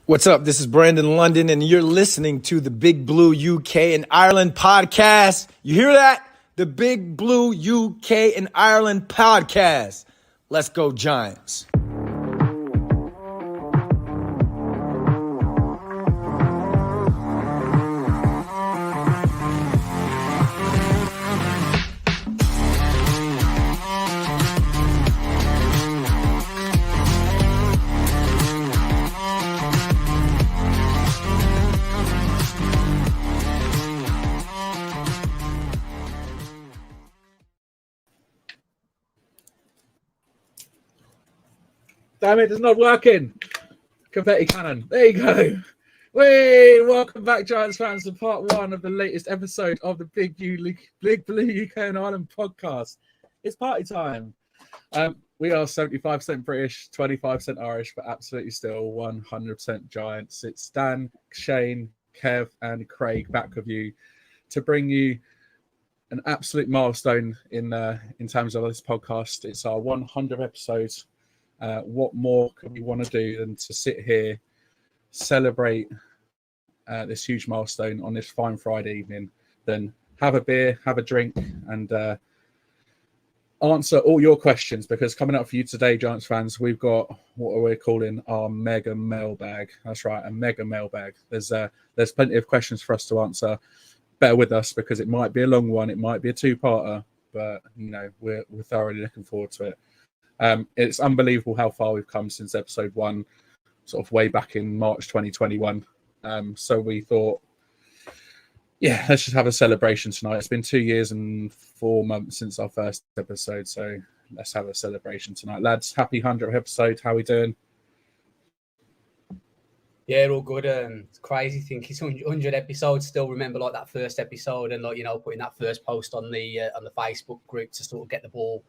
What's up? This is Brandon London, and you're listening to the Big Blue UK and Ireland podcast. You hear that? The Big Blue UK and Ireland podcast. Let's go, Giants. Damn it, it's not working. Confetti cannon. There you go. Wait, welcome back, Giants fans, to part one of the latest episode of the Big Blue UK and Ireland podcast. It's party time. We are 75% British, 25% Irish, but absolutely still 100% Giants. It's Dan, Shane, Kev, and Craig back with you to bring you an absolute milestone in terms of this podcast. It's our 100th episode. What more can we want to do than to sit here, celebrate this huge milestone on this fine Friday evening, then have a beer, have a drink, and answer all your questions, because coming up for you today, Giants fans, we've got what we're calling our mega mailbag. That's right, a mega mailbag. There's plenty of questions for us to answer. Bear with us, because it might be a long one, it might be a two-parter, but we're thoroughly looking forward to it. It's unbelievable how far we've come since episode one, sort of way back in March 2021. So we thought, let's just have a celebration tonight. It's been 2 years and 4 months since our first episode, so let's have a celebration tonight. Lads, happy 100th episode. How are we doing? Yeah, all good. It's crazy. I think it's 100 episodes. Still remember like that first episode and putting that first post on the Facebook group to sort of get the ball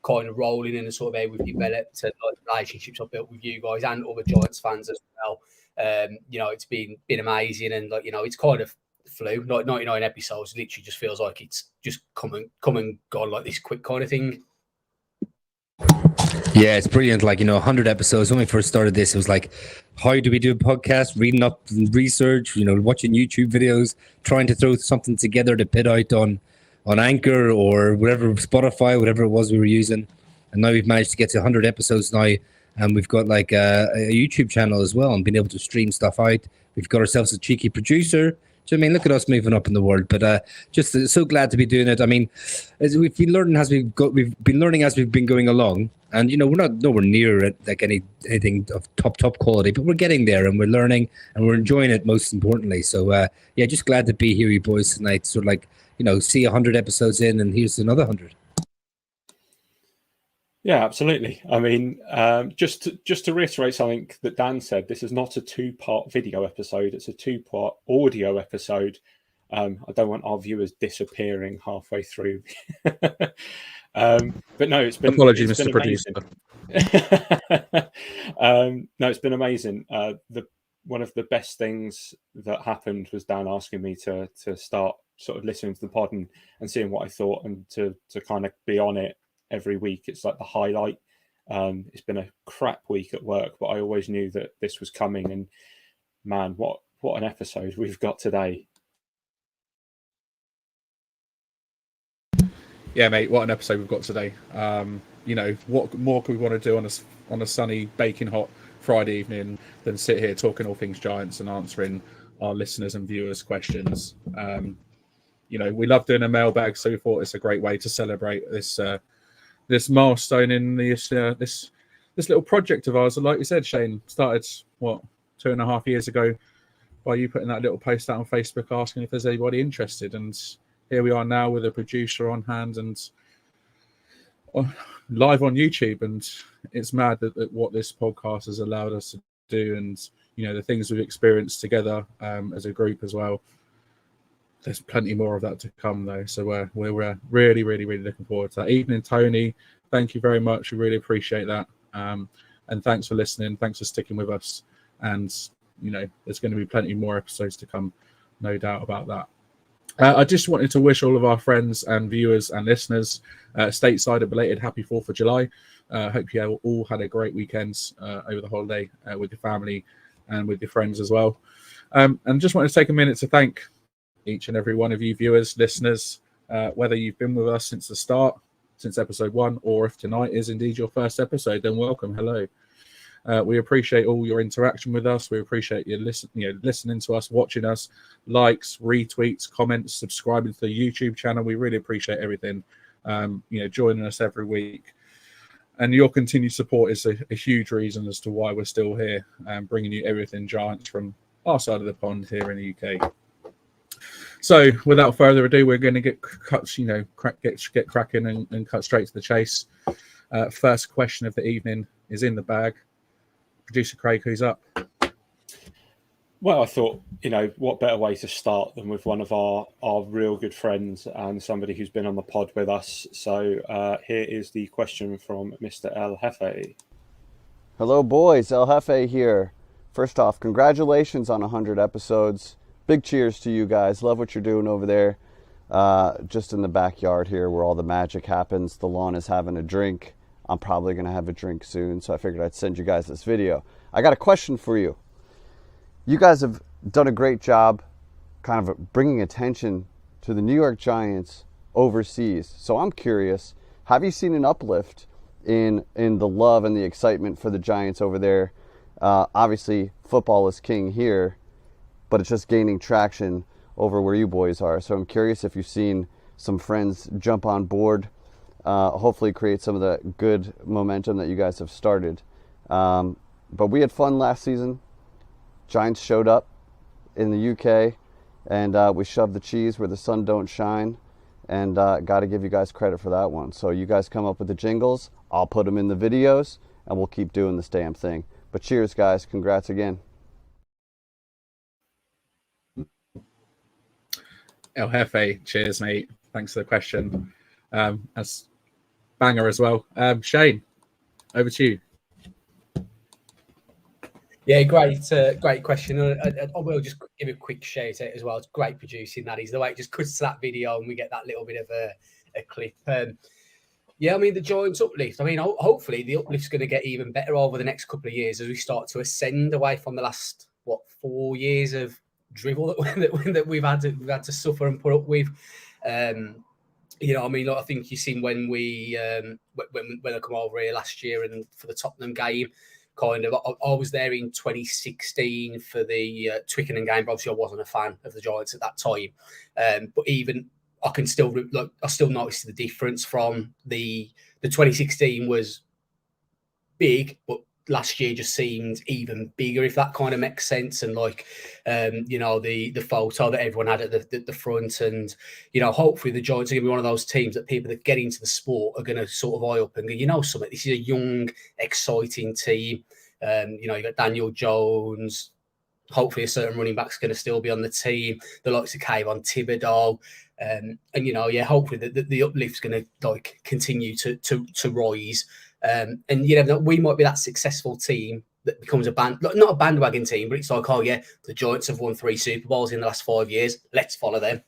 kind of rolling and sort of how we've developed and relationships I've built with you guys and other Giants fans as well. It's been amazing, and it's kind of flew. Like 99 episodes literally just feels like it's just come and gone like this quick kind of thing. Yeah, it's brilliant. 100 episodes. When we first started this, it was like, how do we do a podcast? Reading up research, watching YouTube videos, trying to throw something together to put out on Anchor or whatever, Spotify, whatever it was we were using. And now we've managed to get to 100 episodes now, and we've got a YouTube channel as well and been able to stream stuff out. We've got ourselves a cheeky producer. So, look at us moving up in the world. But just so glad to be doing it. As we've been learning as we've been going along, and we're not nowhere near it like anything of top quality, but we're getting there and we're learning and we're enjoying it, most importantly. So just glad to be here, you boys, tonight. So see 100 episodes in, and here's another 100. Yeah, absolutely. Just to reiterate something that Dan said, this is not a two-part video episode. It's a two-part audio episode. I don't want our viewers disappearing halfway through. But no, it's been apologies, Mr. Producer. No, it's been amazing. One of the best things that happened was Dan asking me to start sort of listening to the pod and seeing what I thought, and to kind of be on it every week. It's like the highlight. It's been a crap week at work, but I always knew that this was coming, and man, what an episode we've got today. Yeah, mate, what an episode we've got today. What more could we want to do on a sunny, baking hot Friday evening than sit here talking all things Giants and answering our listeners and viewers' questions. We love doing a mailbag, so we thought it's a great way to celebrate this milestone in this little project of ours. And like you said, Shane, started 2.5 years ago by you putting that little post out on Facebook asking if there's anybody interested, and here we are now with a producer on hand and live on YouTube. And it's mad that what this podcast has allowed us to do, and the things we've experienced together as a group as well. There's plenty more of that to come, though. So we're really, really, really looking forward to that. Evening, Tony. Thank you very much. We really appreciate that. And thanks for listening. Thanks for sticking with us. And, there's going to be plenty more episodes to come, no doubt about that. I just wanted to wish all of our friends and viewers and listeners stateside a belated happy 4th of July. Hope you all had a great weekend over the holiday with your family and with your friends as well. And just want to take a minute to thank each and every one of you viewers, listeners, whether you've been with us since the start, since episode 1, or if tonight is indeed your first episode, then welcome. Hello. We appreciate all your interaction with us. We appreciate you listening to us, watching us, likes, retweets, comments, subscribing to the YouTube channel. We really appreciate everything. Joining us every week. And your continued support is a huge reason as to why we're still here and bringing you everything Giants from our side of the pond here in the UK. So, without further ado, we're going to get cracking and cut straight to the chase. First question of the evening is in the bag. Producer Craig, who's up? Well, I thought, what better way to start than with one of our real good friends and somebody who's been on the pod with us. So here is the question from Mr. El Jefe. Hello, boys. El Jefe here. First off, congratulations on 100 episodes. Big cheers to you guys. Love what you're doing over there. Just in the backyard here where all the magic happens. The lawn is having a drink. I'm probably going to have a drink soon, so I figured I'd send you guys this video. I got a question for you. You guys have done a great job kind of bringing attention to the New York Giants overseas. So I'm curious, have you seen an uplift in the love and the excitement for the Giants over there? Obviously, football is king here, but it's just gaining traction over where you boys are. So I'm curious if you've seen some friends jump on board, hopefully create some of the good momentum that you guys have started. But we had fun last season. Giants showed up in the UK, and we shoved the cheese where the sun don't shine, and got to give you guys credit for that one. So you guys come up with the jingles, I'll put them in the videos, and we'll keep doing this damn thing. But cheers, guys. Congrats again. El Jefe, cheers, mate. Thanks for the question. That's banger as well. Shane, over to you. Yeah, great question. I will just give a quick shout out as well. It's great producing that. Is the way it just cuts to that video and we get that little bit of a clip. Yeah, I mean, the Giants uplift. I mean, hopefully the uplift's going to get even better over the next couple of years as we start to ascend away from the last 4 years of drivel that we've had to suffer and put up with. I mean, I think you've seen when I come over here last year and for the Tottenham game. I was there in 2016 for the Twickenham game, but obviously I wasn't a fan of the Giants at that time. But even I still noticed the difference from the 2016 was big, but last year just seemed even bigger, if that kind of makes sense. And the photo that everyone had at the front, and hopefully the Giants are going to be one of those teams that people that get into the sport are going to sort of eye up and go, something. This is a young, exciting team. You got Daniel Jones. Hopefully, a certain running back's going to still be on the team. The likes of Kayvon Thibodeau. Hopefully the uplift's going to continue to rise. We might be that successful team that becomes not a bandwagon team, but it's like, the Giants have won 3 Super Bowls in the last 5 years. Let's follow them.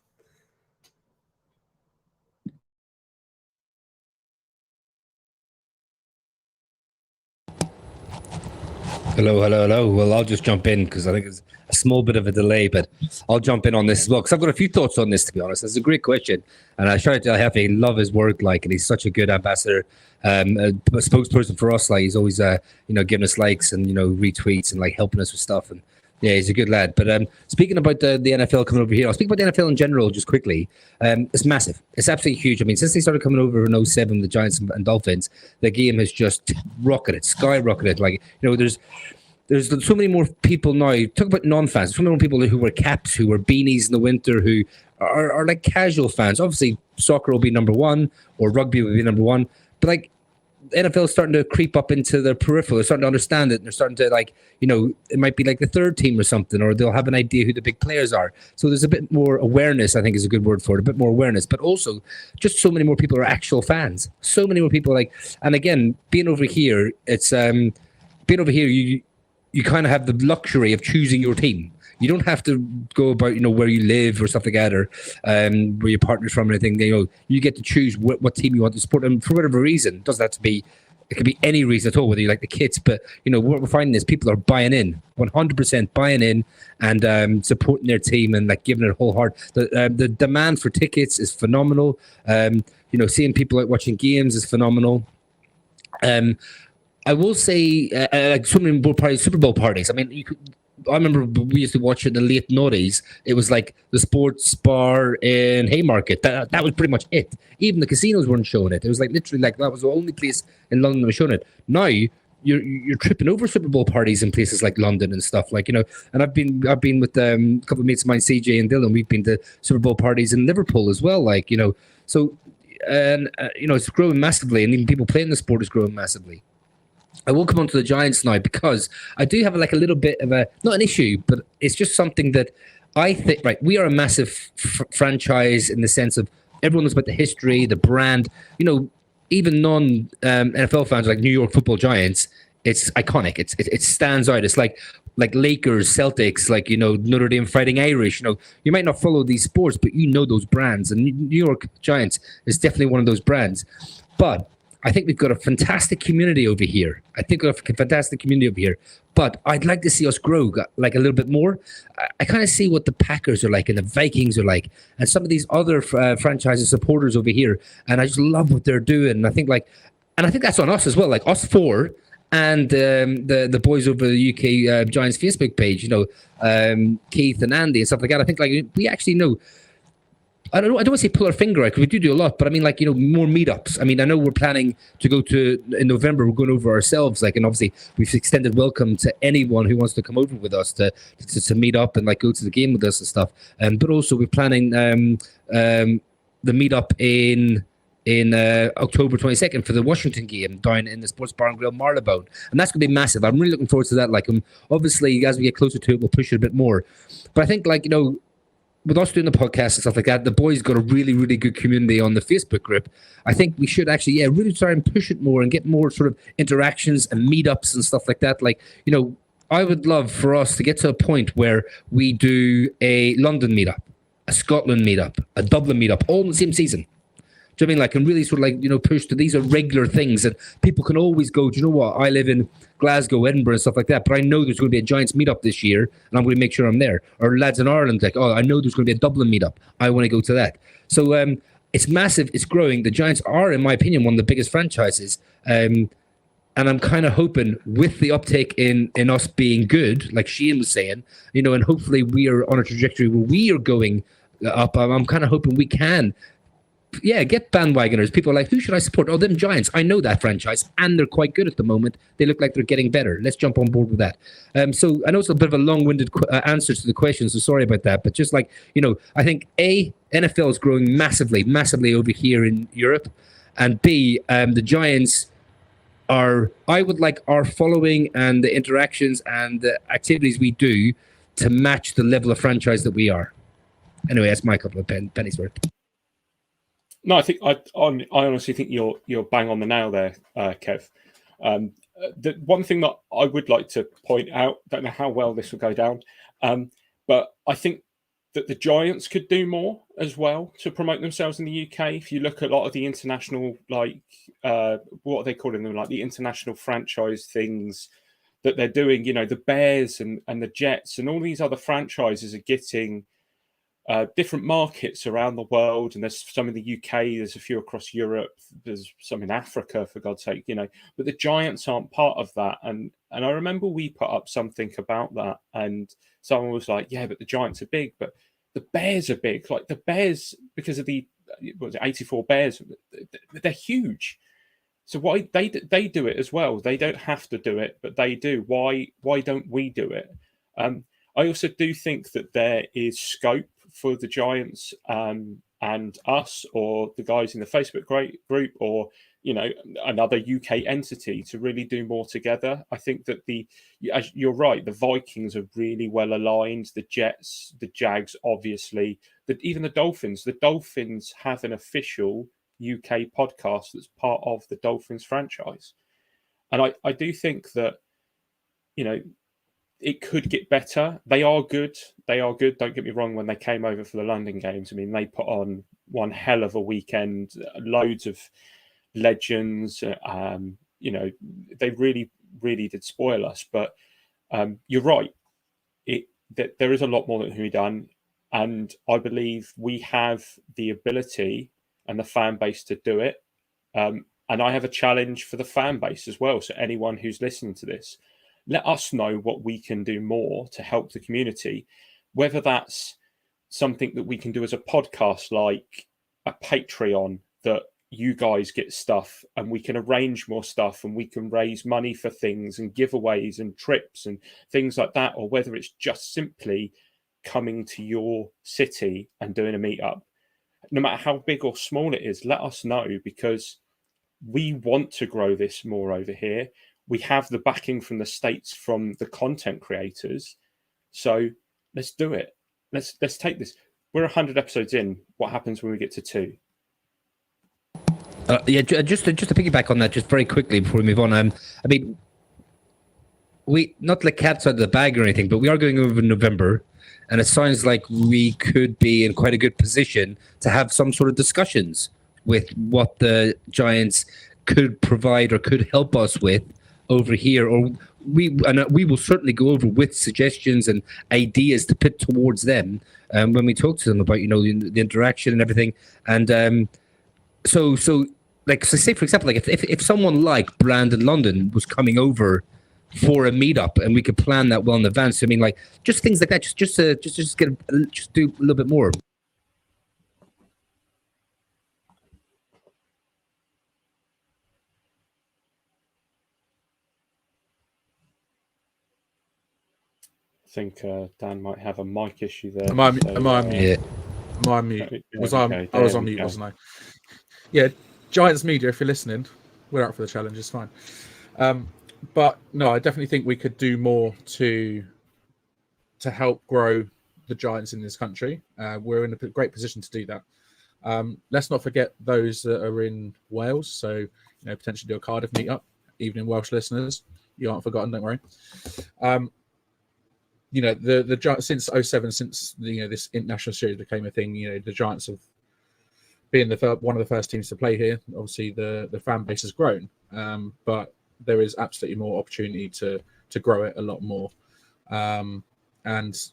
Hello. Well, I'll just jump in because I think it's a small bit of a delay, but I'll jump in on this as well because I've got a few thoughts on this, to be honest. It's a great question, and I try to have love his work, and he's such a good ambassador, a spokesperson for us. He's always, giving us likes and retweets and helping us with stuff, and yeah, he's a good lad. But speaking about the NFL coming over here, I'll speak about the NFL in general just quickly. It's massive. It's absolutely huge. I mean, since they started coming over in 2007, the Giants and Dolphins, the game has just skyrocketed. There's so many more people now. Talk about non-fans. So many more people who wear caps, who wear beanies in the winter, who are casual fans. Obviously, soccer will be number one, or rugby will be number one. But NFL is starting to creep up into the peripheral. They're starting to understand it. And they're starting to it might be the third team or something, or they'll have an idea who the big players are. So there's a bit more awareness, I think is a good word for it, a bit more awareness, but also just so many more people are actual fans. So many more people and again, being over here, you kind of have the luxury of choosing your team. You don't have to go about, where you live or stuff like that, or where your partner's from or anything. You get to choose what team you want to support. And for whatever reason, it doesn't have to be It could be any reason at all, whether you like the kits. But what we're finding is people are buying in, 100% buying in, and supporting their team and like giving it a whole heart. The demand for tickets is phenomenal. Seeing people out watching games is phenomenal. I will say, like swimming board parties, Super Bowl parties. I mean, I remember we used to watch it in the late noughties. It was like the sports bar in Haymarket. That was pretty much it. Even the casinos weren't showing it. It was like literally like that was the only place in London that was showing it. Now you're tripping over Super Bowl parties in places like London and stuff like. And I've been with a couple of mates of mine, CJ and Dylan. We've been to Super Bowl parties in Liverpool as well. So it's growing massively, and even people playing the sport is growing massively. I will come on to the Giants now because I do have like a little bit of not an issue, but it's just something that I think, right, we are a massive franchise in the sense of everyone knows about the history, the brand, even non-NFL fans like New York Football Giants, it's iconic. It stands out. It's like Lakers, Celtics, Notre Dame Fighting Irish. You might not follow these sports, but those brands, and New York Giants is definitely one of those brands. But I think we've got a fantastic community over here. But I'd like to see us grow like a little bit more. I kind of see what the Packers are like and the Vikings are like, and some of these other franchises supporters over here. And I just love what they're doing. And I think that's on us as well, like us four and the boys over the UK Giants Facebook page. Keith and Andy and stuff like that. I think we actually know. I don't want to say pull our finger out because we do a lot, but I mean, more meetups. I mean, I know we're planning to go in November. We're going over ourselves, and obviously we've extended welcome to anyone who wants to come over with us to meet up and go to the game with us and stuff. But also we're planning the meetup in October 22nd for the Washington game down in the Sports Bar and Grill Marylebone, and that's going to be massive. I'm really looking forward to that. Obviously, as we get closer to it, we'll push it a bit more. But I think with us doing the podcast and stuff like that, the boys got a really, really good community on the Facebook group. I think we should actually, really try and push it more and get more sort of interactions and meetups and stuff like that. I would love for us to get to a point where we do a London meetup, a Scotland meetup, a Dublin meetup, all in the same season. Do you know what I mean? And really sort of push to these are regular things that people can always go, do you know what? I live in Glasgow, Edinburgh and stuff like that, but I know there's going to be a Giants meetup this year and I'm going to make sure I'm there. Or lads in Ireland, I know there's going to be a Dublin meetup. I want to go to that. So it's massive. It's growing. The Giants are, in my opinion, one of the biggest franchises. And I'm kind of hoping with the uptake in us being good, like Shane was saying, and hopefully we are on a trajectory where we are going up. I'm kind of hoping we can get bandwagoners. People are like, who should I support? Oh, them Giants. I know that franchise, and they're quite good at the moment. They look like they're getting better. Let's jump on board with that. So I know it's a bit of a long-winded answer to the question, so sorry about that. But just I think NFL is growing massively, massively over here in Europe, and B, the Giants are, I would like our following and the interactions and the activities we do to match the level of franchise that we are. Anyway, that's my couple of pennies worth. No, I think I honestly think you're bang on the nail there, Kev. The one thing that I would like to point out, don't know how well this will go down, but I think that the Giants could do more as well to promote themselves in the UK. If you look at a lot of the international, what are they calling them, the international franchise things that they're doing, the Bears and the Jets and all these other franchises are getting different markets around the world, and there's some in the UK, there's a few across Europe, there's some in Africa, for God's sake, but the Giants aren't part of that. And I remember we put up something about that, and someone was like, yeah, but the Giants are big, but the Bears are big. The Bears, because of the 84 Bears, they're huge. So why they do it as well? They don't have to do it, but they do. Why don't we do it? I also do think that there is scope for the Giants and us, or the guys in the Facebook group, or another UK entity to really do more together. I think that you're right, the Vikings are really well aligned, the Jets, the Jags, obviously, even the Dolphins. The Dolphins have an official UK podcast that's part of the Dolphins franchise, and I do think that it could get better. They are good. Don't get me wrong. When they came over for the London games, I mean, they put on one hell of a weekend. Loads of legends, they really, really did spoil us. But you're right. That there is a lot more that can be done. And I believe we have the ability and the fan base to do it. And I have a challenge for the fan base as well. So anyone who's listening to this, let us know what we can do more to help the community, whether that's something that we can do as a podcast, like a Patreon, that you guys get stuff and we can arrange more stuff and we can raise money for things and giveaways and trips and things like that, or whether it's just simply coming to your city and doing a meetup. No matter how big or small it is, let us know, because we want to grow this more over here. We have the backing from the States, from the content creators. So let's do it. Let's take this. We're 100 episodes in. What happens when we get to 2? Just to piggyback on that, just very quickly before we move on. I mean, we not like cats out of the bag or anything, but we are going over in November, and it sounds like we could be in quite a good position to have some sort of discussions with what the Giants could provide or could help us with over here, or we will certainly go over with suggestions and ideas to put towards them when we talk to them about the interaction and everything. And so say for example, like if someone like Brandon London was coming over for a meetup and we could plan that well in advance, I mean, like just things like that, just do a little bit more. I think Dan might have a mic issue there. Am I on mute? Yeah. Am I on mute? Okay, I was on mute, go. wasn't I? Yeah, Giants Media, if you're listening, we're up for the challenge. It's fine. But no, I definitely think we could do more to help grow the Giants in this country. We're in a great position to do that. Let's not forget those that are in Wales. So, potentially do a Cardiff meetup. Evening Welsh listeners, you aren't forgotten. Don't worry. The Giants since 2007, since this international series became a thing. The Giants have been one of the first teams to play here. Obviously, the fan base has grown, but there is absolutely more opportunity to grow it a lot more. And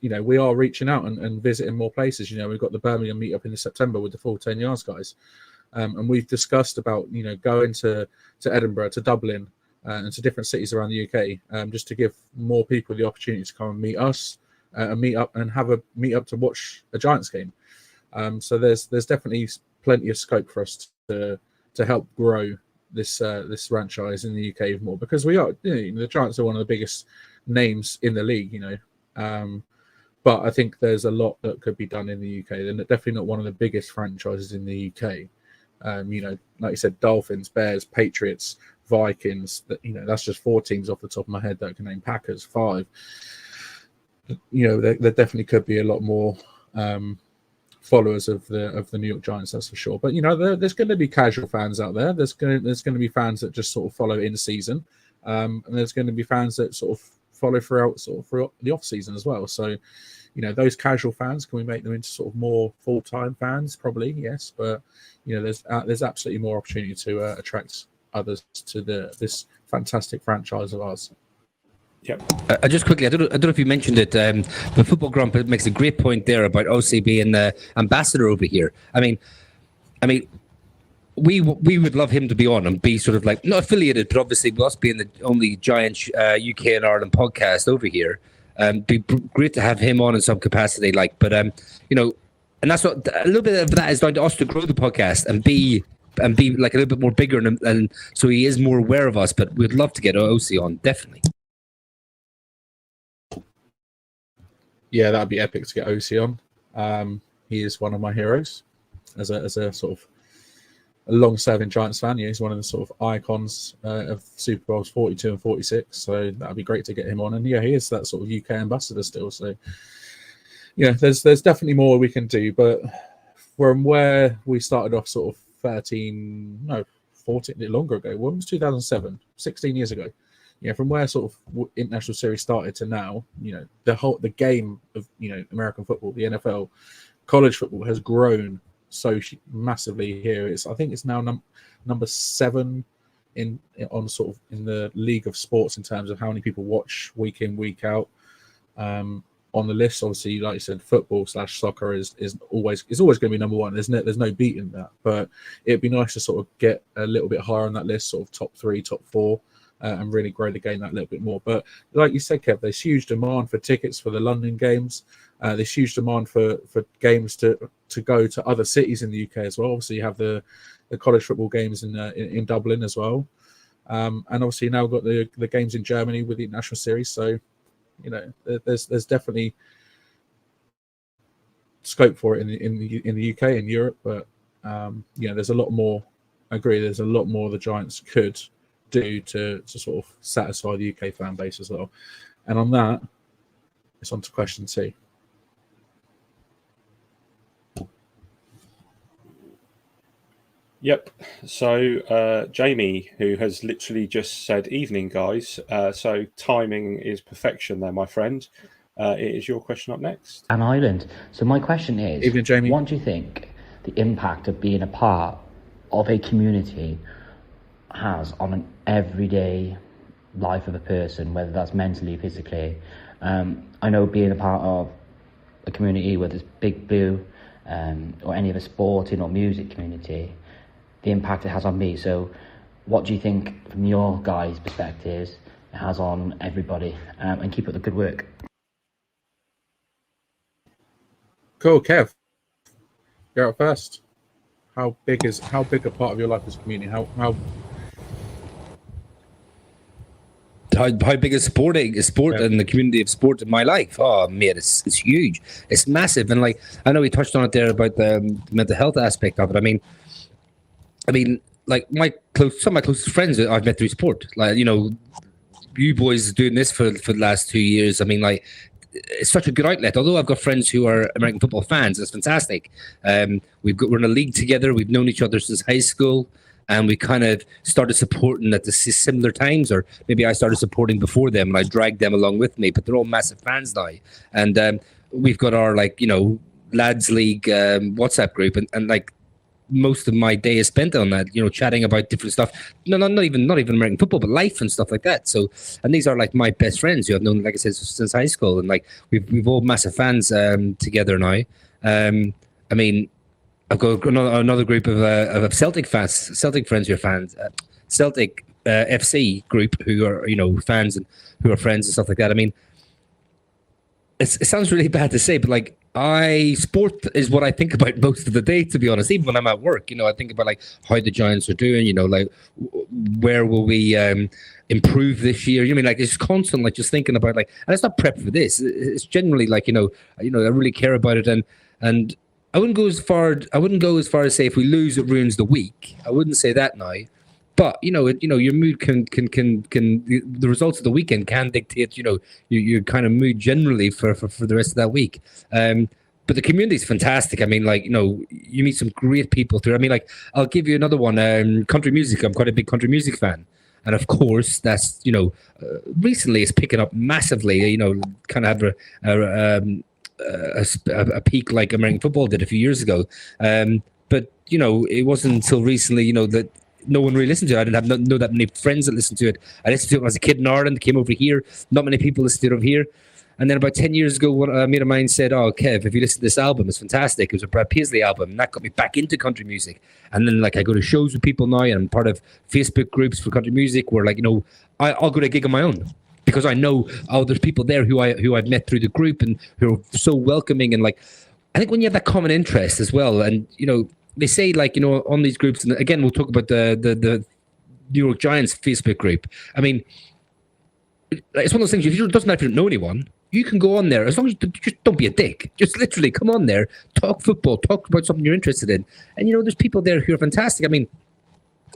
we are reaching out and visiting more places. We've got the Birmingham meetup in September with the full 10 yards guys, and we've discussed about going to Edinburgh, to Dublin, and to different cities around the UK, just to give more people the opportunity to come and meet us, meet up and have a meet up to watch a Giants game. So there's definitely plenty of scope for us to help grow this franchise in the UK more, because we are the Giants are one of the biggest names in the league, but I think there's a lot that could be done in the UK. They're definitely not one of the biggest franchises in the UK. Like you said, Dolphins, Bears, Patriots, Vikings. That's just 4 teams off the top of my head that I can name. Packers, 5. There definitely could be a lot more followers of the New York Giants, that's for sure. But there's going to be casual fans out there. There's going to be fans that just sort of follow in season, and there's going to be fans that sort of follow throughout the off season as well. So those casual fans, can we make them into sort of more full-time fans? Probably yes, but there's absolutely more opportunity to attract others to this fantastic franchise of ours. Yep. Just quickly, I don't know if you mentioned it. The Football Grump makes a great point there about OCB and the ambassador over here. I mean, we would love him to be on and be sort of like not affiliated, but obviously with us being the only Giants UK and Ireland podcast over here, be great to have him on in some capacity. And that's what a little bit of that is down to us to grow the podcast and be like a little bit more bigger, and so he is more aware of us. But we'd love to get OC on, definitely. Yeah, that'd be epic to get OC on. He is one of my heroes as a sort of a long-serving Giants fan. He's one of the sort of icons of Super Bowls 42 and 46. So that'd be great to get him on. And yeah, he is that sort of UK ambassador still. So there's definitely more we can do. But from where we started off, sort of 14 longer ago. When was 2007? 16 years ago. From where sort of international series started to now, the game of American football, the NFL, college football has grown so massively here. I think it's now number 7 on sort of in the league of sports in terms of how many people watch week in, week out. On the list, obviously, like you said, football/soccer is always going to be number one. There's no beating that, but it'd be nice to sort of get a little bit higher on that list, sort of top 3, top 4, and really grow the game that little bit more. But like you said, Kev, there's huge demand for tickets for the London games. There's huge demand for games to go to other cities in the UK as well. Obviously, you have the college football games in Dublin as well, and obviously now we've got the games in Germany with the national series. So, you know, there's definitely scope for it in the UK and Europe, but you know, there's a lot more. I agree. There's a lot more the Giants could do to sort of satisfy the UK fan base as well. And on that, it's on to question 2. Yep. So Jamie, who has literally just said evening, guys. So timing is perfection there, my friend. It is your question up next. An Ireland. So my question is, Evening, Jamie. what do you think the impact of being a part of a community has on an everyday life of a person, whether that's mentally, physically? I know being a part of a community, whether it's Big Blue or any other sporting or music community, the impact it has on me. So what do you think, from your guys' perspectives, it has on everybody? And keep up the good work. Cool, Kev. You're up first. How big a part of your life is community? How big is sport and the community of sport in my life? Oh, mate, it's huge. It's massive. And like, I know we touched on it there about the mental health aspect of it. I mean, like some of my closest friends I've met through sport. Like, you know, you boys doing this for the last 2 years. I mean, like, it's such a good outlet. Although I've got friends who are American football fans, it's fantastic. We're in a league together. We've known each other since high school, and we kind of started supporting at the similar times, or maybe I started supporting before them, and I dragged them along with me. But they're all massive fans now, and we've got our, like, you know, lads league WhatsApp group, and like, most of my day is spent on that, you know, chatting about different stuff. No, not even American football, but life and stuff like that. So, and these are like my best friends who I've known, like I said, since high school, and like we've all massive fans together now. I mean, I've got another group of Celtic friends who are fans, Celtic FC group who are, you know, fans and who are friends and stuff like that. I mean, it sounds really bad to say, but like, sport is what I think about most of the day, to be honest. Even when I'm at work, you know, I think about like how the Giants are doing, you know, like where will we improve this year? You know, I mean, like, it's constant, like, just thinking about, like, and it's not prep for this. It's generally like, you know, I really care about it, and I wouldn't go as far as say if we lose, it ruins the week. I wouldn't say that now. But, you know, your mood can the results of the weekend can dictate, you know, your kind of mood generally for the rest of that week. But the community is fantastic. I mean, like, you know, you meet some great people through. I mean, like, I'll give you another one. Country music. I'm quite a big country music fan. And of course, that's, you know, recently it's picking up massively, you know, kind of had a peak like American football did a few years ago. But, you know, it wasn't until recently, you know, that no one really listened to it. I didn't know that many friends that listened to it. I listened to it when I was a kid in Ireland, came over here. Not many people listened to it over here. And then about 10 years ago, a mate of mine said, "Oh, Kev, if you listen to this album, it's fantastic." It was a Brad Paisley album, and that got me back into country music. And then, like, I go to shows with people now, and I'm part of Facebook groups for country music where, like, you know, I'll go to a gig on my own because I know, oh, there's people there who I've met through the group and who are so welcoming. And, like, I think when you have that common interest as well, and, you know, they say, like, you know, on these groups, and again, we'll talk about the New York Giants Facebook group. I mean, it's one of those things, it doesn't matter if you don't know anyone, you can go on there, as long as you just don't be a dick. Just literally come on there, talk football, talk about something you're interested in. And, you know, there's people there who are fantastic. I mean,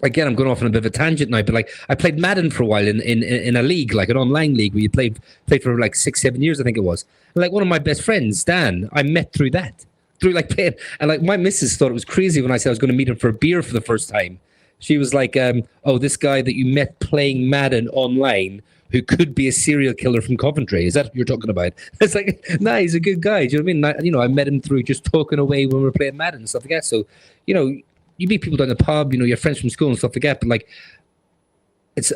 again, I'm going off on a bit of a tangent now, but, like, I played Madden for a while in a league, like an online league, where you played for like 6-7 years, I think it was. And, like, one of my best friends, Dan, I met through that. Through, like, playing, and, like, my missus thought it was crazy when I said I was going to meet him for a beer for the first time. She was like, "Oh, this guy that you met playing Madden online, who could be a serial killer from Coventry, is that what you're talking about?" It's like, nah, he's a good guy. Do you know what I mean? You know, I met him through just talking away when we were playing Madden and stuff like that. So, you know, you meet people down the pub, you know, your friends from school and stuff like that. But, like,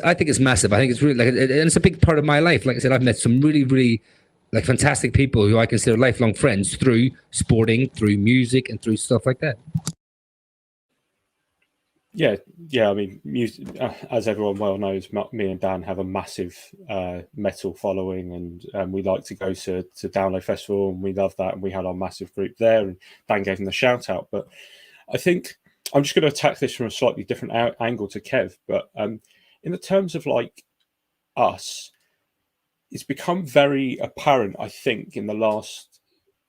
I think it's massive. I think it's really like, and it's a big part of my life. Like I said, I've met some really, really like fantastic people who I consider lifelong friends through sporting, through music, and through stuff like that. Yeah. I mean, music, as everyone well knows, me and Dan have a massive metal following, and we like to go to Download Festival, and we love that. And we had our massive group there, and Dan gave them the shout out. But I think I'm just going to attack this from a slightly different angle to Kev. But in the terms of like us, it's become very apparent, I think, in the last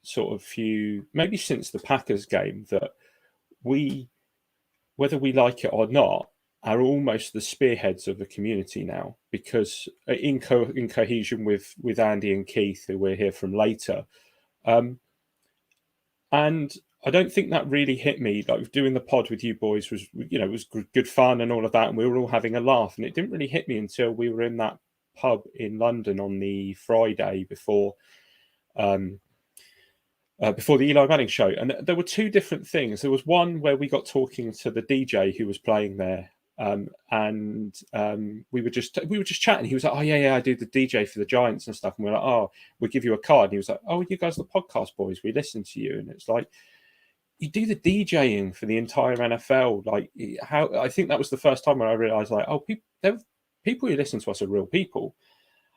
sort of few, maybe since the Packers game, that we, whether we like it or not, are almost the spearheads of the community now, because in cohesion with Andy and Keith, who we'll hear from later. And I don't think that really hit me. Like doing the pod with you boys was, it was good fun and all of that, and we were all having a laugh. And it didn't really hit me until we were in that pub in London on the Friday before the Eli Manning show. And there were two different things. There was one where we got talking to the DJ who was playing there, and we were just chatting. He was like, "Oh yeah, I do the DJ for the Giants and stuff." And we're like, "Oh, we'll give you a card." And he was like, "Oh, you guys are the podcast boys. We listen to you." And it's like, you do the DJing for the entire NFL. Like, how? I think that was the first time when I realized, like, oh, people who listen to us are real people.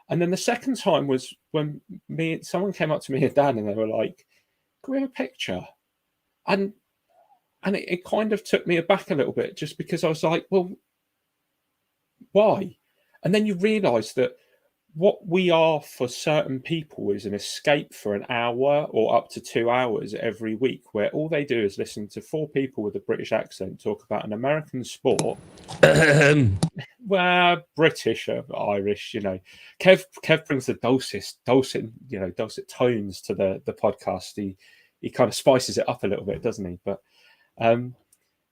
And then the second time was when someone came up to me and Dan, and they were like, "Can we have a picture?" And it kind of took me aback a little bit, just because I was like, well, why? And then you realise that what we are for certain people is an escape for an hour or up to 2 hours every week, where all they do is listen to four people with a British accent talk about an American sport. Well, British or Irish, Kev brings the dulcet tones to the podcast. He kind of spices it up a little bit, doesn't he? But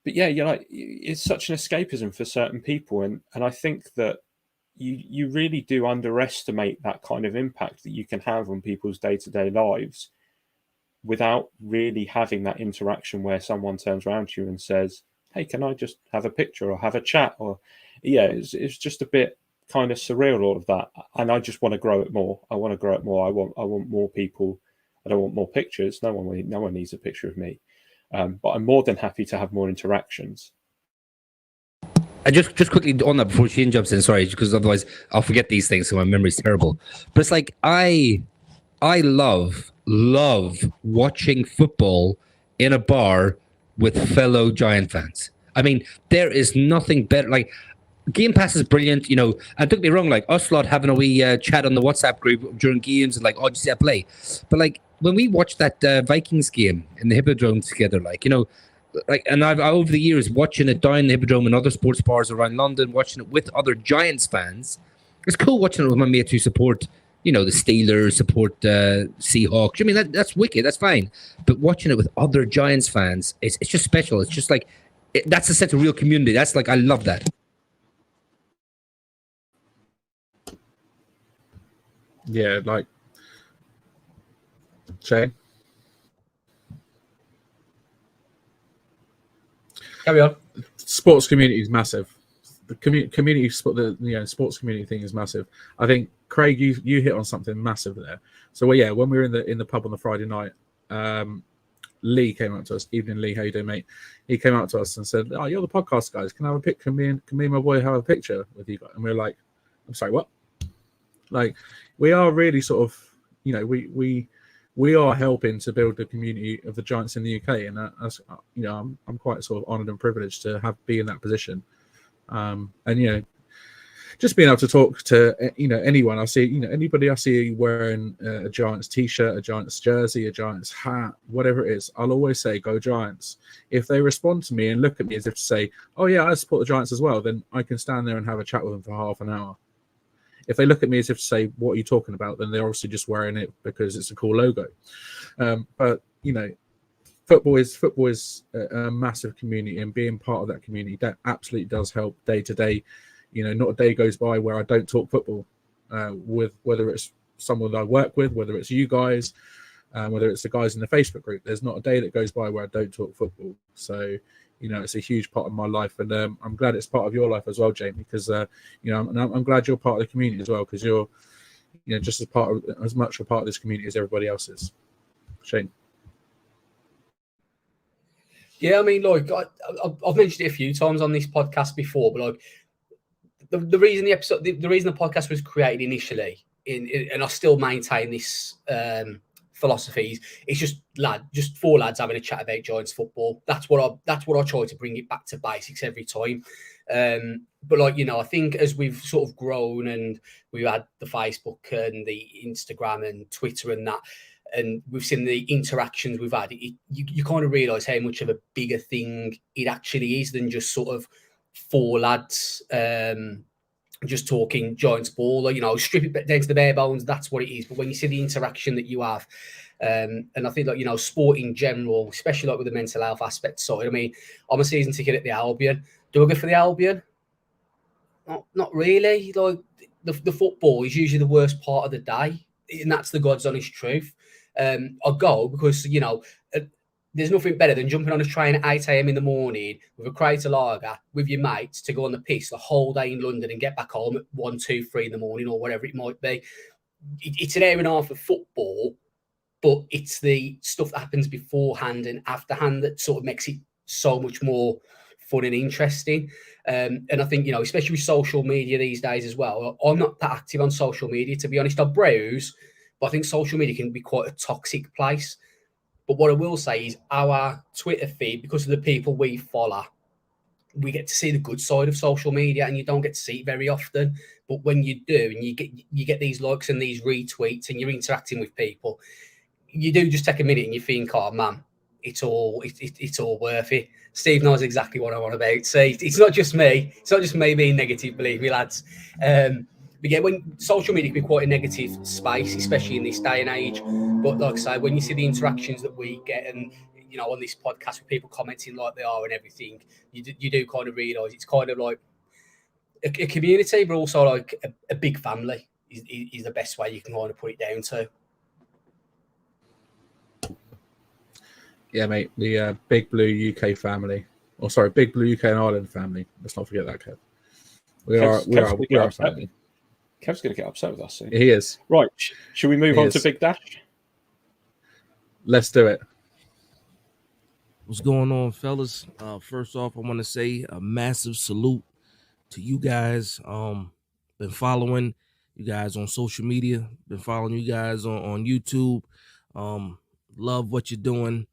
yeah, it's such an escapism for certain people, and I think that you really do underestimate that kind of impact that you can have on people's day-to-day lives without really having that interaction where someone turns around to you and says, "Hey, can I just have a picture or have a chat?" Or it's just a bit kind of surreal, all of that. And I just want to grow it more. I want to grow it more. I want more people. I don't want more pictures. No one needs a picture of me. But I'm more than happy to have more interactions. I just quickly on that before Shane jumps in, sorry, because otherwise I'll forget these things, so my memory's terrible. But it's like I love watching football in a bar with fellow Giant fans. I mean, there is nothing better. Like, Game Pass is brilliant, and don't get me wrong, like us lot having a wee chat on the WhatsApp group during games and like, oh, did you see that play? But like when we watched that Vikings game in the Hippodrome together, and I've over the years watching it down the Hippodrome and other sports bars around London, watching it with other Giants fans. It's cool watching it with my mates who support, the Steelers, support Seahawks. I mean, that's wicked, that's fine. But watching it with other Giants fans, it's just special. It's just like, that's a sense of real community. That's like, I love that. Yeah, like Shane. Carry on. Sports community is massive. The community, the sports community thing is massive. I think Craig, you hit on something massive there. So when we were in the pub on the Friday night, Lee came up to us. Evening, Lee, how you doing, mate? He came up to us and said, "Oh, you're the podcast guys. Can I have a picture? Can me and my boy have a picture with you guys?" And we were like, "I'm sorry, what?" Like, we are really sort of, we are helping to build the community of the Giants in the UK, and as I'm quite sort of honoured and privileged to be in that position, and just being able to talk to anyone I see, anybody I see wearing a Giants t-shirt, a Giants jersey, a Giants hat, whatever it is, I'll always say, "Go Giants." If they respond to me and look at me as if to say, "Oh yeah, I support the Giants as well," then I can stand there and have a chat with them for half an hour. If they look at me as if to say, "What are you talking about?" then they're obviously just wearing it because it's a cool logo. But football is a massive community, and being part of that community, that absolutely does help day to day. Not a day goes by where I don't talk football with, whether it's someone that I work with, whether it's you guys, whether it's the guys in the Facebook group. There's not a day that goes by where I don't talk football. So, it's a huge part of my life, and I'm glad it's part of your life as well, Jamie, because I'm glad you're part of the community as well, because you're just as much a part of this community as everybody else is. Shane. Yeah, I mean, like I've mentioned it a few times on this podcast before, but like the reason the reason the podcast was created initially, and I still maintain this philosophy, it's just four lads having a chat about Giants football. That's what I try to bring it back to basics every time. But like, I think as we've sort of grown and we've had the Facebook and the Instagram and Twitter and that, and we've seen the interactions we've had, you kind of realise how much of a bigger thing it actually is than just sort of four lads just talking Giants ball, or, strip it down to the bare bones, that's what it is. But when you see the interaction that you have, and I think, like, sport in general, especially like with the mental health aspect side, I mean, I'm a season ticket at the Albion. Do I go for the Albion? Not really. Like, the football is usually the worst part of the day, and that's the God's honest truth. I go because, there's nothing better than jumping on a train at 8 a.m. in the morning with a crate of lager with your mates to go on the piss the whole day in London and get back home at 1, 2, 3 in the morning or whatever it might be. It's an hour and a half of football, but it's the stuff that happens beforehand and afterhand that sort of makes it so much more fun and interesting. And I think, especially with social media these days as well, I'm not that active on social media, to be honest. I browse, but I think social media can be quite a toxic place. But what I will say is our Twitter feed, because of the people we follow, we get to see the good side of social media, and you don't get to see it very often. But when you do, and you get these likes and these retweets, and you're interacting with people, you do just take a minute and you think, oh man, it's all worth it. Steve knows exactly what I want about. See, it's not just me. It's not just me being negative, believe me, lads. But yeah, when social media can be quite a negative space, especially in this day and age. But like I say, when you see the interactions that we get, and on this podcast with people commenting like they are and everything, you do kind of realise it's kind of like a community, but also like a big family is the best way you can kind of put it down to. Yeah, mate, the Big Blue UK family. Oh, sorry, Big Blue UK and Ireland family. Let's not forget that, Kev. We are a family. Kev's going to get upset with us soon. He is. Right. Should we move on to BigDash? Let's do it. What's going on, fellas? First off, I want to say a massive salute to you guys. Been following you guys on social media. Been following you guys on YouTube. Love what you're doing.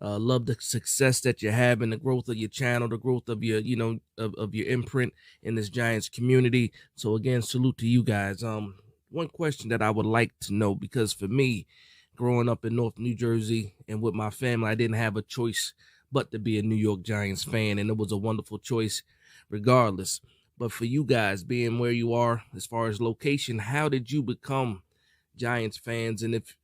Love the success that you're having, the growth of your channel, the growth of your, of your imprint in this Giants community. So again, salute to you guys. One question that I would like to know, because for me, growing up in North New Jersey and with my family, I didn't have a choice but to be a New York Giants fan, and it was a wonderful choice regardless. But for you guys, being where you are as far as location, how did you become Giants fans, and if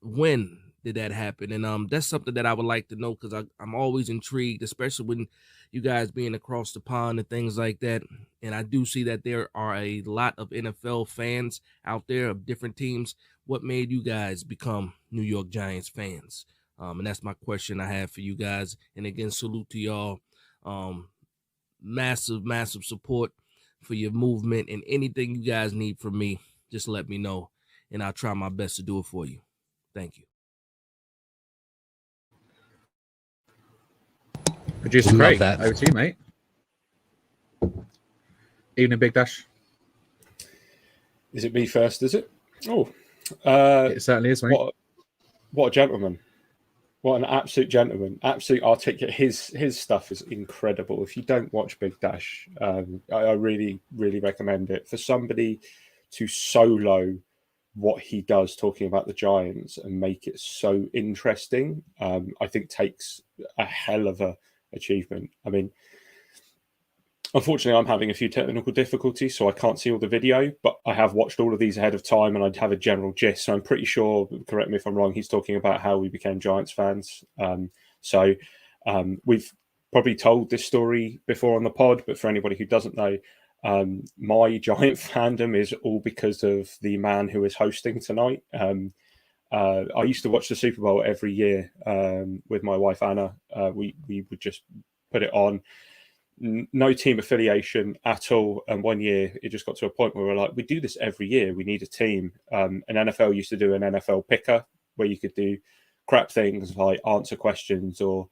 when did that happen? And that's something that I would like to know, because I'm always intrigued, especially when you guys being across the pond and things like that. And I do see that there are a lot of NFL fans out there of different teams. What made you guys become New York Giants fans? And that's my question I have for you guys. And again, salute to y'all. Massive support for your movement, and anything you guys need from me, just let me know, and I'll try my best to do it for you. Thank you. Producer Craig, over to you, mate. Evening, BigDash. Is it me first, is it? Oh. It certainly is, mate. What a gentleman. What an absolute gentleman. Absolute articulate. His stuff is incredible. If you don't watch BigDash, I really, really recommend it. For somebody to solo what he does talking about the Giants and make it so interesting, I think takes a hell of a achievement. I mean, unfortunately, I'm having a few technical difficulties, so I can't see all the video, but I have watched all of these ahead of time, and I'd have a general gist. So I'm pretty sure, correct me if I'm wrong, he's talking about how we became Giants fans. We've probably told this story before on the pod, but for anybody who doesn't know, my Giant fandom is all because of the man who is hosting tonight. I used to watch the Super Bowl every year with my wife Anna. We would just put it on. No team affiliation at all. And one year it just got to a point where we're like, we do this every year. We need a team. And NFL used to do an NFL picker where you could do crap things like answer questions or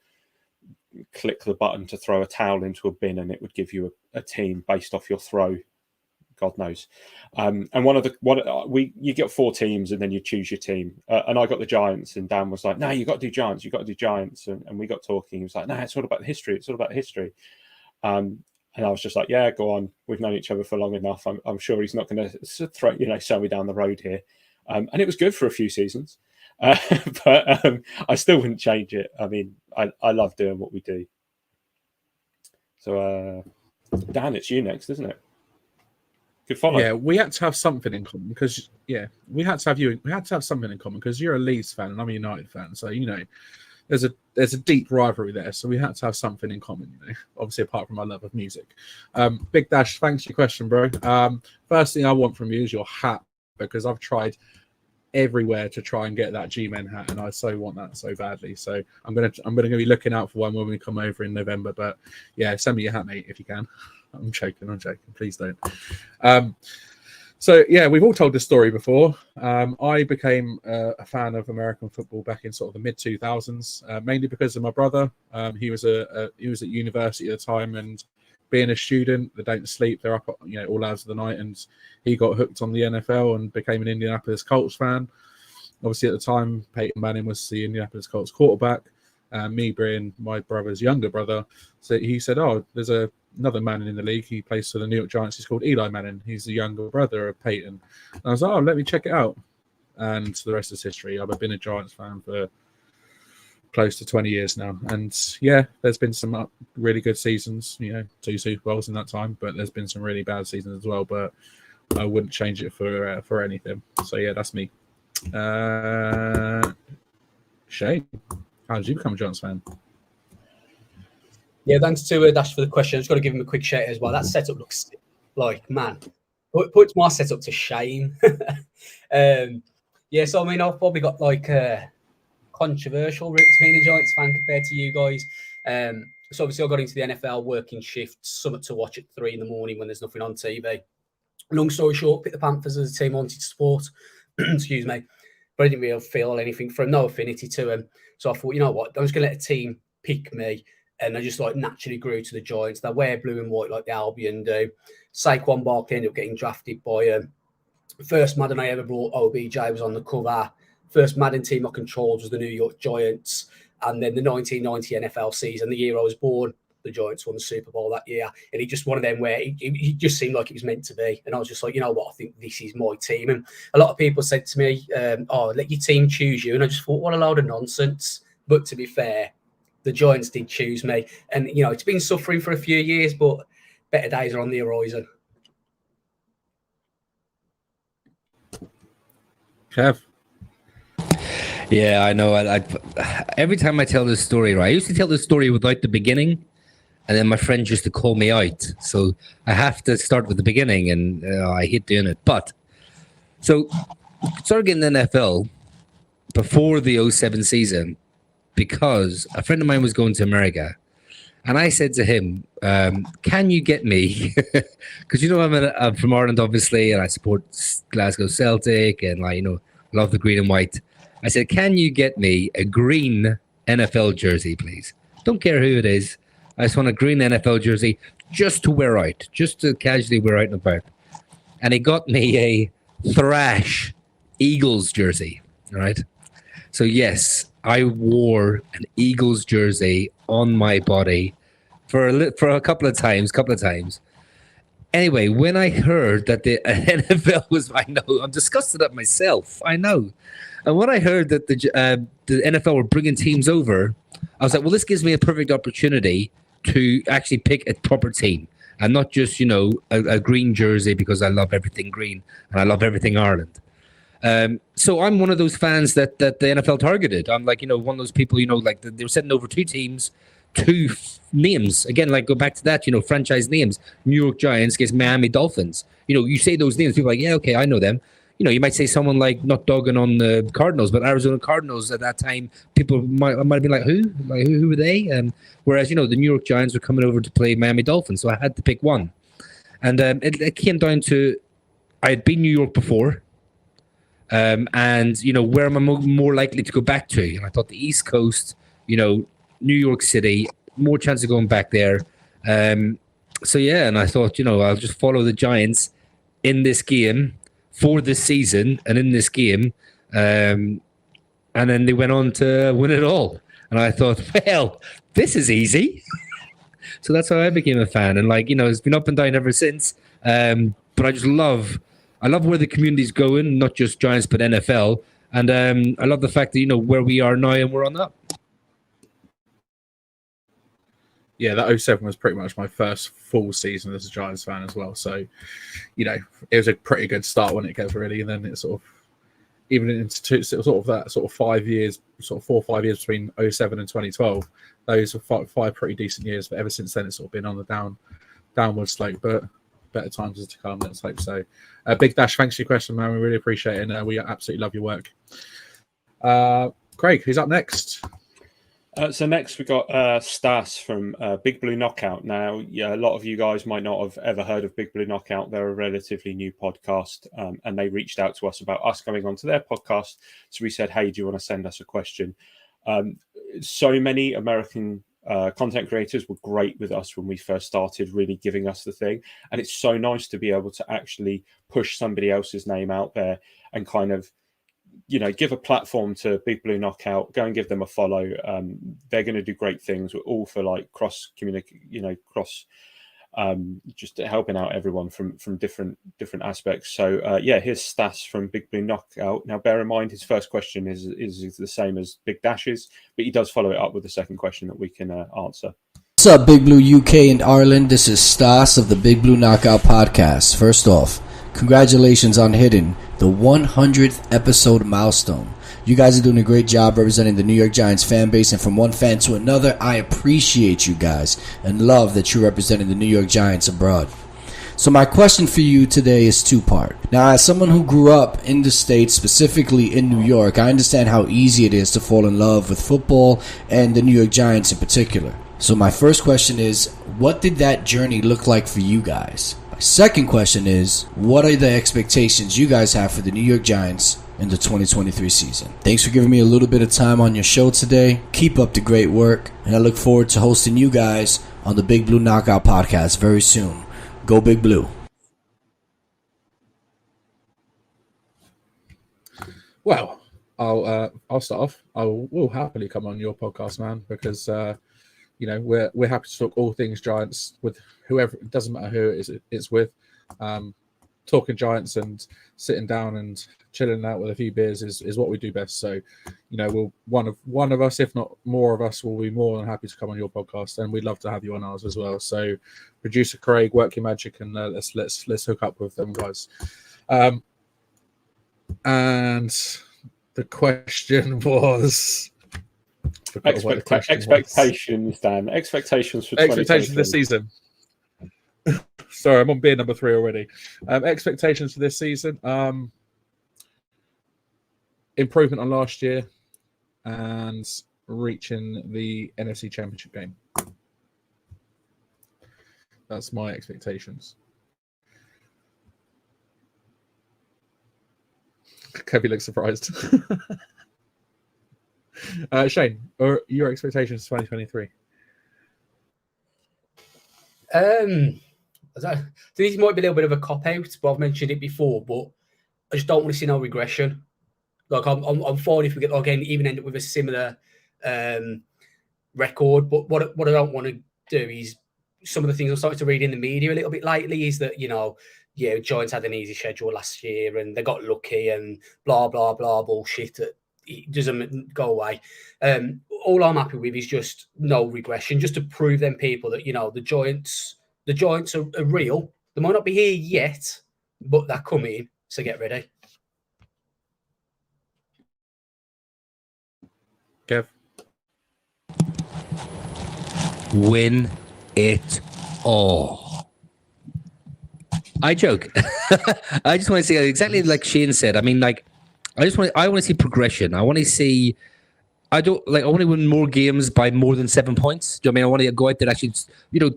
click the button to throw a towel into a bin, and it would give you a team based off your throw. God knows. And you get 4 teams and then you choose your team. And I got the Giants, and Dan was like, no, you got to do Giants. You got to do Giants. And we got talking. He was like, no, it's all about history. It's all about history. And I was just like, yeah, go on. We've known each other for long enough. I'm sure he's not going to throw, sell me down the road here. And it was good for a few seasons. But I still wouldn't change it. I mean, I love doing what we do. So, Dan, it's you next, isn't it? Good follow. Yeah, we had to have something in common because we had to have something in common because you're a Leeds fan and I'm a United fan. So there's a deep rivalry there. So we had to have something in common. Obviously apart from my love of music. BigDash, thanks for your question, bro. First thing I want from you is your hat, because I've tried everywhere to try and get that G-Men hat, and I so want that so badly. So I'm gonna be looking out for one when we come over in November. But yeah, send me your hat, mate, if you can. I'm joking. Please don't. So yeah, we've all told this story before. I became a fan of American football back in sort of the mid 2000s, mainly because of my brother. He was at university at the time, and being a student, they don't sleep. They're up, all hours of the night, and he got hooked on the NFL and became an Indianapolis Colts fan. Obviously, at the time, Peyton Manning was the Indianapolis Colts quarterback. Me being my brother's younger brother, so he said, "Oh, there's another Manning in the league. He plays for the New York Giants. He's called Eli Manning. He's the younger brother of Peyton." And I was like, "Oh, let me check it out." And the rest is history. I've been a Giants fan for close to 20 years now. And yeah, there's been some really good seasons, 2 Super Bowls in that time, but there's been some really bad seasons as well, but I wouldn't change it for anything. So yeah, that's me. Shane, how did you become a Giants fan? Yeah, thanks to Dash for the question. I've just got to give him a quick shout as well. That setup looks like, man, puts my setup to shame. So I mean, I've probably got like a controversial route to being a Giants fan compared to you guys. So obviously I got into the NFL working shifts, something to watch at 3 a.m. when there's nothing on TV. Long story short, picked the Panthers as a team I wanted to support. Excuse me. But I didn't really feel anything for them, no affinity to them. So I thought, you know what, I'm just going to let a team pick me. And I just naturally grew to the Giants. They wear blue and white like the Albion do. Saquon Barkley ended up getting drafted by first Madden I ever brought, OBJ was on the cover. First Madden team I controlled was the New York Giants. And then the 1990 NFL season, the year I was born, the Giants won the Super Bowl that year. And he just one of them where he just seemed like it was meant to be. And I was just like, you know what, I think this is my team. And a lot of people said to me, let your team choose you. And I just thought, what a load of nonsense. But to be fair, the Giants did choose me. And, it's been suffering for a few years, but better days are on the horizon. Kev? Yeah, I know. I every time I tell this story, right, I used to tell this story without the beginning, and then my friends used to call me out. So I have to start with the beginning, and I hate doing it. But, so, started getting the NFL before the 2007 season, because a friend of mine was going to America, and I said to him, can you get me, because I'm from Ireland, obviously, and I support Glasgow Celtic, and love the green and white. I said, can you get me a green NFL jersey, please? Don't care who it is. I just want a green NFL jersey just to wear out, just to casually wear out and about. And he got me a Thrash Eagles jersey, all right? So yes, I wore an Eagles jersey on my body for a couple of times. Anyway, when I heard that the NFL was, I know, I'm disgusted at myself. I know. And when I heard that the NFL were bringing teams over, I was like, well, this gives me a perfect opportunity to actually pick a proper team and not just, a green jersey because I love everything green and I love everything Ireland. So I'm one of those fans that the NFL targeted. I'm like, one of those people, they were sending over 2 teams, 2 names. Again, go back to that, franchise names. New York Giants against Miami Dolphins. You say those names, people are like, yeah, okay, I know them. you might say someone like, not dogging on the Cardinals, but Arizona Cardinals at that time, people might have been like, who? Like, who were they? And whereas, the New York Giants were coming over to play Miami Dolphins, so I had to pick one. And it came down to, I had been New York before, and, where am I more likely to go back to? And I thought the East Coast, New York City, more chance of going back there. So, yeah, and I thought, I'll just follow the Giants in this game for this season and in this game. And then they went on to win it all. And I thought, well, this is easy. So that's how I became a fan. And it's been up and down ever since. But I just love where the community's going, not just Giants, but NFL. And I love the fact that, where we are now and we're on up. Yeah, that 07 was pretty much my first full season as a Giants fan as well. So, it was a pretty good start when it gets really. And then it sort of, even into sort of that sort of 5 years, sort of 4 or 5 years between 07 and 2012, those were five pretty decent years. But ever since then, it's sort of been on the downward slope. But better times is to come, let's hope so. Big Dash, thanks for your question, man. We really appreciate it. And we absolutely love your work. Craig, who's up next? So next we got Stas from Big Blue Knockout. Now, yeah, a lot of you guys might not have ever heard of Big Blue Knockout. They're a relatively new podcast, and they reached out to us about us going onto their podcast. So we said, hey, do you want to send us a question? So many American content creators were great with us when we first started, really giving us the thing. And it's so nice to be able to actually push somebody else's name out there and kind of, give a platform to Big Blue Knockout. Go and give them a follow. They're going to do great things. We're all for cross just helping out everyone from different aspects. So here's Stas from Big Blue Knockout. Now, bear in mind, his first question is the same as Big Dash's, but he does follow it up with the second question that we can answer. What's up, Big Blue UK and Ireland? This is Stas of the Big Blue Knockout podcast. First off, congratulations on hitting the 100th episode milestone. You guys are doing a great job representing the New York Giants fan base, and from one fan to another, I appreciate you guys and love that you're representing the New York Giants abroad. So my question for you today is two-part. Now, as someone who grew up in the States, specifically in New York, I understand how easy it is to fall in love with football and the New York Giants in particular. So my first question is, what did that journey look like for you guys? My second question is, what are the expectations you guys have for the New York Giants in the 2023 season? Thanks for giving me a little bit of time on your show today. Keep up the great work, and I look forward to hosting you guys on the Big Blue Knockout podcast very soon. Go Big Blue. Well, I'll start off. We'll happily come on your podcast, man, because we're happy to talk all things Giants with whoever. It doesn't matter who it's with. Talking Giants and sitting down and chilling out with a few beers is what we do best. So, we'll one of us, if not more of us, will be more than happy to come on your podcast, and we'd love to have you on ours as well. So, producer Craig, work your magic, and let's hook up with them guys. And the question was. Expectations, Dan. Expectations for this season. Sorry, I'm on beer number 3 already. Expectations for this season. Improvement on last year and reaching the NFC Championship game. That's my expectations. Kevin looks surprised. Shane, or your expectations for 2023? This might be a little bit of a cop-out, but I've mentioned it before, but I just don't want to see no regression. Like, I'm fine if we get, again, even end up with a similar record, but what I don't want to do is some of the things I'm starting to read in the media a little bit lately is that, Giants had an easy schedule last year and they got lucky and blah, blah, blah bullshit. It doesn't go away. All I'm happy with is just no regression, just to prove them people that, the Giants are real. They might not be here yet, but they're coming. So get ready. Kev? Win it all. I joke. I just want to say exactly like Shane said. I mean, like, I want to see progression. I want to see. I want to win more games by more than 7 points. Do you know what I mean? I want to go out there and actually,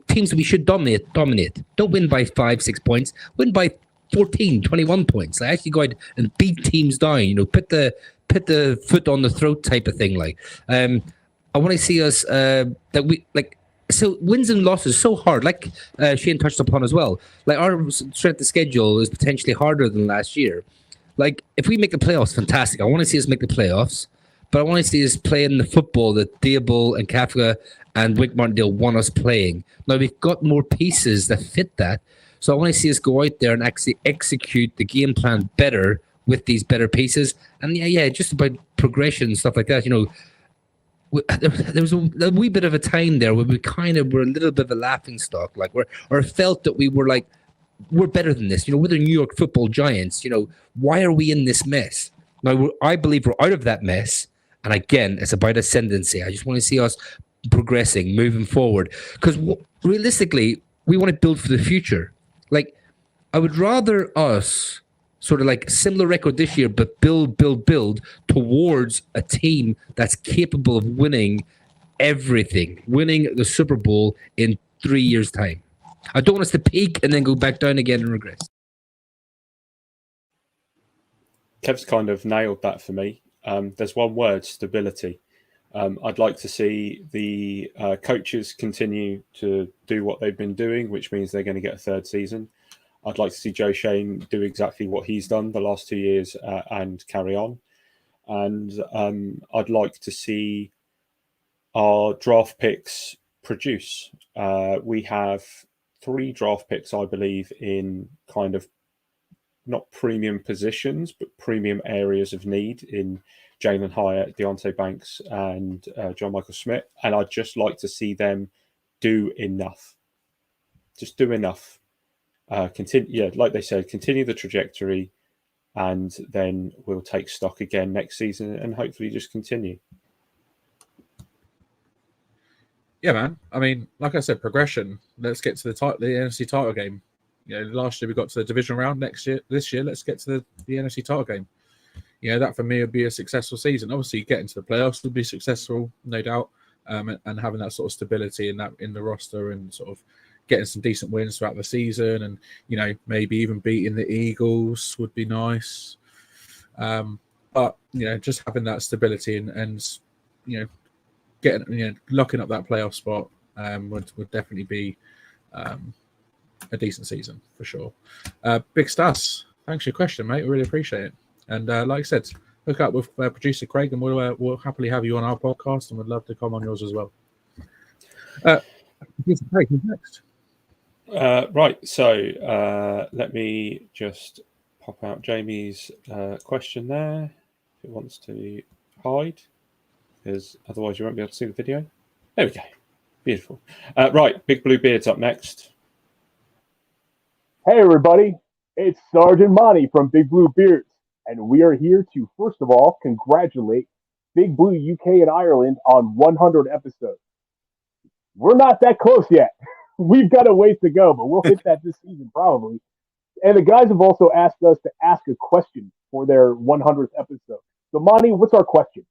teams that we should dominate. Don't win by 5-6 points. Win by 14, 21 points. Like, actually go out and beat teams down. Put the foot on the throat type of thing. Like, I want to see us that we like. So wins and losses so hard, like Shane touched upon as well. Like, our strength of schedule is potentially harder than last year. Like, if we make the playoffs, fantastic. I want to see us make the playoffs. But I want to see us playing the football that Dable and Kafka and Wick Martindale want us playing. Now, we've got more pieces that fit that. So I want to see us go out there and actually execute the game plan better with these better pieces. And just about progression and stuff like that. There was a wee bit of a time there where we kind of were a little bit of a laughing stock. Like, or felt that we were like, we're better than this. We're the New York Football Giants. Why are we in this mess? Now, I believe we're out of that mess. And again, it's about ascendancy. I just want to see us progressing, moving forward. Because realistically, we want to build for the future. Like, I would rather us sort of like similar record this year, but build towards a team that's capable of winning everything, winning the Super Bowl in 3 years' time. I don't want us to peak and then go back down again and regress. Kev's kind of nailed that for me. There's one word: stability. I'd like to see the coaches continue to do what they've been doing, which means they're going to get a third season. I'd like to see Joe Shane do exactly what he's done the last 2 years and carry on. And I'd like to see our draft picks produce. We have 3 draft picks, I believe, in kind of not premium positions, but premium areas of need in Jalen Hyatt, Deontay Banks, and John Michael Smith. And I'd just like to see them do enough. Just do enough. Continue, like they said, continue the trajectory, and then we'll take stock again next season and hopefully just continue. Yeah, man. I mean, like I said, progression. Let's get to the NFC title game. Last year we got to the division round. This year, let's get to the NFC title game. That for me would be a successful season. Obviously, getting to the playoffs would be successful, no doubt, and having that sort of stability in the roster and sort of getting some decent wins throughout the season, and maybe even beating the Eagles would be nice. But just having that stability and getting locking up that playoff spot would definitely be a decent season for sure. Big Stas, thanks for your question, mate. We really appreciate it. And like I said, hook up with producer Craig, and we'll happily have you on our podcast, and we'd love to come on yours as well. Producer Craig, who's next? Right, so let me just pop out Jamie's question there if it wants to hide, because otherwise you won't be able to see the video. There we go. Beautiful. Right, Big Blue Beard's up next. Hey everybody, it's Sergeant Monty from Big Blue Beards, and we are here to first of all congratulate Big Blue UK and Ireland on 100 episodes. We're not that close yet. We've got a ways to go, but we'll hit that this season probably. And the guys have also asked us to ask a question for their 100th episode. So Monty, what's our question?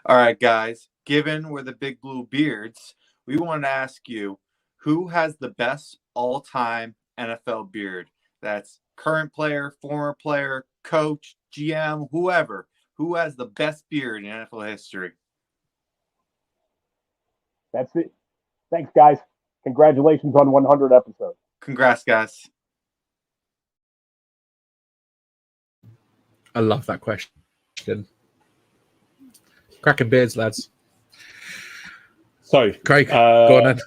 All right, guys, given we're the Big Blue Beards, we want to ask you, who has the best all-time NFL beard? That's current player, former player, coach, GM, whoever. Who has the best beard in NFL history? That's it. Thanks, guys. Congratulations on 100 episodes. Congrats, guys. I love that question. Cracking beards, lads. So, Craig, go on then.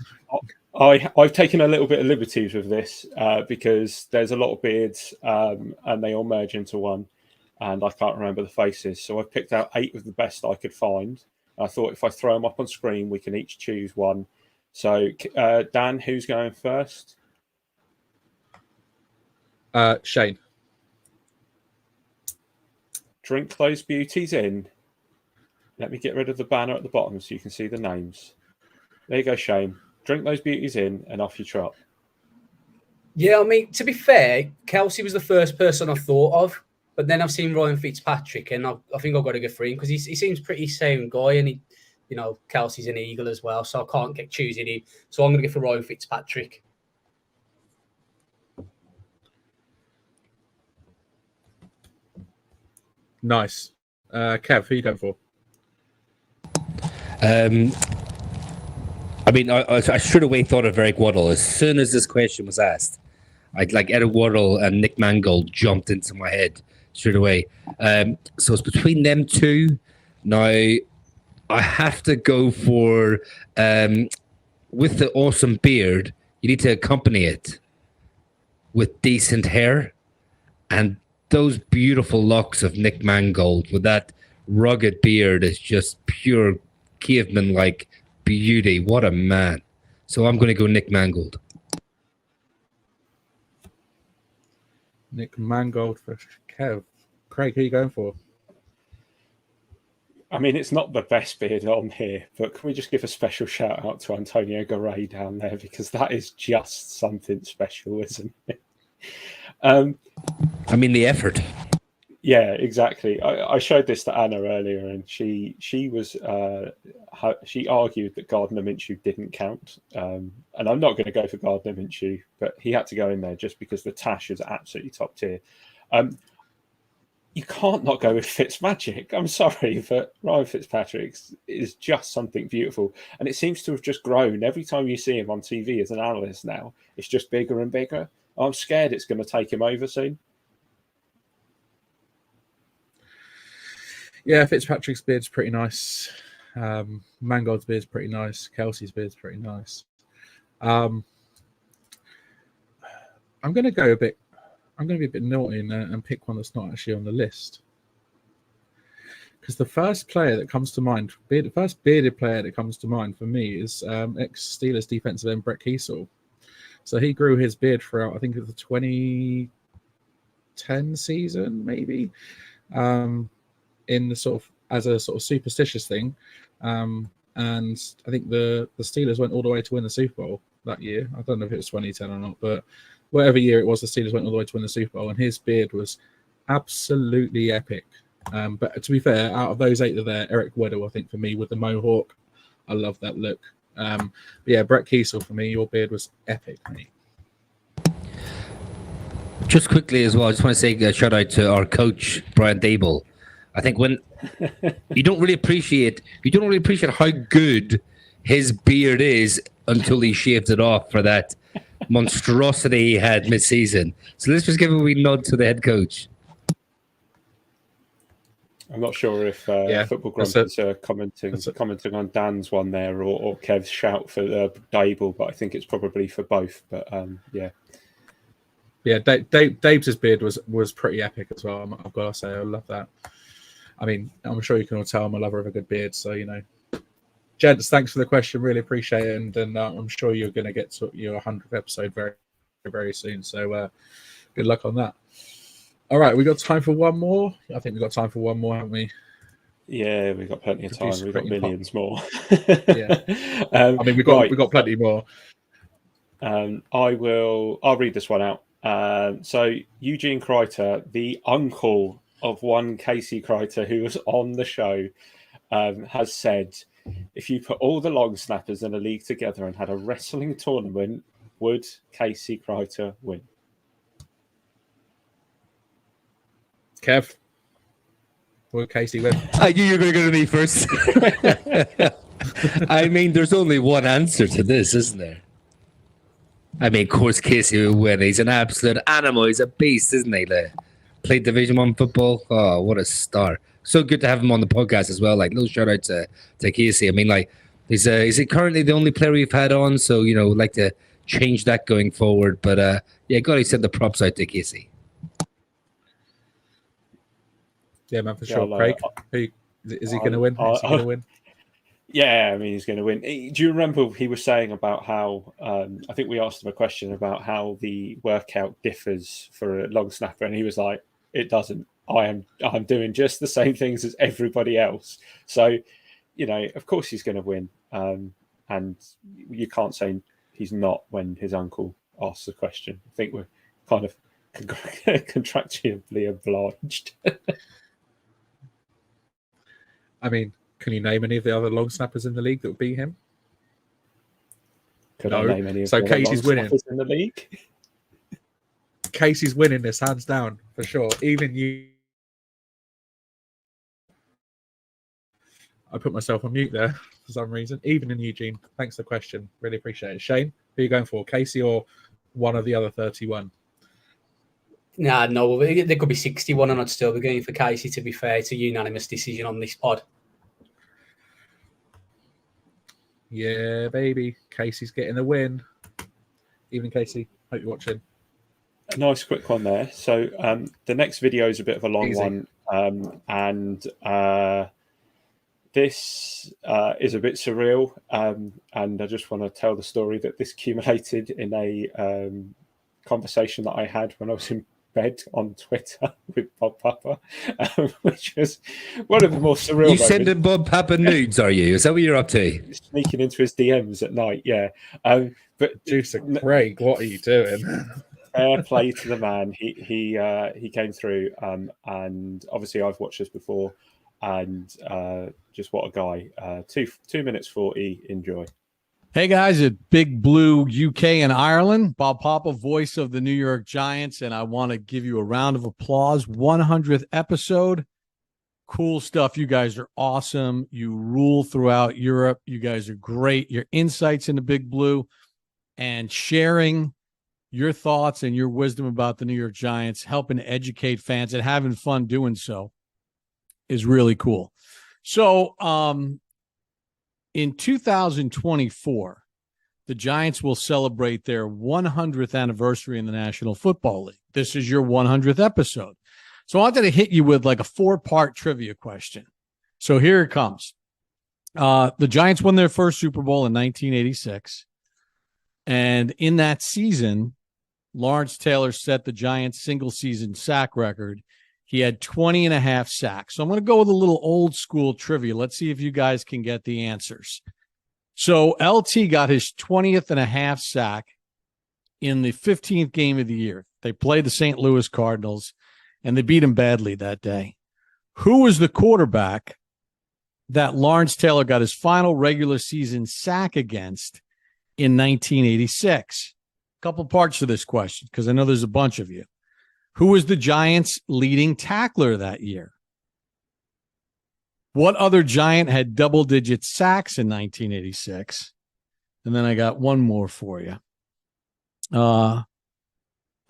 I've taken a little bit of liberties with this because there's a lot of beards and they all merge into one, and I can't remember the faces. So I've picked out 8 of the best I could find. I thought if I throw them up on screen, we can each choose one. So, Dan, who's going first? Shane. Drink those beauties in. Let me get rid of the banner at the bottom so you can see the names. There you go, Shane. Drink those beauties in and off you trot. Yeah, I mean, to be fair, Kelsey was the first person I thought of, but then I've seen Ryan Fitzpatrick, and I think I've got to go for him because he seems pretty same guy, and Kelsey's an Eagle as well, so I can't get choosing him. So I'm going to go for Ryan Fitzpatrick. Nice. Kev, who are you going for? I mean, I straight away thought of Eric Waddle. As soon as this question was asked, Eric Waddle and Nick Mangold jumped into my head straight away. So it's between them two. Now, I have to go for, with the awesome beard, you need to accompany it with decent hair. And those beautiful locks of Nick Mangold with that rugged beard is just pure caveman-like beauty. What a man. So I'm going to go Nick Mangold. Nick Mangold for Kev. Craig, who are you going for? I mean, it's not the best beard on here, but can we just give a special shout out to Antonio Garay down there, because that is just something special, isn't it? I mean, the effort. Yeah, exactly. I showed this to Anna earlier, and she argued that Gardner Minshew didn't count. And I'm not going to go for Gardner Minshew, but he had to go in there just because the tash is absolutely top tier. You can't not go with Fitzmagic. I'm sorry, but Ryan Fitzpatrick is just something beautiful, and it seems to have just grown every time you see him on TV as an analyst. Now it's just bigger and bigger. I'm scared it's going to take him over soon. Yeah, Fitzpatrick's beard's pretty nice. Mangold's beard's pretty nice. Kelsey's beard's pretty nice. I'm going to go a bit. I'm going to be a bit naughty and pick one that's not actually on the list. Because the first player that comes to mind, the first bearded player that comes to mind for me is ex-Steelers defensive end Brett Kiesel. So he grew his beard throughout, I think, it was the 2010 season, maybe, in the sort of as a sort of superstitious thing. And I think the Steelers went all the way to win the Super Bowl that year. I don't know if it was 2010 or not, but whatever year it was, the Steelers went all the way to win the Super Bowl, and his beard was absolutely epic. But to be fair, out of those 8 there, Eric Weddle, I think, for me, with the mohawk, I love that look. But yeah, Brett Kiesel, for me, your beard was epic, mate. Just quickly as well, I just want to say a shout out to our coach, Brian Dable. I think when you don't really appreciate how good his beard is until he shaved it off for that monstrosity he had mid-season. So let's just give a wee nod to the head coach. I'm not sure if Football Grumpers are commenting on Dan's one there or Kev's shout for Dable, but I think it's probably for both. But yeah. Yeah, Dave's beard was pretty epic as well. I've got to say, I love that. I mean, I'm sure you can all tell I'm a lover of a good beard. So, gents, thanks for the question. Really appreciate it. And I'm sure you're going to get to your 100th episode very, very soon. So good luck on that. All right, we got time for one more. I think we've got time for one more, haven't we? Yeah, we've got plenty of time. We've got millions more. Yeah. I mean, we've got plenty more. I'll read this one out. So Eugene Kreiter, the uncle of one Casey Kreiter who was on the show, has said, if you put all the long snappers in a league together and had a wrestling tournament, would Casey Kreiter win? Kev, would Casey win? I knew you were going to go to me first. I mean, there's only one answer to this, isn't there? I mean, of course, Casey will win. He's an absolute animal. He's a beast, isn't he? Played Division 1 football. Oh, what a star. So good to have him on the podcast as well. Little shout out to Casey. I mean, is he currently the only player we've had on? So, like to change that going forward. But yeah, got to send the props out to Casey. Yeah, man, for sure. Craig, is he going to win? Is he going to win? Yeah, I mean, he's going to win. Do you remember he was saying about how, I think we asked him a question about how the workout differs for a long snapper, and he was like, it doesn't. I'm doing just the same things as everybody else. So, of course he's going to win. And you can't say he's not when his uncle ask the question. I think we're kind of contractually obliged. I mean, can you name any of the other long snappers in the league that would beat him? Could No. I name any of So the other Casey's long winning. snappers in the league? Casey's winning this hands down for sure. Even you. I put myself on mute there for some reason. Even in Eugene. Thanks for the question. Really appreciate it. Shane, who are you going for? Casey or one of the other 31? Nah, no, there could be 61 and I'd still be going for Casey, to be fair. It's a unanimous decision on this pod. Yeah, baby. Casey's getting the win. Evening, Casey. Hope you're watching. A nice quick one there. So the next video is a bit of a long Easy. one. And this is a bit surreal. And I just want to tell the story that this accumulated in a conversation that I had when I was in bed on Twitter with Bob Papa, which was one of the more surreal You moments. sending Bob Papa nudes, are you? Is that what you're up to? Sneaking into his DMs at night, yeah. But Juice Craig, what are you doing? fair play to the man. He came through, and obviously I've watched this before, and just what a guy. 2 minutes 40. Enjoy. Hey guys, at Big Blue UK and Ireland, Bob Papa, voice of the New York Giants, and I want to give you a round of applause. 100th episode. Cool stuff. You guys are awesome. You rule throughout Europe. You guys are great. Your insights into Big Blue and sharing your thoughts and your wisdom about the New York Giants, helping educate fans and having fun doing so is really cool. So, in 2024, the Giants will celebrate their 100th anniversary in the National Football League. This is your 100th episode. So I wanted to hit you with like a 4-part trivia question. So here it comes. The Giants won their first Super Bowl in 1986. And in that season, Lawrence Taylor set the Giants' single-season sack record. He had 20 and a half sacks. So I'm going to go with a little old school trivia. Let's see if you guys can get the answers. So LT got his 20th and a half sack in the 15th game of the year. They played the St. Louis Cardinals, and they beat him badly that day. Who was the quarterback that Lawrence Taylor got his final regular season sack against in 1986? A couple parts to this question, because I know there's a bunch of you. Who was the Giants' leading tackler that year? What other Giant had double-digit sacks in 1986? And then I got one more for you. Those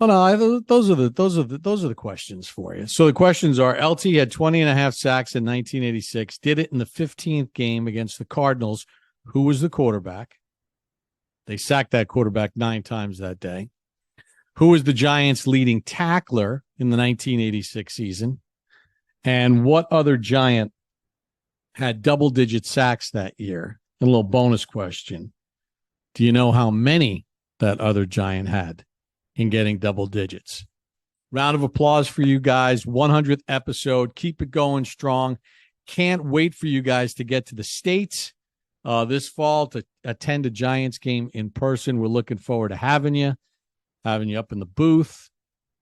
are the questions for you. So the questions are: LT had 20 and a half sacks in 1986. Did it in the 15th game against the Cardinals. Who was the quarterback? They sacked that quarterback 9 times that day. Who was the Giants' leading tackler in the 1986 season? And what other Giant had double-digit sacks that year? And a little bonus question. Do you know how many that other Giant had in getting double digits? Round of applause for you guys. 100th episode. Keep it going strong. Can't wait for you guys to get to the States this fall to attend a Giants game in person. We're looking forward to having you up in the booth,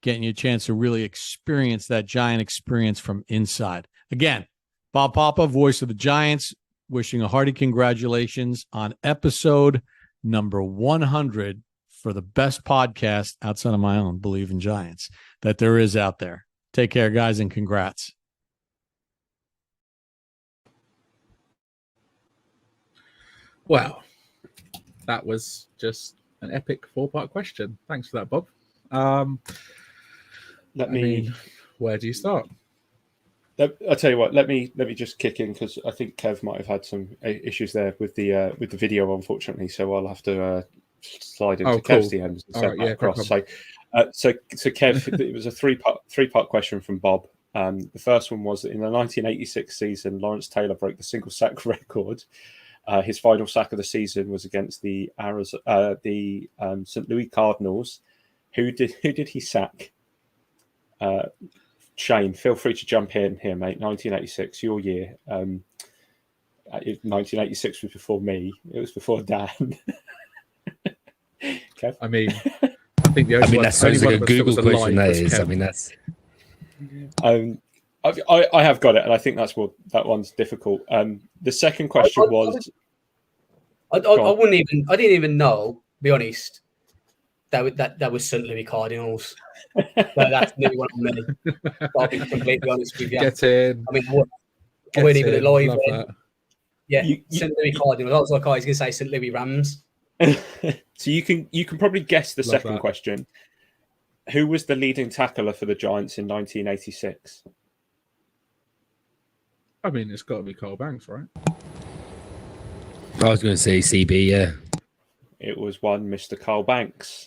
getting you a chance to really experience that Giant experience from inside. Again, Bob Papa, voice of the Giants, wishing a hearty congratulations on episode number 100 for the best podcast outside of my own, Believe in Giants, that there is out there. Take care, guys, and congrats. Wow. That was just an epic 4-part question. Thanks for that, Bob. Where do you start? I'll tell you what. Let me just kick in, because I think Kev might have had some issues there with the video, unfortunately. So I'll have to slide into Kev's DMs and send that across. So Kev, it was a three-part question from Bob. The first one was: in the 1986 season, Lawrence Taylor broke the single sack record. His final sack of the season was against the St. Louis Cardinals. Who did he sack? Shane, feel free to jump in here, mate. 1986, your year. 1986 was before me. It was before Dan. Kev? I mean, think the I only mean, one, that sounds only like a one of us Google that was question. alive That was is. I Kev. mean, that's. I have got it, and I think that's what that one's difficult. The second question was. I wouldn't even. I didn't even know. Be honest. That was St. Louis Cardinals. That's maybe one of me. I'll be completely honest with you. Get in. I mean, I weren't even alive Love then. that. Yeah, St. Louis Cardinals. I was like, I was going to say St. Louis Rams. So you can probably guess the Love second that. question. Who was the leading tackler for the Giants in 1986? I mean, it's got to be Carl Banks, right? I was going to say CB. Yeah. It was one Mr. Carl Banks.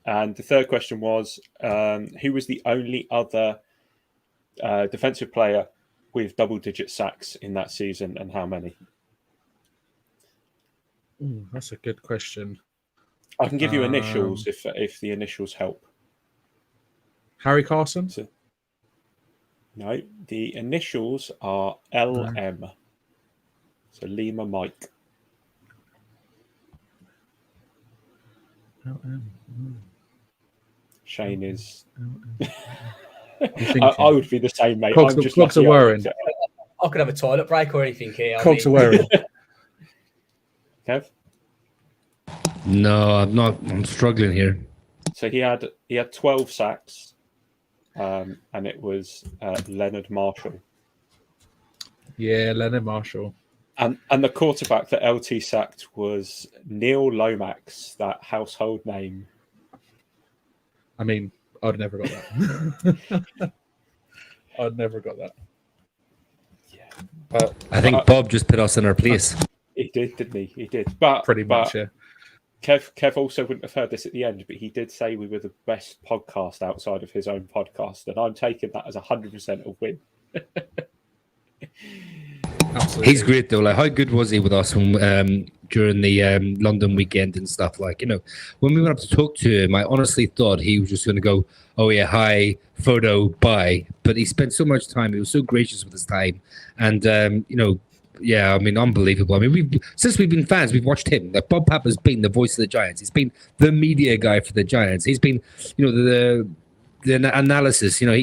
And the third question was, who was the only other defensive player with double-digit sacks in that season, and how many? Ooh, that's a good question. I can give you initials if the initials help. Harry Carson? No, the initials are LM. So Lima Mike. Shane is. I would be the same, mate. Cogs I'm just are lucky whirring. I could have a toilet break or anything here. Cogs are whirring. Kev? No, I'm not. I'm struggling here. So he had 12 sacks, and it was Leonard Marshall. Yeah, Leonard Marshall. And the quarterback that LT sacked was Neil Lomax, that household name. I mean, I'd never got that. I'd never got that. Yeah. I think Bob just put us in our place. He did, didn't he? He did. But pretty much, yeah. Kev also wouldn't have heard this at the end, but he did say we were the best podcast outside of his own podcast, and I'm taking that as 100% a win. Absolutely. He's great though. Like, how good was he with us when, during the London weekend and stuff? Like, you know, when we went up to talk to him, I honestly thought he was just going to go, "Oh yeah, hi, photo, bye." But he spent so much time. He was so gracious with his time, and you know, yeah, I mean, unbelievable. I mean, since we've been fans, we've watched him. Like, Bob Papa's been the voice of the Giants. He's been the media guy for the Giants. He's been, you know, the analysis, you know,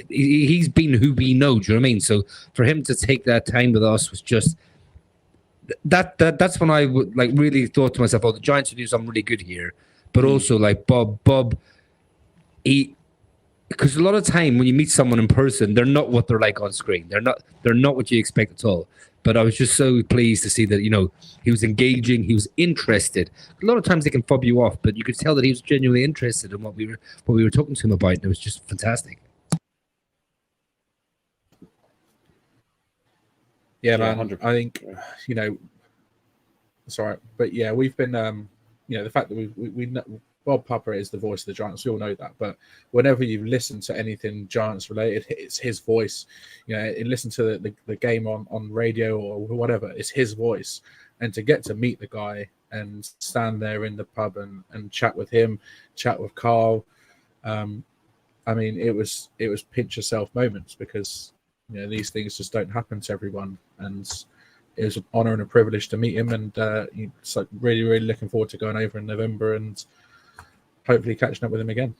he's been who we know. Do you know what I mean? So for him to take that time with us was just that's when I would like really thought to myself, oh, the Giants would do something really good here. But also like Bob, because a lot of time when you meet someone in person, they're not what they're like on screen. They're not what you expect at all. But I was just so pleased to see that, you know, he was engaging, he was interested. A lot of times they can fob you off, but you could tell that he was genuinely interested in what we were talking to him about, and it was just fantastic. Yeah, man. 100%. I think, you know, it's all right, but yeah, we've been, you know, the fact that we know Bob Papa is the voice of the Giants. We all know that. But whenever you listen to anything Giants related, it's his voice. You know, and listen to the game on radio or whatever, it's his voice. And to get to meet the guy and stand there in the pub and chat with him, chat with Carl, I mean, it was pinch yourself moments, because you know these things just don't happen to everyone. And it was an honor and a privilege to meet him. And it's like really, really looking forward to going over in November and hopefully catching up with him again.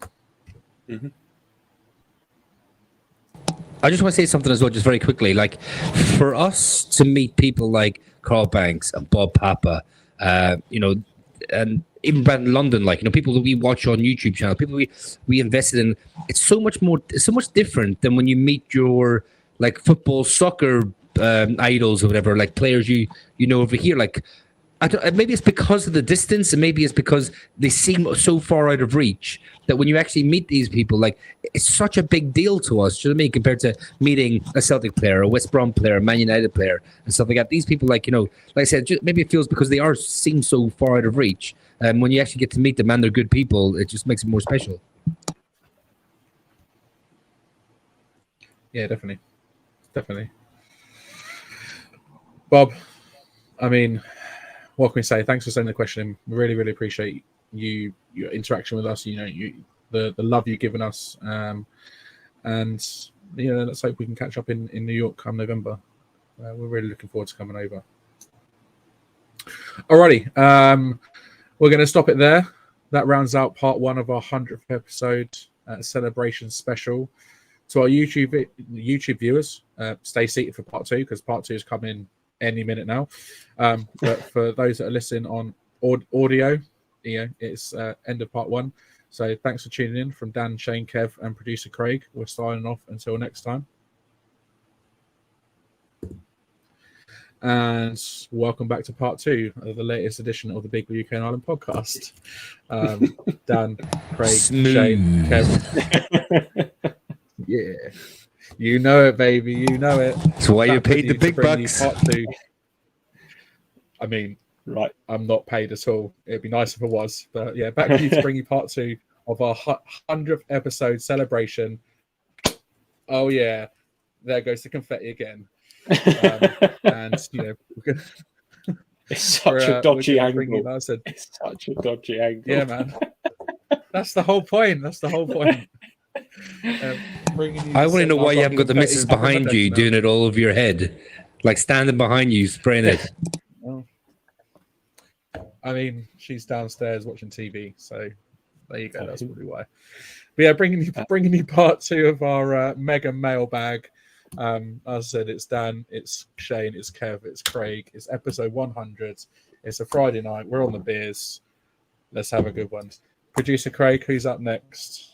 Mm-hmm. I just want to say something as well, just very quickly. Like, for us to meet people like Carl Banks and Bob Papa, you know, and even Brandon London, like, you know, people that we watch on YouTube channel, people we invested in, it's so much different than when you meet your like football, soccer idols or whatever, like players you know over here. Like, maybe it's because of the distance, and maybe it's because they seem so far out of reach that when you actually meet these people, like, it's such a big deal to us, do you know what I mean, compared to meeting a Celtic player, a West Brom player, a Man United player, and stuff like that. These people, like, you know, like I said, maybe it feels because they seem so far out of reach. When you actually get to meet them and they're good people, it just makes it more special. Yeah, definitely. Bob, I mean, what can we say? Thanks for sending the question. We really, really appreciate your interaction with us. You know, the love you've given us, and you know, let's hope we can catch up in New York come November. We're really looking forward to coming over. Alrighty, we're going to stop it there. that rounds out part 1 of our 100th episode celebration special. To our YouTube viewers, stay seated for part 2 because part 2 is coming any minute now. But for those that are listening on audio, it's end of part 1. So thanks for tuning in. From Dan, Shane, Kev, and producer Craig, we're signing off until next time. And welcome back to part 2 of the latest edition of the Big Blue UK and Ireland podcast. Dan, Craig, Shane, Kev. Yeah, you know it, baby. You know it. That's why you paid the big bucks. Part 2. I mean, right? I'm not paid at all. It'd be nice if it was, but yeah, back to you to bring you part 2 of our 100th episode celebration. Oh yeah, there goes the confetti again. And it's such a dodgy angle. It's such a dodgy angle. Yeah, man. That's the whole point. That's the whole point. I want to know why you haven't got the missus behind you doing it all over your head, like standing behind you spraying it. Well, I mean, she's downstairs watching TV, so there you go. That's probably why. But yeah, bringing you part 2 of our mega mailbag. As I said, it's Dan, it's Shane, it's Kev, it's Craig. It's episode 100. It's a Friday night. We're on the beers. Let's have a good one. Producer Craig, who's up next?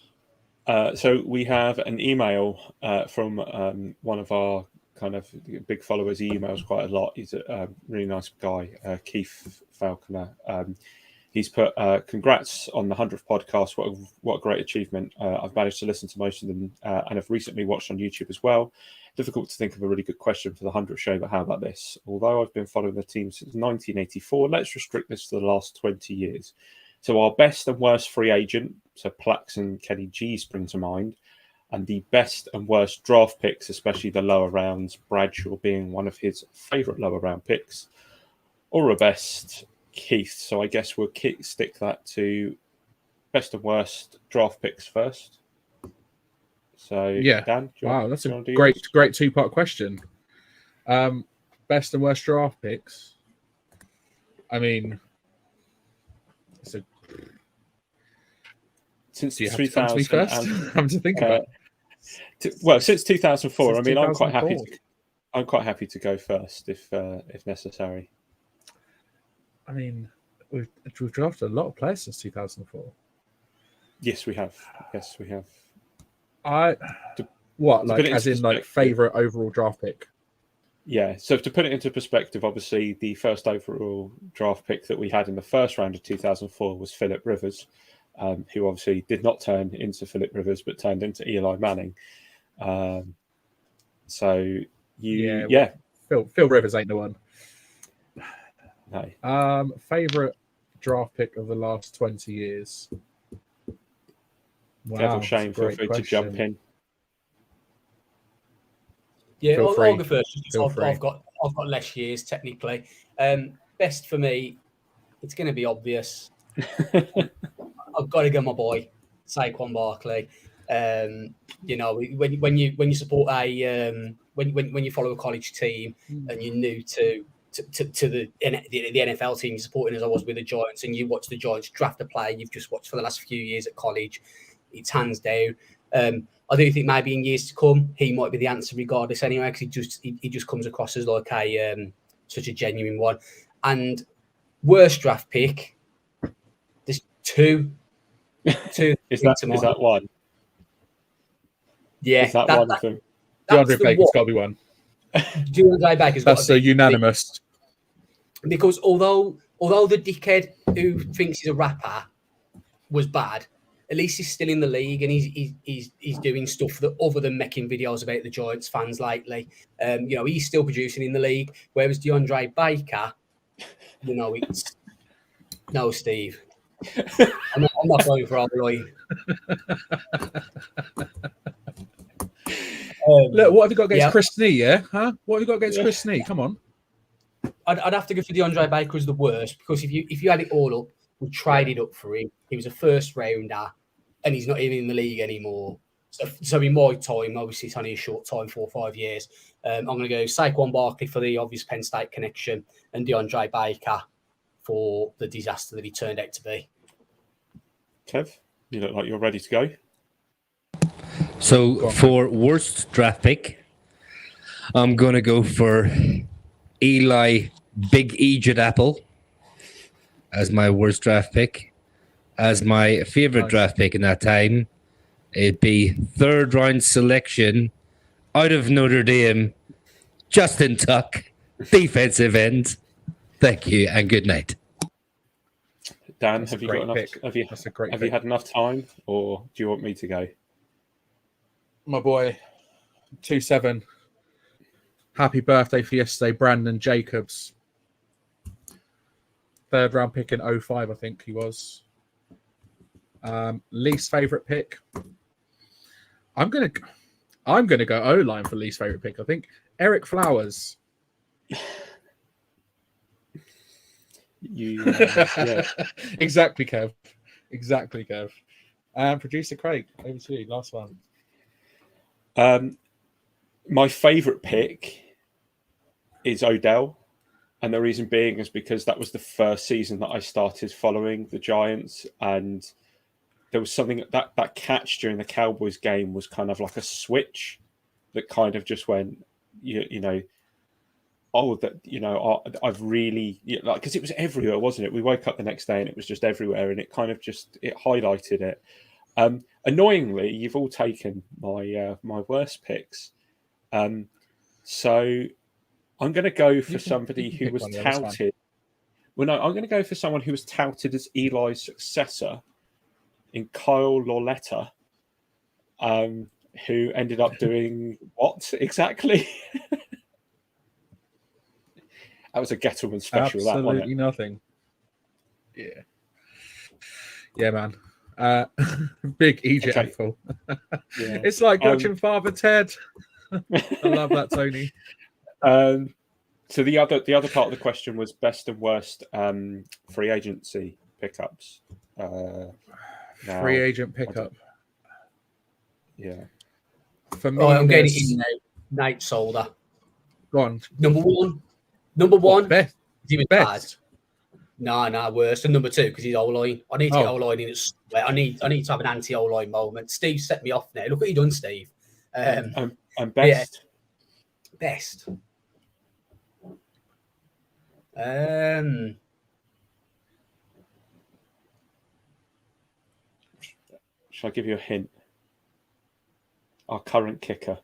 So we have an email from one of our kind of big followers. He emails quite a lot. He's a really nice guy, Keith Falconer. He's put, congrats on the 100th podcast. What a great achievement. I've managed to listen to most of them and have recently watched on YouTube as well. Difficult to think of a really good question for the 100th show, but how about this? Although I've been following the team since 1984, let's restrict this to the last 20 years. So our best and worst free agent, so Plax and Kenny G spring to mind, and the best and worst draft picks, especially the lower rounds, Bradshaw being one of his favourite lower round picks, or a best Keith. So I guess we'll stick that to best and worst draft picks first. So yeah, Dan, wow, that's a great 2-part question. Best and worst draft picks. I mean, it's a. Since Do you have to come to me first? I'm to think about. Well, since 2004. Since I mean, 2004. I'm quite happy to go first if necessary. I mean, we've drafted a lot of players since 2004. Yes, we have. As in like favorite overall draft pick? Yeah. So to put it into perspective, obviously the first overall draft pick that we had in the first round of 2004 was Philip Rivers, who obviously did not turn into Philip Rivers but turned into Eli Manning. Phil Rivers ain't the one. No. Favorite draft pick of the last 20 years. Wow, Kev or Shane, feel free to jump in. Yeah, I'll go first. I've got less years technically. Best for me, it's going to be obvious. I've got to go my boy, Saquon Barkley. When you support when you follow a college team and you're new to the NFL team you're supporting, as I was with the Giants, and you watch the Giants draft a player you've just watched for the last few years at college, it's hands down. I do think maybe in years to come he might be the answer regardless anyway, because he just comes across as like such a genuine one. And worst draft pick, there's two. Is that one? Yeah, is that one of them? DeAndre Baker's got to be one. DeAndre Baker's got to be. That's a unanimous. Because although the dickhead who thinks he's a rapper was bad, at least he's still in the league and he's doing stuff that other than making videos about the Giants fans lately. He's still producing in the league. Whereas DeAndre Baker, it's no, Steve. I'm not going for our boy. Look, what have you got against Chris Snee? Yeah, huh? What have you got against Chris Snee? Come on. I'd have to go for DeAndre Baker as the worst, because if you had it all up, we traded up for him. He was a first rounder, and he's not even in the league anymore. So in my time, obviously it's only a short time, 4 or 5 years. I'm going to go Saquon Barkley for the obvious Penn State connection, and DeAndre Baker for the disaster that he turned out to be. Kev, you look like you're ready to go. So for worst draft pick, I'm going to go for Eli Big Egypt Apple as my worst draft pick. As my favorite draft pick in that time, it'd be third round selection out of Notre Dame, Justin Tuck, defensive end. Thank you and good night. Dan, That's have a you got enough? great pick. Have you had enough time, or do you want me to go? My boy, 2-7. Happy birthday for yesterday, Brandon Jacobs. Third round pick in 05, I think he was. Least favorite pick. I'm gonna go O-line for least favorite pick. I think Eric Flowers. Yeah. Exactly, Kev. Producer Craig, over to you. Last one. My favourite pick is Odell, and the reason being is because that was the first season that I started following the Giants, and there was something that catch during the Cowboys game was kind of like a switch that kind of just went, I've really, like, because it was everywhere, wasn't it? We woke up the next day and it was just everywhere, and it kind of it highlighted it. Annoyingly, you've all taken my worst picks, so I'm going to go for somebody who was touted. Well, no, I'm going to go for someone who was touted as Eli's successor in Kyle Lauletta, who ended up doing what exactly? That was a Gettleman special. Absolutely that, nothing. Yeah, man. Big Egypt apple. Yeah. It's like watching Father Ted. I love that, Tony. So the other part of the question was best and worst free agency pickups. Free agent pickup. Yeah. For me, I'm getting it in now. Nate Solder. Go on. Number one. Best. He was best. Bad. No, worse than number 2 because he's O-line. I need to get O-line in. I need to have an anti-O-line moment. Steve set me off now. Look what you done, Steve. I'm best. Yeah. Best. Shall I give you a hint? Our current kicker.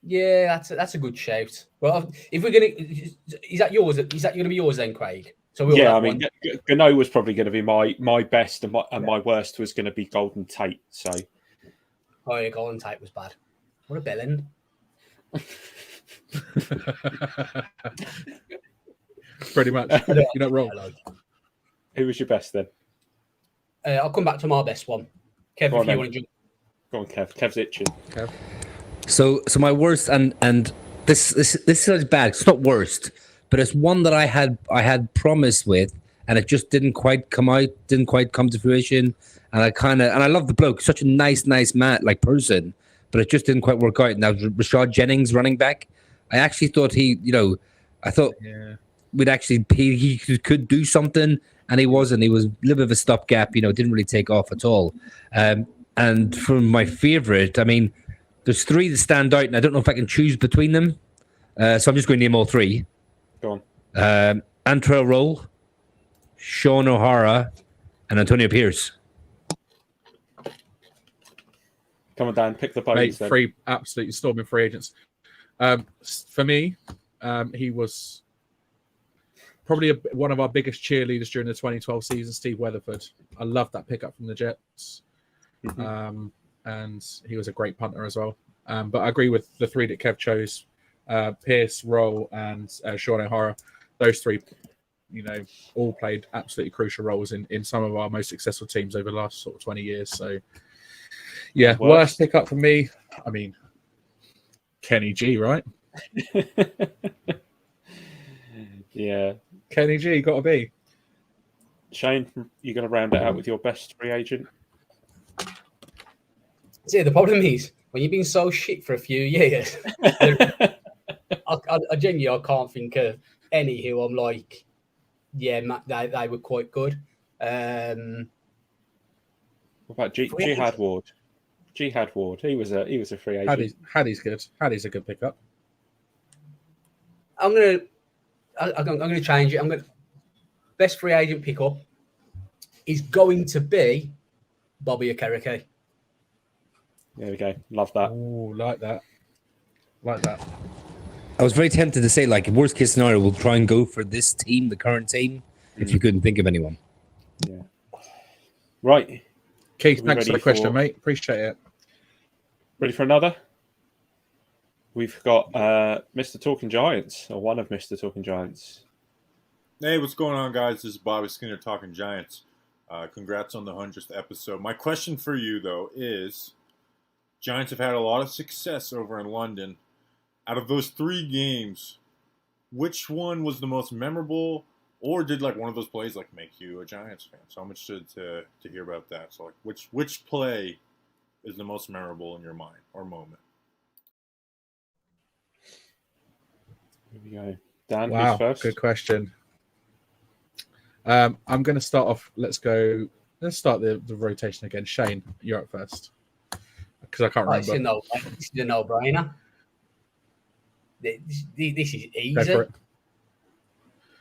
Yeah, that's a good shout. Well, if we're gonna, is that yours? Is that going to be yours then, Craig? So I mean, Gano was probably going to be my best, and my worst was going to be Golden Tate. So, yeah, Golden Tate was bad. What a bellend. Pretty much. You're not wrong. Who was your best then? I'll come back to my best one. Kev, if you want to jump. Go on, Kev. Kev's itching. Kev. So my worst, and this is bad. It's not worst, but it's one that I had promised with, and it just didn't quite come out, didn't quite come to fruition. And I love the bloke, such a nice man, like person, but it just didn't quite work out. And that was Rashad Jennings, running back. I actually thought he could do something, and he wasn't. He was a little bit of a stopgap, didn't really take off at all. And for my favorite, I mean, there's 3 that stand out, and I don't know if I can choose between them. So I'm just going to name all 3. Go on. Antrell Roll, Sean O'Hara, and Antonio Pierce. Come on, Dan, pick the ponies. Free, absolutely storming free agents. For me, he was probably one of our biggest cheerleaders during the 2012 season, Steve Weatherford. I loved that pickup from the Jets. Mm-hmm. And he was a great punter as well. But I agree with the 3 that Kev chose, Pierce, Roll, and Sean O'Hara. Those 3, all played absolutely crucial roles in some of our most successful teams over the last sort of 20 years. So, yeah, worst pickup for me, I mean, Kenny G, right? Yeah. Kenny G, got to be. Shane, you're going to round it out with your best free agent? See, the problem is when you've been so shit for a few years, I genuinely can't think of any who I'm like, they were quite good. What about Jihad Ward? Jihad Ward. He was a free agent. Haddy's good. Haddy's a good pickup. I'm gonna change it. Best free agent pickup is going to be Bobby Skinner. There we go. Love that. Oh, like that. I was very tempted to say, like, worst case scenario, we'll try and go for this team, the current team, if you couldn't think of anyone. Yeah. Right. Keith, thanks for the question, mate. Appreciate it. Ready for another? We've got Mr. Talkin Giants, or one of Mr. Talkin Giants. Hey, what's going on, guys? This is Bobby Skinner, Talkin Giants. Congrats on the 100th episode. My question for you, though, is Giants have had a lot of success over in London. Out of those 3 games, which one was the most memorable, or did like one of those plays like make you a Giants fan? So I'm interested to hear about that. So like, which play is the most memorable in your mind or moment? Here we go. Dan, Wow, who's first? good question. I'm going to start off. Let's start the rotation again. Shane, you're up first because I can't remember. This is a no-brainer. This is easy. Go for it.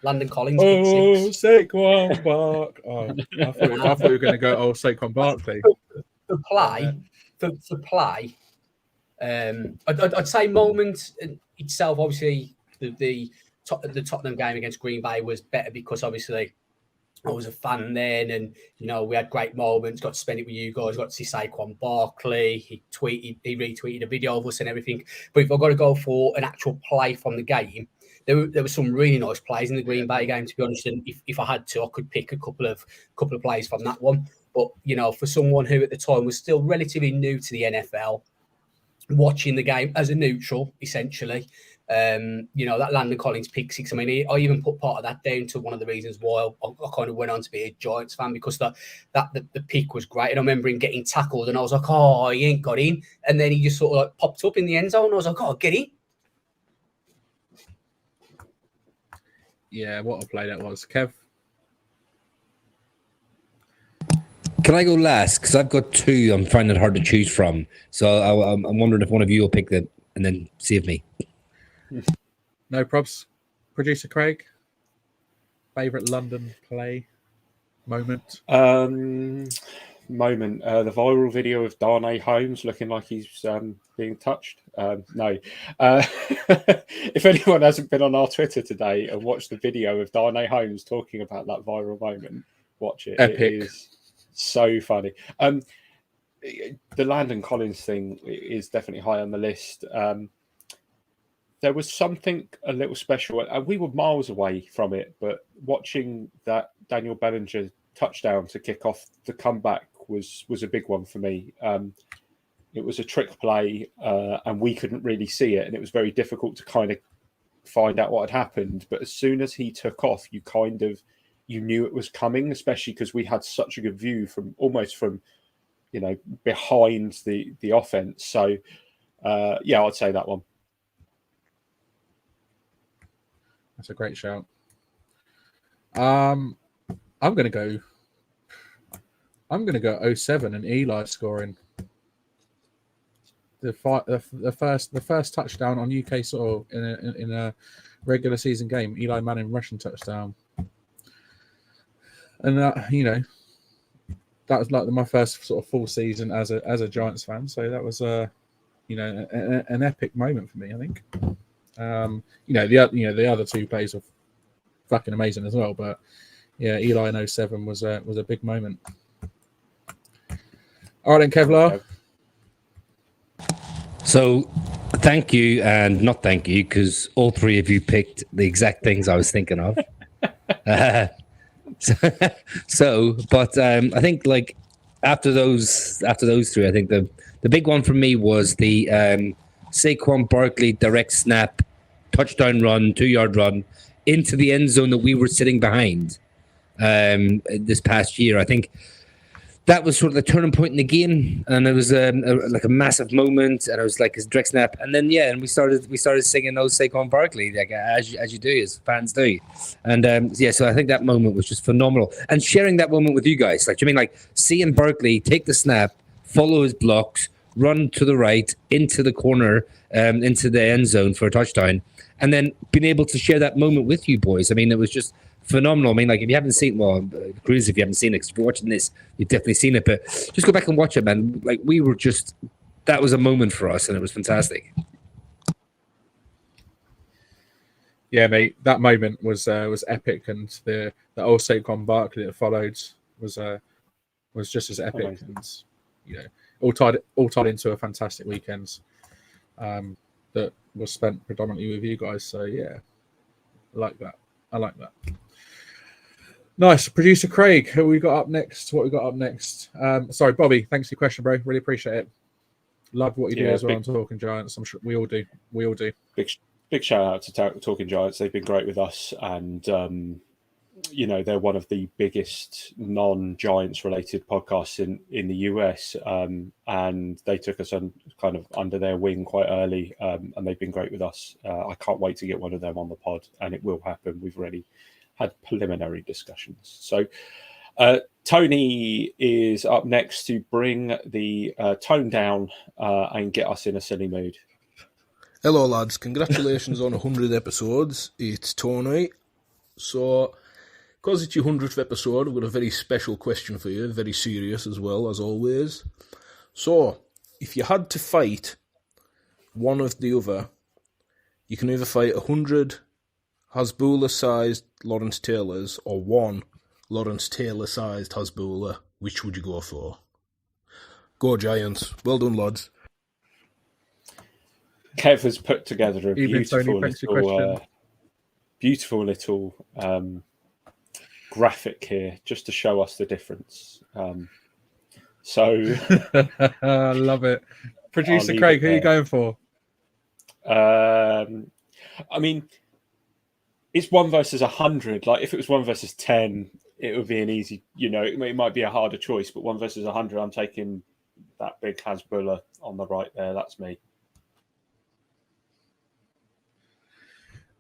Landon Collins. Oh, Saquon Bark. Oh, I thought you were going to go. Oh, Saquon Barkley. For play. I'd say moment itself. Obviously, the Tottenham game against Green Bay was better because obviously I was a fan then, and we had great moments. Got to spend it with you guys. Got to see Saquon Barkley. He retweeted a video of us and everything. But if I've got to go for an actual play from the game, there were some really nice plays in the Green Bay game. To be honest, and if I had to, I could pick a couple of plays from that one. But for someone who at the time was still relatively new to the NFL, watching the game as a neutral, essentially. That Landon Collins pick 6. I mean, I even put part of that down to one of the reasons why I kind of went on to be a Giants fan, because the pick was great. And I remember him getting tackled, and I was like, "Oh, he ain't got in." And then he just sort of like popped up in the end zone, and I was like, "Oh, get in." Yeah, what a play that was, Kev. Can I go last? Because I've got 2 I'm finding it hard to choose from. So I'm wondering if one of you will pick them and then save me. No probs. Producer Craig, favorite London play moment? The viral video of Darnay Holmes looking like he's being touched. No. If anyone hasn't been on our Twitter today and watched the video of Darnay Holmes talking about that viral moment, watch it. Epic. It is so funny. The Landon Collins thing is definitely high on the list. There was something a little special, and we were miles away from it, but watching that Daniel Bellinger touchdown to kick off the comeback was a big one for me. It was a trick play, and we couldn't really see it, and it was very difficult to kind of find out what had happened. But as soon as he took off, you knew it was coming, especially because we had such a good view from behind the offense. So I'd say that one. That's a great shout. I'm gonna go 07 and Eli scoring the first touchdown on UK soil in a regular season game. Eli Manning rushing touchdown, and that was like my first sort of full season as a Giants fan. So that was an epic moment for me, I think. The other 2 plays were fucking amazing as well, but yeah, Eli in 07 was a big moment. All right, then, Kevlar. So, thank you and not thank you, because all 3 of you picked the exact things I was thinking of. I think like after those 3, I think the big one for me was the Saquon Barkley direct snap, touchdown run, 2-yard run into the end zone that we were sitting behind this past year. I think that was sort of the turning point in the game, and it was like a massive moment, and I was like, "It's direct snap," and then and we started singing "Oh Saquon Barkley," like as you do, as fans do, and so I think that moment was just phenomenal, and sharing that moment with you guys, like, do you mean like seeing Barkley take the snap, follow his blocks, run to the right into the corner, into the end zone for a touchdown, and then being able to share that moment with you boys. I mean, it was just phenomenal. I mean, like, if you haven't seen, Cruz, if you haven't seen it, 'cause if you're watching this, you've definitely seen it, but just go back and watch it, man. Like, we were just, that was a moment for us, and it was fantastic. Yeah, mate, that moment was epic, and the old Saquon Barkley that followed was just as epic, and all tied into a fantastic weekend that was spent predominantly with you guys. So yeah, I like that. Nice. Producer Craig, who we got up next? What we got up next? Sorry, Bobby, thanks for your question, bro. Really appreciate it. Love what you do as well on Talkin Giants. I'm sure we all do. Big shout out to Talkin Giants. They've been great with us, and they're one of the biggest non-Giants related podcasts in the US, and they took us kind of under their wing quite early, and they've been great with us. I can't wait to get one of them on the pod, and it will happen. We've already had preliminary discussions. So Tony is up next to bring the tone down and get us in a silly mood. Hello lads, congratulations on 100 episodes. It's Tony. So, because it's your 100th episode, I've got a very special question for you, very serious as well, as always. So, if you had to fight one of the other, you can either fight 100 Hasbulla-sized Lawrence Taylors or one Lawrence Taylor-sized Hasbulla. Which would you go for? Go Giants. Well done, lads. Kev has put together a beautiful little graphic here just to show us the difference. I love it. Producer Craig, who are you going for? I mean, it's 1 versus 100. Like, if it was 1 versus 10, it would be an easy, it might be a harder choice, but 1 versus 100, I'm taking that big Hasbulla on the right there. That's me.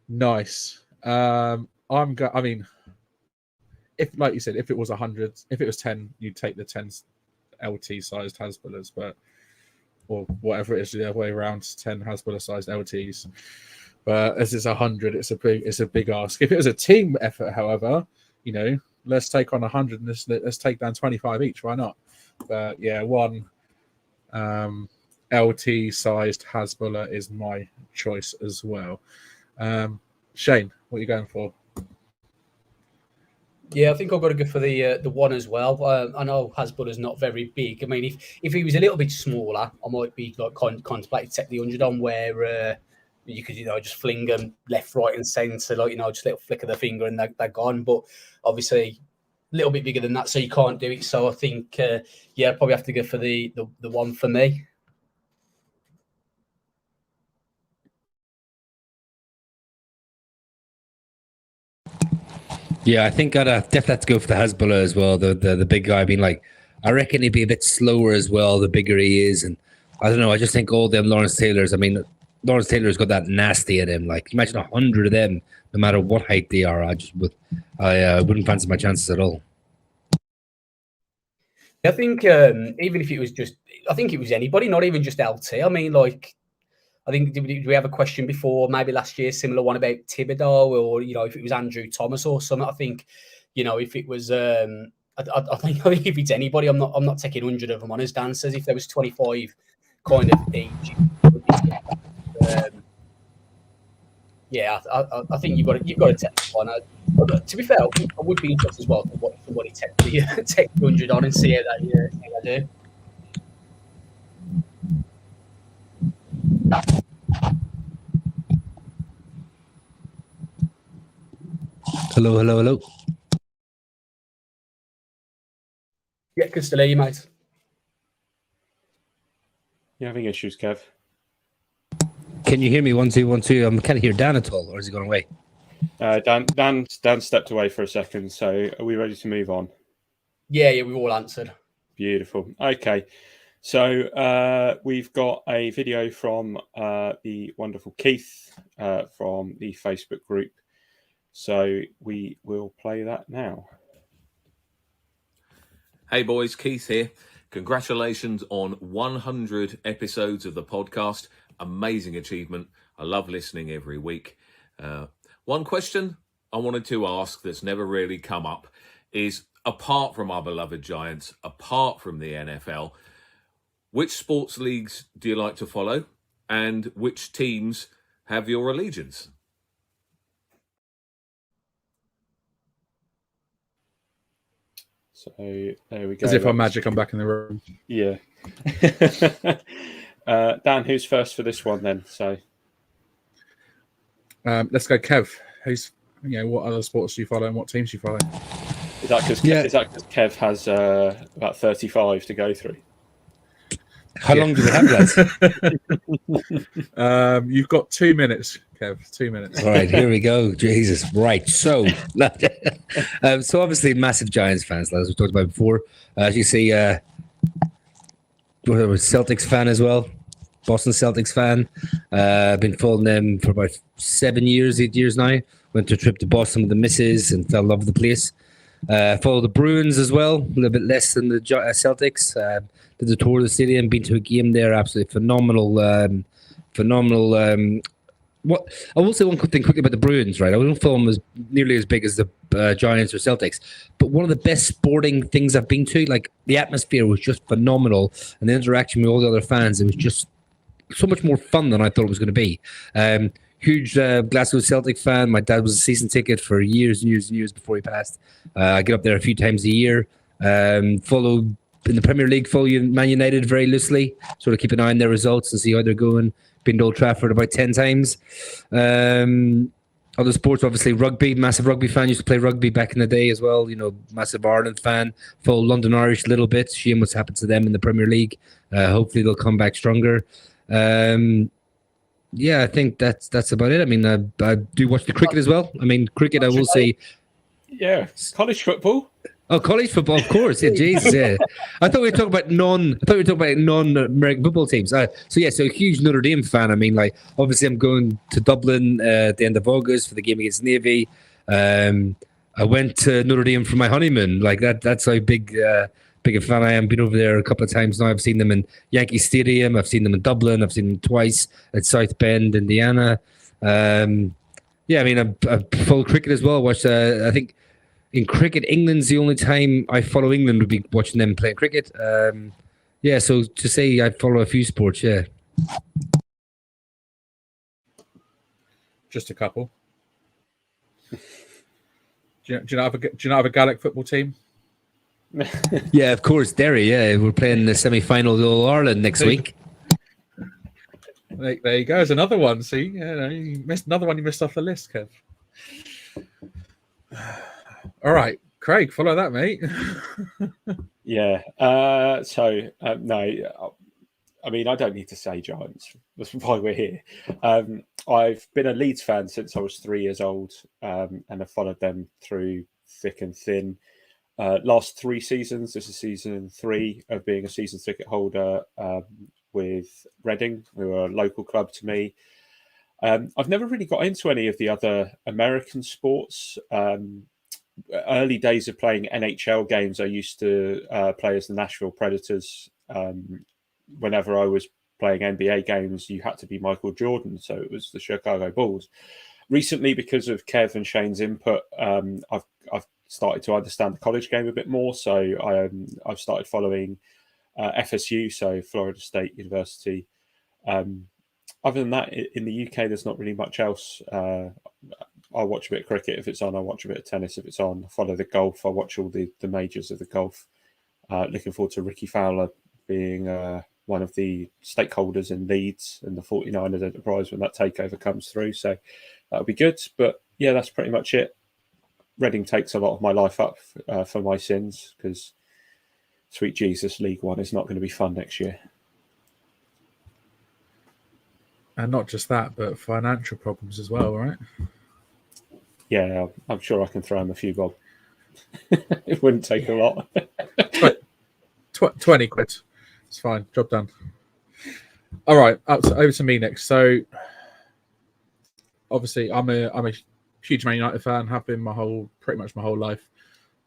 Nice. I mean, if, like you said, if it was 100, if it was 10, you'd take the 10 LT sized Hasbullas, or whatever it is the other way around, 10 Hasbulla sized LTs. But as it's 100, it's a big ask. If it was a team effort, however, let's take on 100 and let's take down 25 each. Why not? But yeah, one LT sized Hasbulla is my choice as well. Shane, what are you going for? Yeah, I think I've got to go for the one as well. I know Hasbulla's not very big. I mean, if he was a little bit smaller, I might be like contemplating to take the 100 on, where you could just fling them left, right, and centre, like just a little flick of the finger and they're gone. But obviously, a little bit bigger than that, so you can't do it. So I think, I'd probably have to go for the one for me. Yeah, I think I'd definitely have to go for the Hasbulla as well. The big guy. I mean, like, I reckon he'd be a bit slower as well, the bigger he is. And I don't know, I just think all them Lawrence Taylors, I mean, Lawrence Taylor's got that nasty in him. Like, imagine 100 of them, no matter what height they are. I wouldn't fancy my chances at all. I think even if it was I think it was anybody, not even just LT. I mean, like, I think did we have a question before, maybe last year, similar one about Thibodeau, or if it was Andrew Thomas or something. I think, if it was, I think if it's anybody, I'm not taking 100 of them on as dancers. If there was 25 kind of each, I think you've got to take one. To be fair, I would be interested as well to watch somebody take the 100 on and see how they do. Hello. Yeah, can still hear you, mate. You having issues, Kev? Can you hear me? 1 2 1 2. I can't hear Dan at all, or is he gone away? Dan stepped away for a second. So are we ready to move on? Yeah, we've all answered. Beautiful. Okay. So we've got a video from the wonderful Keith from the Facebook group. So we will play that now. Hey boys, Keith here. Congratulations on 100 episodes of the podcast. Amazing achievement. I love listening every week. One question I wanted to ask that's never really come up is, apart from our beloved Giants, apart from the NFL, which sports leagues do you like to follow, and which teams have your allegiance? So there we go. As if I'm magic, I'm back in the room. Yeah. Dan, who's first for this one then? So let's go, Kev. What other sports do you follow and what teams do you follow? Is that because Kev has about 35 to go through? How long do we have, lads? You've got 2 minutes, Kev. 2 minutes. All right, here we go. Jesus. Right. So, so obviously massive Giants fans, as we talked about before. As you see, Celtics fan as well. Boston Celtics fan. I've been following them for about 8 years now. Went to a trip to Boston with the missus and fell in love with the place. Follow the Bruins as well, a little bit less than the Celtics. Did the tour of the stadium, been to a game there, absolutely phenomenal. What I will say one quick thing quickly about the Bruins, right? I wouldn't follow them as nearly as big as the Giants or Celtics, but one of the best sporting things I've been to, like the atmosphere was just phenomenal, and the interaction with all the other fans, it was just so much more fun than I thought it was going to be. Huge Glasgow Celtic fan. My dad was a season ticket for years and years and years before he passed. I get up there a few times a year. Follow in the Premier League, follow Man United very loosely. Sort of keep an eye on their results and see how they're going. Been to Old Trafford about 10 times. Other sports, obviously rugby. Massive rugby fan. Used to play rugby back in the day as well. Massive Ireland fan. Follow London Irish a little bit. Shame what's happened to them in the Premier League. Hopefully they'll come back stronger. Yeah, I think that's about it. I mean, I do watch the cricket as well. I mean, cricket, I will say. Yeah, college football. Oh, college football, of course. Yeah, Jesus, yeah. I thought we were talking about non-American football teams. So a huge Notre Dame fan. I mean, like, obviously, I'm going to Dublin at the end of August for the game against Navy. I went to Notre Dame for my honeymoon. Like that's how big a fan I am. Been over there a couple of times now. I've seen them in Yankee Stadium. I've seen them in Dublin. I've seen them twice at South Bend, Indiana. I mean, I follow cricket as well. I watched, I think, in cricket, England's the only time I follow England would be watching them playing cricket. So to say I follow a few sports, yeah. Just a couple. Do you not have a Gaelic football team? Yeah, of course, Derry. Yeah, we're playing the semi-final of All Ireland next week. There you go. There's another one. See, you missed another one. You missed off the list, Kev. All right, Craig, follow that, mate. Yeah. No. I mean, I don't need to say Giants. That's why we're here. I've been a Leeds fan since I was 3 years old, and I've followed them through thick and thin. Last 3 seasons. This is season 3 of being a season ticket holder with Reading, who are a local club to me. I've never really got into any of the other American sports. Early days of playing NHL games, I used to play as the Nashville Predators. Whenever I was playing NBA games, you had to be Michael Jordan, so it was the Chicago Bulls. Recently, because of Kev and Shane's input, I've started to understand the college game a bit more. So I've started following FSU, so Florida State University. Other than that, in the UK, there's not really much else. I'll watch a bit of cricket if it's on. I'll watch a bit of tennis if it's on. I follow the golf. I watch all the majors of the golf. Looking forward to Ricky Fowler being one of the stakeholders in Leeds and the 49ers Enterprise when that takeover comes through. So that'll be good. But yeah, that's pretty much it. Reading takes a lot of my life up for my sins because, sweet Jesus, League One is not going to be fun next year. And not just that, but financial problems as well, right? Yeah, I'm sure I can throw him a few bob. It wouldn't take a lot. 20 quid. It's fine. Job done. All right, over to me next. So, obviously, I'm a huge Man United fan. Have been pretty much my whole life.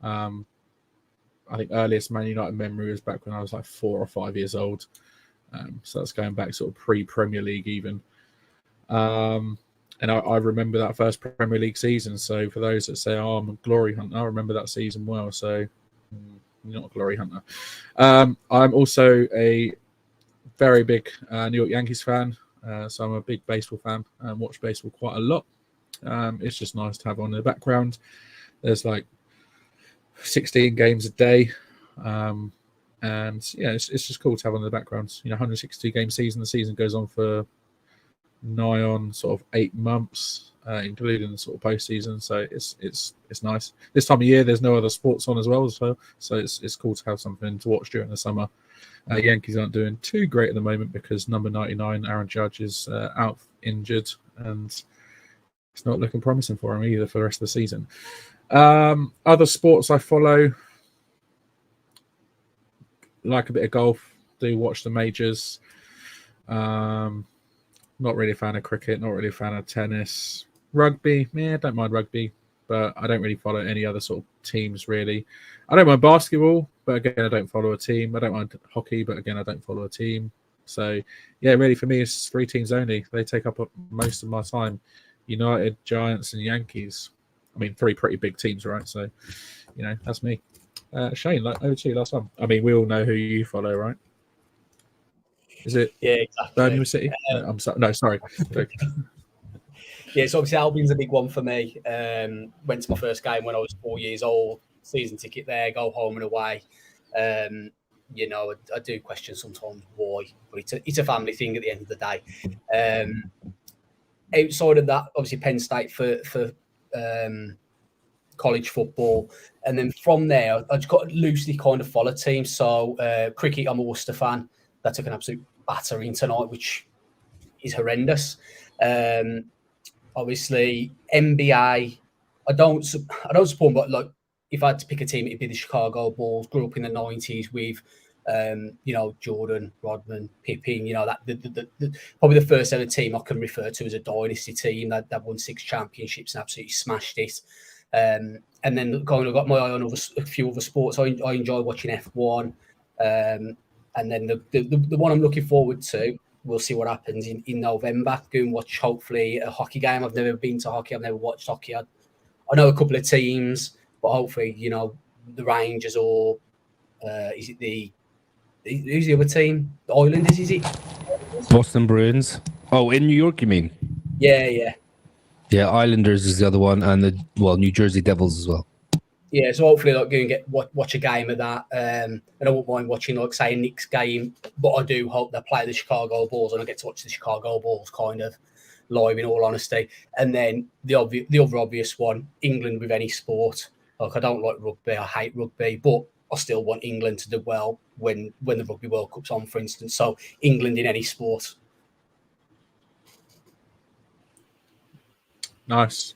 I think earliest Man United memory was back when I was like 4 or 5 years old. So that's going back sort of pre-Premier League even. And I remember that first Premier League season. So for those that say, "Oh, I'm a glory hunter," I remember that season well. So you're not a glory hunter. I'm also a very big New York Yankees fan. So I'm a big baseball fan and watch baseball quite a lot. It's just nice to have on in the background. There's like 16 games a day. And yeah, it's just cool to have on in the background. 162 game season. The season goes on for nigh on sort of 8 months, including the sort of postseason. So it's nice. This time of year, there's no other sports on as well. So it's cool to have something to watch during the summer. Yankees aren't doing too great at the moment because number 99, Aaron Judge, is out injured, and it's not looking promising for him either for the rest of the season. Other sports I follow, like a bit of golf, do watch the majors. Not really a fan of cricket, not really a fan of tennis. Rugby, I don't mind rugby, but I don't really follow any other sort of teams, really. I don't mind basketball, but again, I don't follow a team. I don't mind hockey, but again, I don't follow a team. So, yeah, really, for me, it's 3 teams only. They take up most of my time. United, Giants, and Yankees. I mean, 3 pretty big teams, right? So, that's me. Shane, over to you, last one. I mean, we all know who you follow, right? Is it exactly. Birmingham City? I'm sorry. No, sorry. Yeah, so obviously Albion's a big one for me. Went to my first game when I was 4 years old. Season ticket there, go home and away. I do question sometimes why, but it's a family thing at the end of the day. Outside of that, obviously Penn State for college football, and then from there I just got loosely kind of follow teams. So cricket, I'm a Worcester fan. That took an absolute battering tonight, which is horrendous. Obviously NBA, I don't support, but like if I had to pick a team, it'd be the Chicago Bulls. Grew up in the 90s with Jordan, Rodman, Pippen. Probably the first ever team I can refer to as a dynasty team that won 6 championships and absolutely smashed it. And then kind of got my eye on a few other sports. I enjoy watching F1. And then the one I'm looking forward to, we'll see what happens in November. Go and watch, hopefully, a hockey game. I've never been to hockey. I've never watched hockey. I know a couple of teams, but hopefully, the Rangers or is it who's the other team? The Islanders, is it? Boston Bruins. Oh, in New York, you mean? Yeah. Yeah, Islanders is the other one, and New Jersey Devils as well. Yeah, so hopefully, go and watch a game of that. And I won't mind watching, say, a Knicks game, but I do hope they play the Chicago Bulls, and I get to watch the Chicago Bulls kind of live, in all honesty. And then the other obvious one, England with any sport. Like, I don't like rugby, I hate rugby, but I still want England to do well when the Rugby World Cup's on, for instance. So England in any sport. Nice.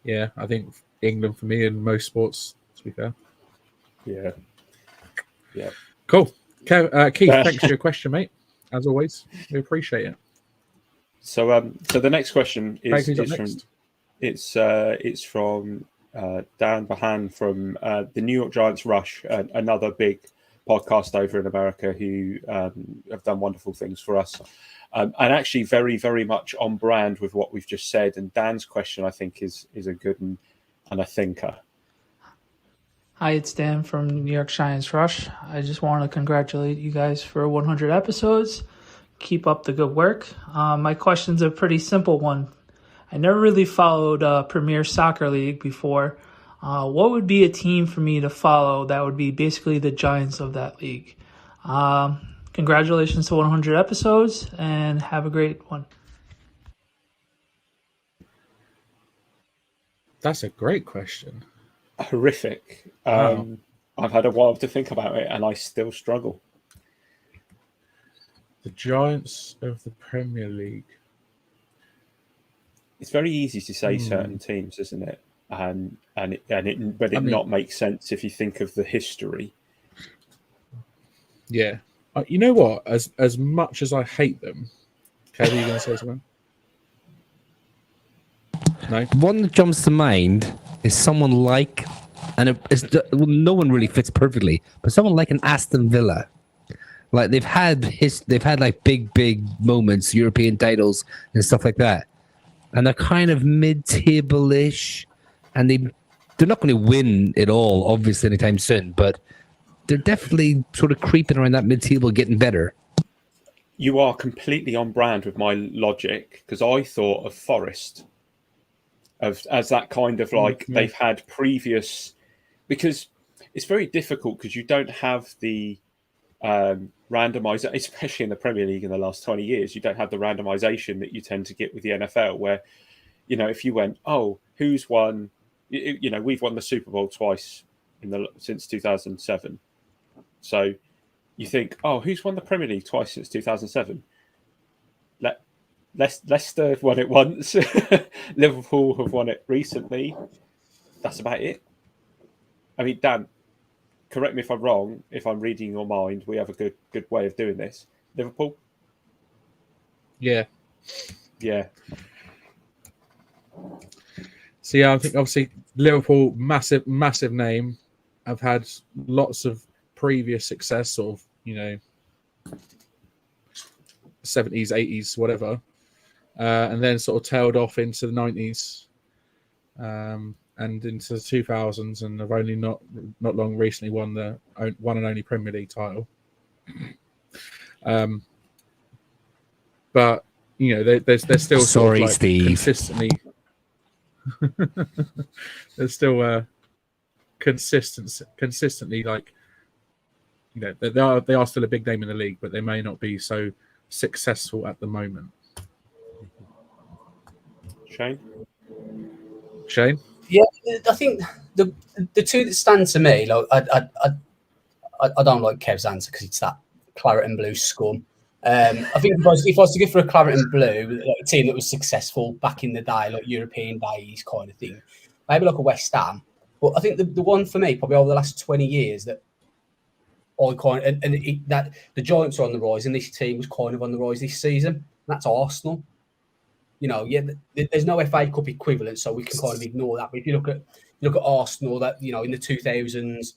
Yeah, I think England for me in most sports, to be fair. Yeah. Cool. Keith, thanks for your question, mate. As always, we appreciate it. So the next question is next? from Dan Bahan from the New York Giants Rush, another big podcast over in America who have done wonderful things for us. And actually very, very much on brand with what we've just said. And Dan's question, I think, is a good one and a thinker. Hi, it's Dan from New York Giants Rush. I just want to congratulate you guys for 100 episodes. Keep up the good work. My question's a pretty simple one. I never really followed Premier Soccer League before. What would be a team for me to follow that would be basically the Giants of that league? Congratulations to 100 episodes, and have a great one. That's a great question. Horrific. Wow. I've had a while to think about it, and I still struggle. The Giants of the Premier League. It's very easy to say certain teams, isn't it? But it not make sense if you think of the history. Yeah. You know what? As much as I hate them, Kev, are you going to say something? No. One that jumps to mind is someone like, and no one really fits perfectly, but someone like an Aston Villa. Like they've had like big moments, European titles and stuff like that, and they're kind of mid-table-ish, and they're not going to win it all, obviously, anytime soon, but they're definitely sort of creeping around that mid-table, getting better. You are completely on brand with my logic, because I thought of Forest as that kind of like they've had previous, because it's very difficult because you don't have the randomizer, especially in the Premier League in the last 20 years, you don't have the randomization that you tend to get with the NFL, where, you know, if you went, oh, who's won, you know, we've won the Super Bowl twice since 2007. So you think, oh, who's won the Premier League twice since 2007? Leicester have won it once. Liverpool have won it recently. That's about it. I mean, Dan, correct me if I'm wrong. If I'm reading your mind, we have a good way of doing this. Liverpool? Yeah. Yeah. So yeah, I think obviously Liverpool, massive name. I've had lots of previous success, sort of, you know, 70s, 80s, whatever, and then sort of tailed off into the 90s and into the 2000s, and have only not long recently won the one and only Premier League title. But you know, they're still sort of like Steve. Consistently. They're still consistently, like, you know, they are still a big name in the league, but they may not be so successful at the moment. Shane? Yeah, I think the two that stand to me, like I don't like Kev's answer because it's that claret and blue scum. I think if I was to go for a claret and blue, like a team that was successful back in the day, like European days kind of thing, maybe like a West Ham. But I think the one for me, probably over the last 20 years, that that the Giants are on the rise, and this team was kind of on the rise this season. And that's Arsenal. You know, yeah, there's no FA Cup equivalent, so we can kind of ignore that. But if you look at Arsenal, that, you know, in the 2000s,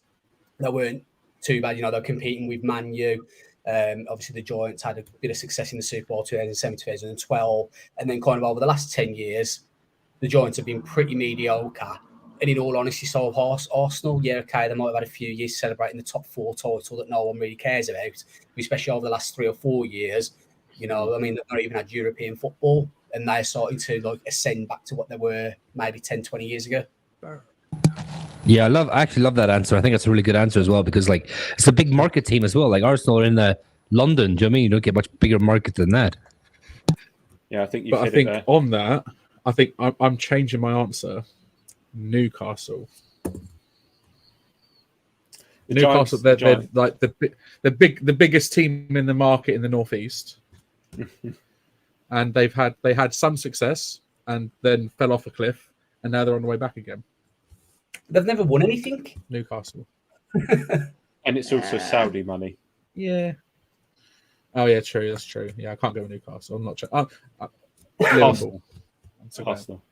they weren't too bad. You know, they're competing with Man U. Obviously, the Giants had a bit of success in the Super Bowl 2007, 2012, and then kind of over the last 10 years, the Giants have been pretty mediocre. And in all honesty, so have Arsenal. Yeah, okay, they might have had a few years celebrating the top 4 title that no one really cares about, especially over the last 3 or 4 years. You know, I mean, they've not even had European football, and they're starting to like ascend back to what they were maybe 10, 20 years ago. Yeah, I actually love that answer. I think that's a really good answer as well, because like it's a big market team as well. Like Arsenal are in London. Do you know what I mean? You don't get much bigger market than that. Yeah, I think But I think on that, I think I'm changing my answer. Newcastle. Newcastle, they're like the biggest team in the market in the Northeast, and they had some success and then fell off a cliff, and now they're on the way back again. They've never won anything. Newcastle, and it's also Saudi money. Yeah. Oh yeah, true. That's true. Yeah, I can't go with Newcastle. I'm not. Liverpool. Arsenal.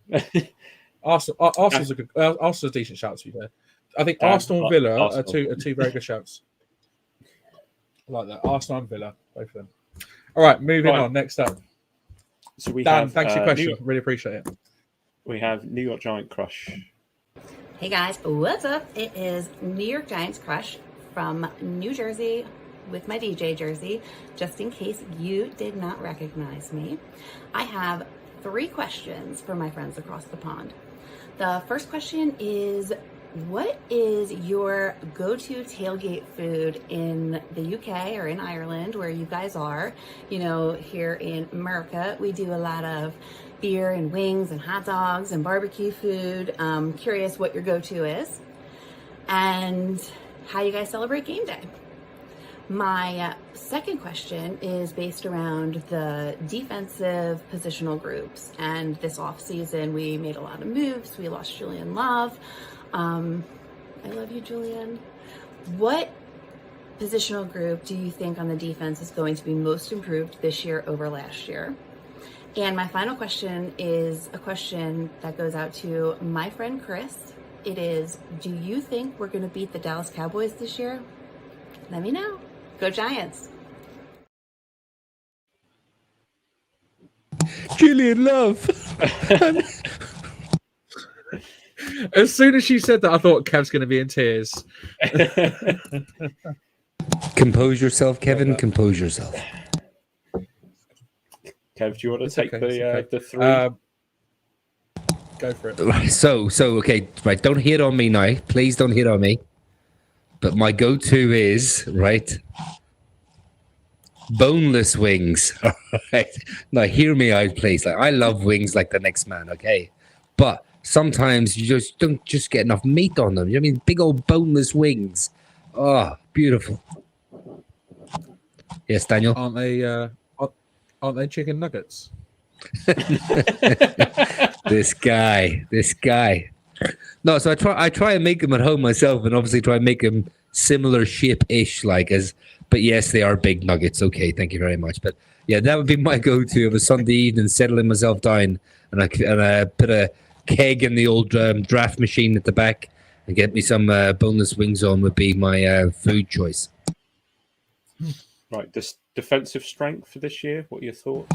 Arsenal's a good. Arsenal's a decent shout, to be fair. I think Arsenal and Villa are two very good shouts. I like that. Arsenal and Villa, both of them. All right, moving on. Next up. So Dan, thanks for your question. Really appreciate it. We have New York Giant Crush. Hey guys, what's up? It is New York Giants Crush from New Jersey with my DJ jersey, just in case you did not recognize me. I have 3 questions for my friends across the pond. The first question is, what is your go-to tailgate food in the UK or in Ireland, where you guys are? You know, here in America, we do a lot of beer and wings and hot dogs and barbecue food. Curious what your go-to is and how you guys celebrate game day. My second question is based around the defensive positional groups. And this offseason, we made a lot of moves. We lost Julian Love. I love you, Julian. What positional group do you think on the defense is going to be most improved this year over last year? And my final question is a question that goes out to my friend Chris. It is, do you think we're going to beat the Dallas Cowboys this year? Let me know. Go Giants. Julian Love. As soon as she said that, I thought Kev's going to be in tears. Compose yourself, Kevin. Compose yourself. Kev, do you want to take okay. the three? Go for it. Right, so okay, right. Don't hit on me now. Please don't hit on me. But my go-to is right. Boneless wings. All right. Now hear me out, please. Like I love wings like the next man. Okay, but sometimes you just don't get enough meat on them. You know what I mean? Big old boneless wings. Oh, beautiful. Yes, Daniel. Aren't they chicken nuggets? This guy. No, so I try and make them at home myself, and obviously try and make them similar shape-ish, but yes, they are big nuggets. Okay, thank you very much. But yeah, that would be my go-to of a Sunday evening, settling myself down, and I put a keg in the old draft machine at the back, and get me some boneless wings on would be my food choice. Right, this defensive strength for this year. What are your thoughts?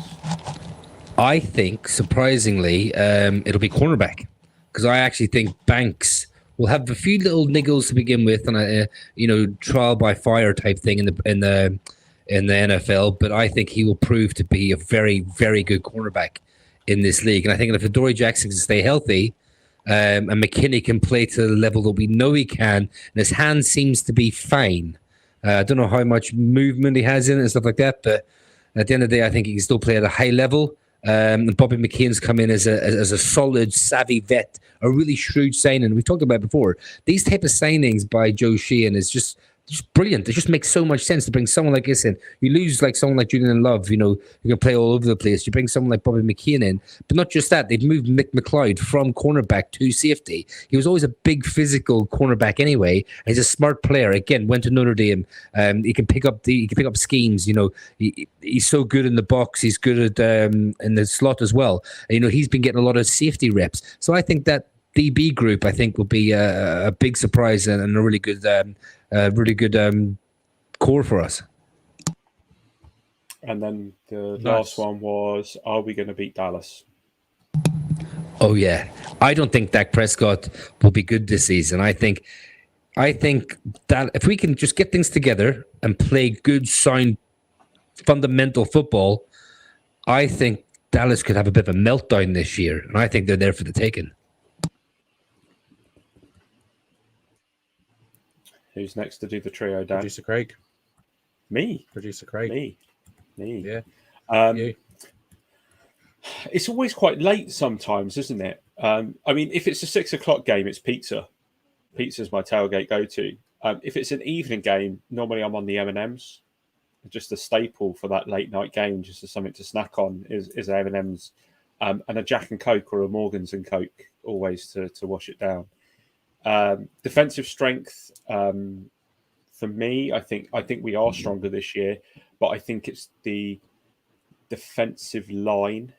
I think, surprisingly, it'll be cornerback, because I actually think Banks will have a few little niggles to begin with, and a trial by fire type thing in the NFL. But I think he will prove to be a very, very good cornerback in this league. And I think if Adoree Jackson can stay healthy, and McKinney can play to the level that we know he can, and his hand seems to be fine. I don't know how much movement he has in it and stuff like that, but at the end of the day, I think he can still play at a high level. And Bobby McKeon's come in as a solid, savvy vet, a really shrewd signing. We talked about it before. These type of signings by Joe Sheehan is just brilliant. It just makes so much sense to bring someone like this in. You lose like someone like Julian Love, you can play all over the place. You bring someone like Bobby McKeon in, but not just that. They've moved Mick McLeod from cornerback to safety. He was always a big physical cornerback anyway. He's a smart player. Again, went to Notre Dame. He can pick up schemes. He's so good in the box. He's good at in the slot as well. He's been getting a lot of safety reps. So I think that DB group, I think, will be a big surprise and a really good core for us. And then the last one was, are we going to beat Dallas? Oh yeah, I don't think Dak Prescott will be good this season. I think that if we can just get things together and play good, sound, fundamental football, I think Dallas could have a bit of a meltdown this year, and I think they're there for the taking. Who's next to do the trio, Dan? Producer Craig. Me. Producer Craig. Me. Yeah. You. It's always quite late sometimes, isn't it? If it's a 6 o'clock game, it's pizza. Pizza's my tailgate go-to. If it's an evening game, normally I'm on the M&Ms. Just a staple for that late night game, just as something to snack on, is M&Ms, and a Jack and Coke or a Morgan's and Coke, always to wash it down. Defensive strength, for me, I think we are stronger this year, but I think it's the defensive line,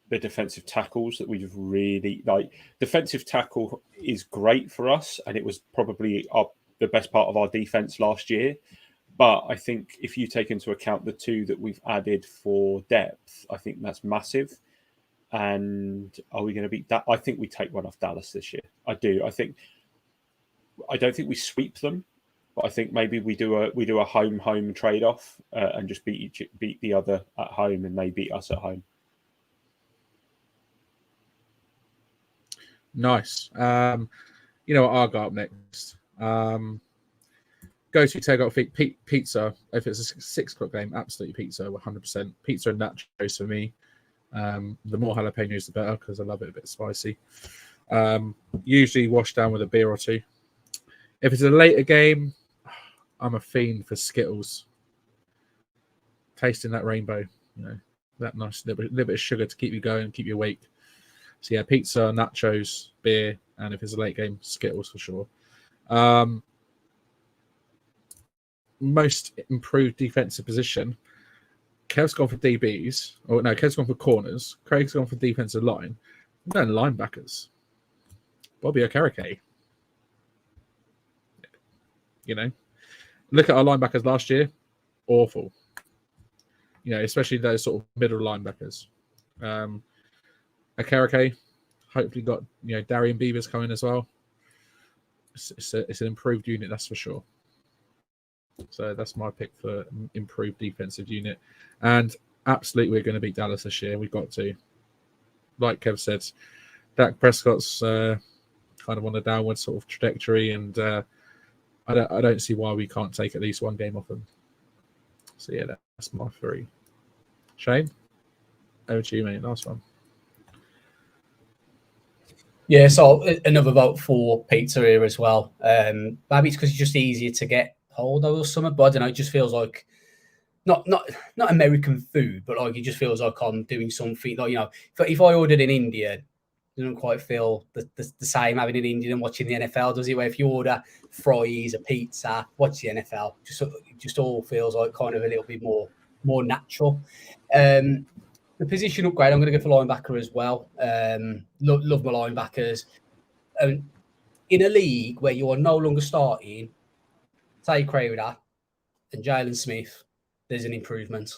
the defensive tackles that we've really like. Defensive tackle is great for us, and it was probably the best part of our defense last year. But I think if you take into account the two that we've added for depth, I think that's massive. And are we going to beat that? I think we take one off Dallas this year. I do. I don't think we sweep them, but I think maybe we do a home trade off and just beat the other at home, and they beat us at home. Nice. I'll go up next. Go to takeout pizza. If it's a 6 o'clock game, absolutely pizza, 100%. Pizza and nachos for me. The more jalapenos, the better, because I love it a bit spicy. Usually washed down with a beer or two. If it's a later game, I'm a fiend for Skittles. Tasting that rainbow, that nice little bit of sugar to keep you going, keep you awake. So yeah, pizza, nachos, beer, and if it's a late game, Skittles for sure. most improved defensive position. Kev's gone for DBs. Or no, Kev's gone for corners. Craig's gone for defensive line. Then linebackers. Bobby Okereke. You know, look at our linebackers last year. Awful. You know, especially those sort of middle linebackers. Okereke, hopefully got, you know, Darian Beavers coming as well. It's an improved unit, that's for sure. So that's my pick for improved defensive unit. And absolutely, we're going to beat Dallas this year. We've got to. Like Kev said, Dak Prescott's kind of on a downward sort of trajectory, and I don't see why we can't take at least one game off them. So yeah, that's my three. Shane, over to you, mate. Last one. Yeah, so another vote for pizza here as well. Maybe it's because it's just easier to get hold of or something, but I don't know. It just feels like not American food, but like it just feels like I'm doing something. Like, you know, if I ordered in India, it doesn't quite feel the same having an Indian and watching the NFL, does it? Where if you order fries, a pizza, watch the NFL, just all feels like kind of a little bit more natural. The position upgrade, I'm going to go for linebacker as well. Love my linebackers. In a league where you are no longer starting Tay Crowder and Jalen Smith, there's an improvement.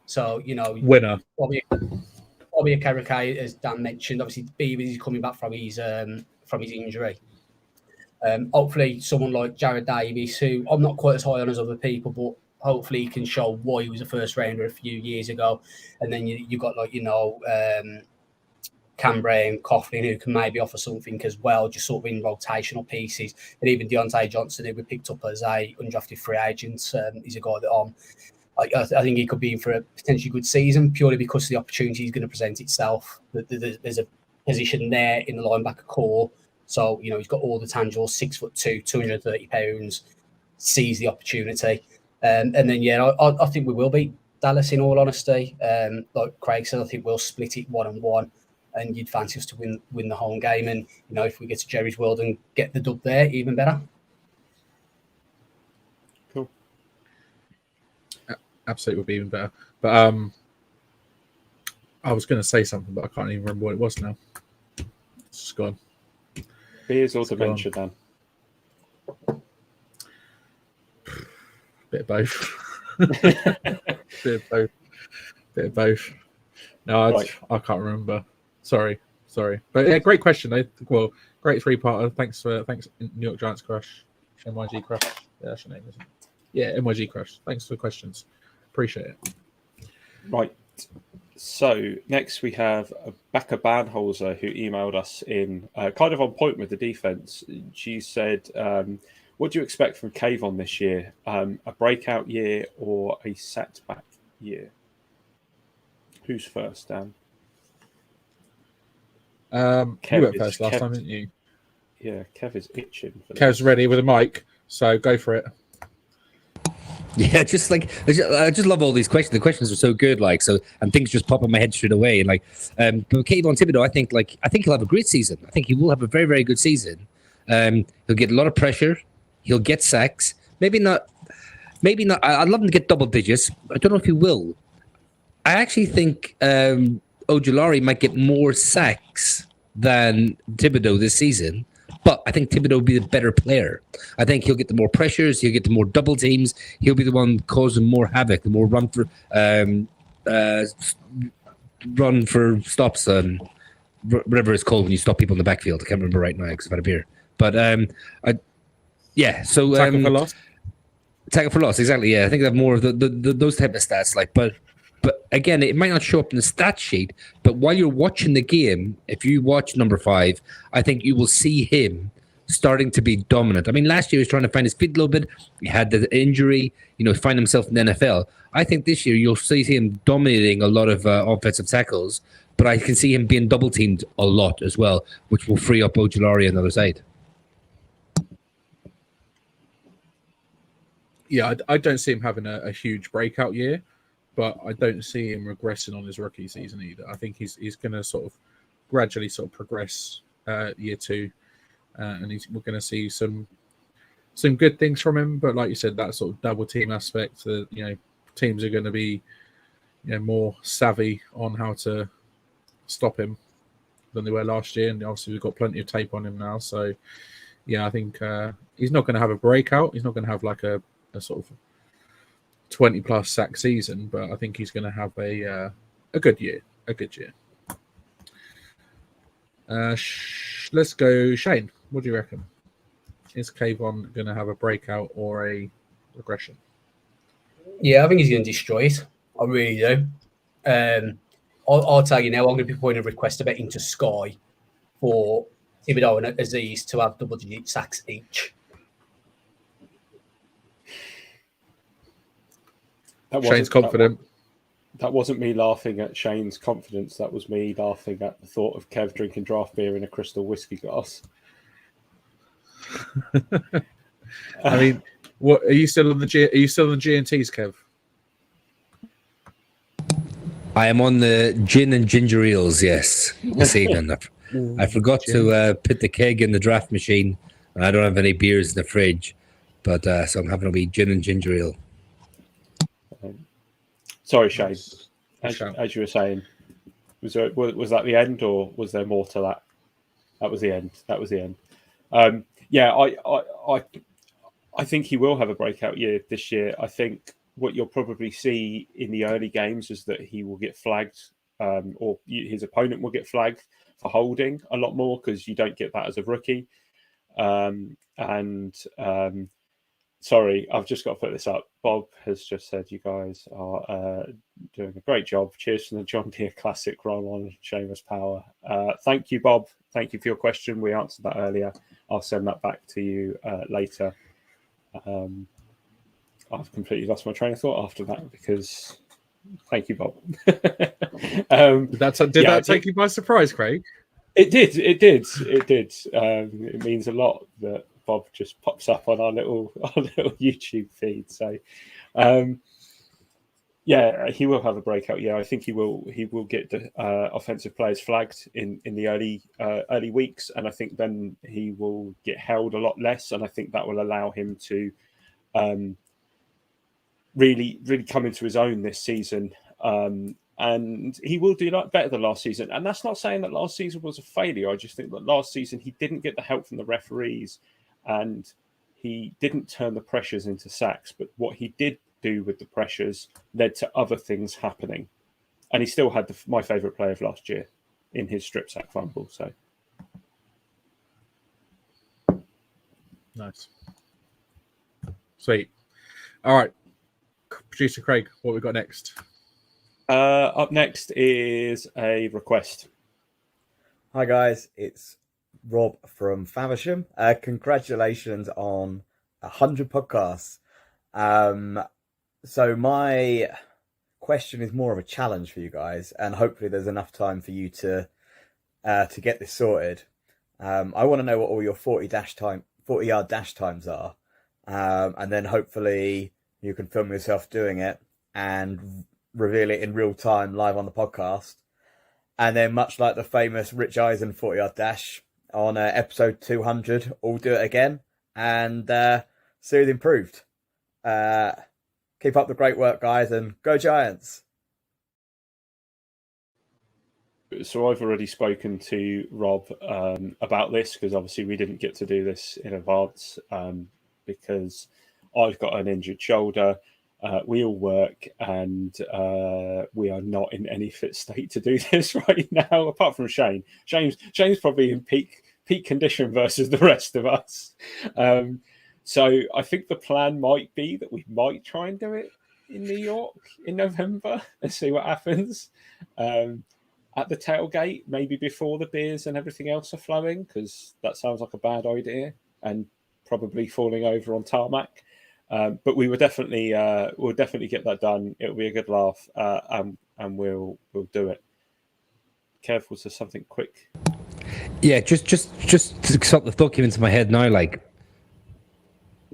So, you know, winner. Bobby Okereke, as Dan mentioned, obviously Beavers is coming back from his injury. Hopefully, someone like Jared Davis, who I'm not quite as high on as other people, but hopefully he can show why he was a first rounder a few years ago. And then you got, like, you know, Cam Brown, Coughlin, who can maybe offer something as well, just sort of in rotational pieces. And even Deontay Johnson, who we picked up as a undrafted free agent, is a guy that I think he could be in for a potentially good season, purely because the opportunity is going to present itself. There's a position there in the linebacker core. So, you know, he's got all the tangibles, 6'2", 230 pounds, sees the opportunity. And then, yeah, I think we will beat Dallas, in all honesty. Like Craig said, I think we'll split it 1-1, and you'd fancy us to win the home game. And, you know, if we get to Jerry's World and get the dub there, even better. Cool. Absolutely would be even better. But I was going to say something, but I can't even remember what it was now. It's just gone. Beers or dementia, Dan? Bit of both. Bit of both. No, Right. I can't remember. Sorry. But yeah, great question. Well, great three-parter. Thanks, New York Giants Crush, NYG Crush. Yeah, that's your name, isn't it? Yeah, NYG Crush. Thanks for the questions. Appreciate it. Right. So next we have Becca Banholzer, who emailed us in kind of on point with the defense. She said, what do you expect from Kayvon this year? A breakout year or a setback year? Who's first, Dan? You went first last time, didn't you? Yeah, Kev is itching. Kev's ready with a mic, so go for it. Yeah, just like I just love all these questions. The questions are so good, like so, and things just pop in my head straight away. And like, but Kayvon Thibodeau, I think he'll have a great season. I think he will have a very, very good season. He'll get a lot of pressure. He'll get sacks. Maybe not. I'd love him to get double digits. I don't know if he will. I actually think Ojulari might get more sacks than Thibodeau this season. But I think Thibodeau will be the better player. I think he'll get the more pressures. He'll get the more double teams. He'll be the one causing more havoc, the more run for stops and whatever it's called when you stop people in the backfield. I can't remember right now because I've had a beer. But so tackle for loss. Tackle for loss, exactly. Yeah, I think they have more of those type of stats. Like, but again, it might not show up in the stat sheet, but while you're watching the game, if you watch number 5, I think you will see him starting to be dominant. I mean, last year he was trying to find his feet a little bit. He had the injury, find himself in the NFL. I think this year you'll see him dominating a lot of offensive tackles, but I can see him being double teamed a lot as well, which will free up Ojulari on the other side. Yeah, I don't see him having a huge breakout year, but I don't see him regressing on his rookie season either. I think he's going to sort of gradually sort of progress year 2, and we're going to see some some good things from him, but like you said, that sort of double team aspect, teams are going to be more savvy on how to stop him than they were last year, and obviously we've got plenty of tape on him now. So I think he's not going to have a breakout. He's not going to have like a sort of 20+ sack season, but I think he's going to have a good year. Let's go, Shane. What do you reckon? Is Kayvon going to have a breakout or a regression? Yeah, I think he's going to destroy it. I really do. I'll tell you now, I'm going to be putting a request about into Sky for Thibodeau and Aziz to have double-digit sacks each. Shane's confident. That wasn't me laughing at Shane's confidence. That was me laughing at the thought of Kev drinking draft beer in a crystal whiskey glass. I mean, what are you still on the G&Ts, Kev? I am on the gin and ginger eels, yes, this evening. I forgot to put the keg in the draft machine, and I don't have any beers in the fridge, but so I'm having a wee gin and ginger ale. Sorry, Shane. As you were saying, was that the end, or was there more to that? That was the end. I think he will have a breakout year this year. I think what you'll probably see in the early games is that he will get flagged, or his opponent will get flagged for holding a lot more, because you don't get that as a rookie. Sorry, I've just got to put this up. Bob has just said you guys are doing a great job. Cheers from the John Deere Classic roll on Seamus Power. Thank you, Bob. Thank you for your question. We answered that earlier. I'll send that back to you later. I've completely lost my train of thought after that, because thank you, Bob. Did that take you by surprise, Craig? It did. It means a lot that Bob just pops up on our little YouTube feed. So, he will have a breakout. Yeah, I think he will get the offensive players flagged in the early weeks, and I think then he will get held a lot less, and I think that will allow him to really come into his own this season. And he will do better than last season. And that's not saying that last season was a failure. I just think that last season he didn't get the help from the referees, and he didn't turn the pressures into sacks. But what he did do with the pressures led to other things happening. And he still had my favourite player of last year in his strip sack fumble. So nice. Sweet. All right. Producer Craig, what we got next? Up next is a request. Hi guys, it's Rob from Faversham. Congratulations on 100 podcasts. So my question is more of a challenge for you guys, and hopefully there's enough time for you to get this sorted. I want to know what all your 40-yard dash times are, and then hopefully you can film yourself doing it and reveal it in real time live on the podcast. And then, much like the famous Rich Eisen 40-yard dash on episode 200, all do it again and see it improved. Keep up the great work, guys, and go Giants. So I've already spoken to Rob about this, because obviously we didn't get to do this in advance because I've got an injured shoulder. We all work, and we are not in any fit state to do this right now, apart from Shane. Shane's probably in peak condition versus the rest of us. So I think the plan might be that we might try and do it in New York in November and see what happens. At the tailgate, maybe before the beers and everything else are flowing, because that sounds like a bad idea, and probably falling over on tarmac. But we will definitely get that done. It'll be a good laugh, and we'll do it. Kev, was there something quick? Yeah, just the thought came into my head now. Like,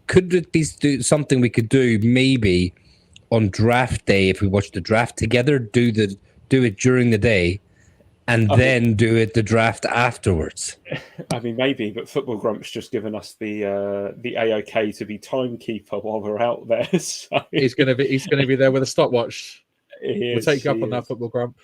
could it be something we could do maybe on draft day if we watch the draft together? Do it during the day, and then do it the draft afterwards. I mean, maybe, but Football Grump's just given us the AOK to be timekeeper while we're out there. So He's gonna be there with a stopwatch. We'll take you up on that, Football Grump.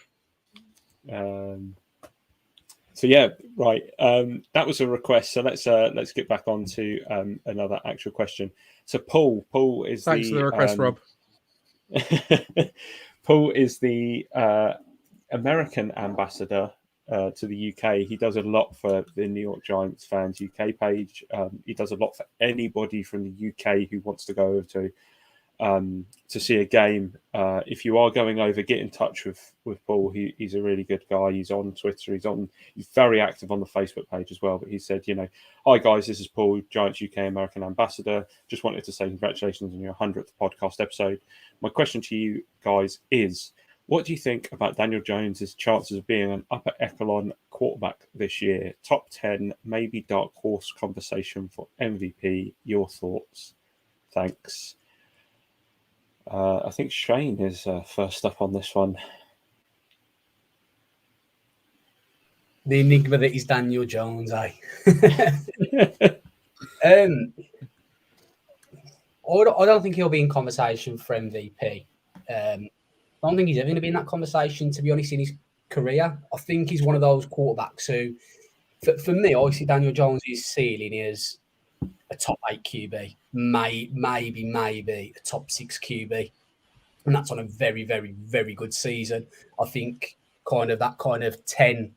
So yeah, right. That was a request. So let's get back on to another actual question. So Paul is Thanks for the request, Rob. Paul is the American ambassador to the UK. He does a lot for the New York Giants fans UK page. He does a lot for anybody from the UK who wants to go over to see a game. If you are going over, get in touch with Paul. He's a really good guy. He's on Twitter. He's very active on the Facebook page as well. But he said, hi guys, this is Paul, Giants UK American ambassador. Just wanted to say congratulations on your 100th podcast episode. My question to you guys is, what do you think about Daniel Jones's chances of being an upper echelon quarterback this year? Top 10, maybe dark horse conversation for MVP. Your thoughts? Thanks. I think Shane is first up on this one. The enigma that is Daniel Jones, I don't think he'll be in conversation for MVP. I don't think he's ever going to be in that conversation, to be honest, in his career. I think he's one of those quarterbacks who, for me, I see Daniel Jones' ceiling is a top 8 QB, maybe a top 6 QB. And that's on a very, very, very good season. I think that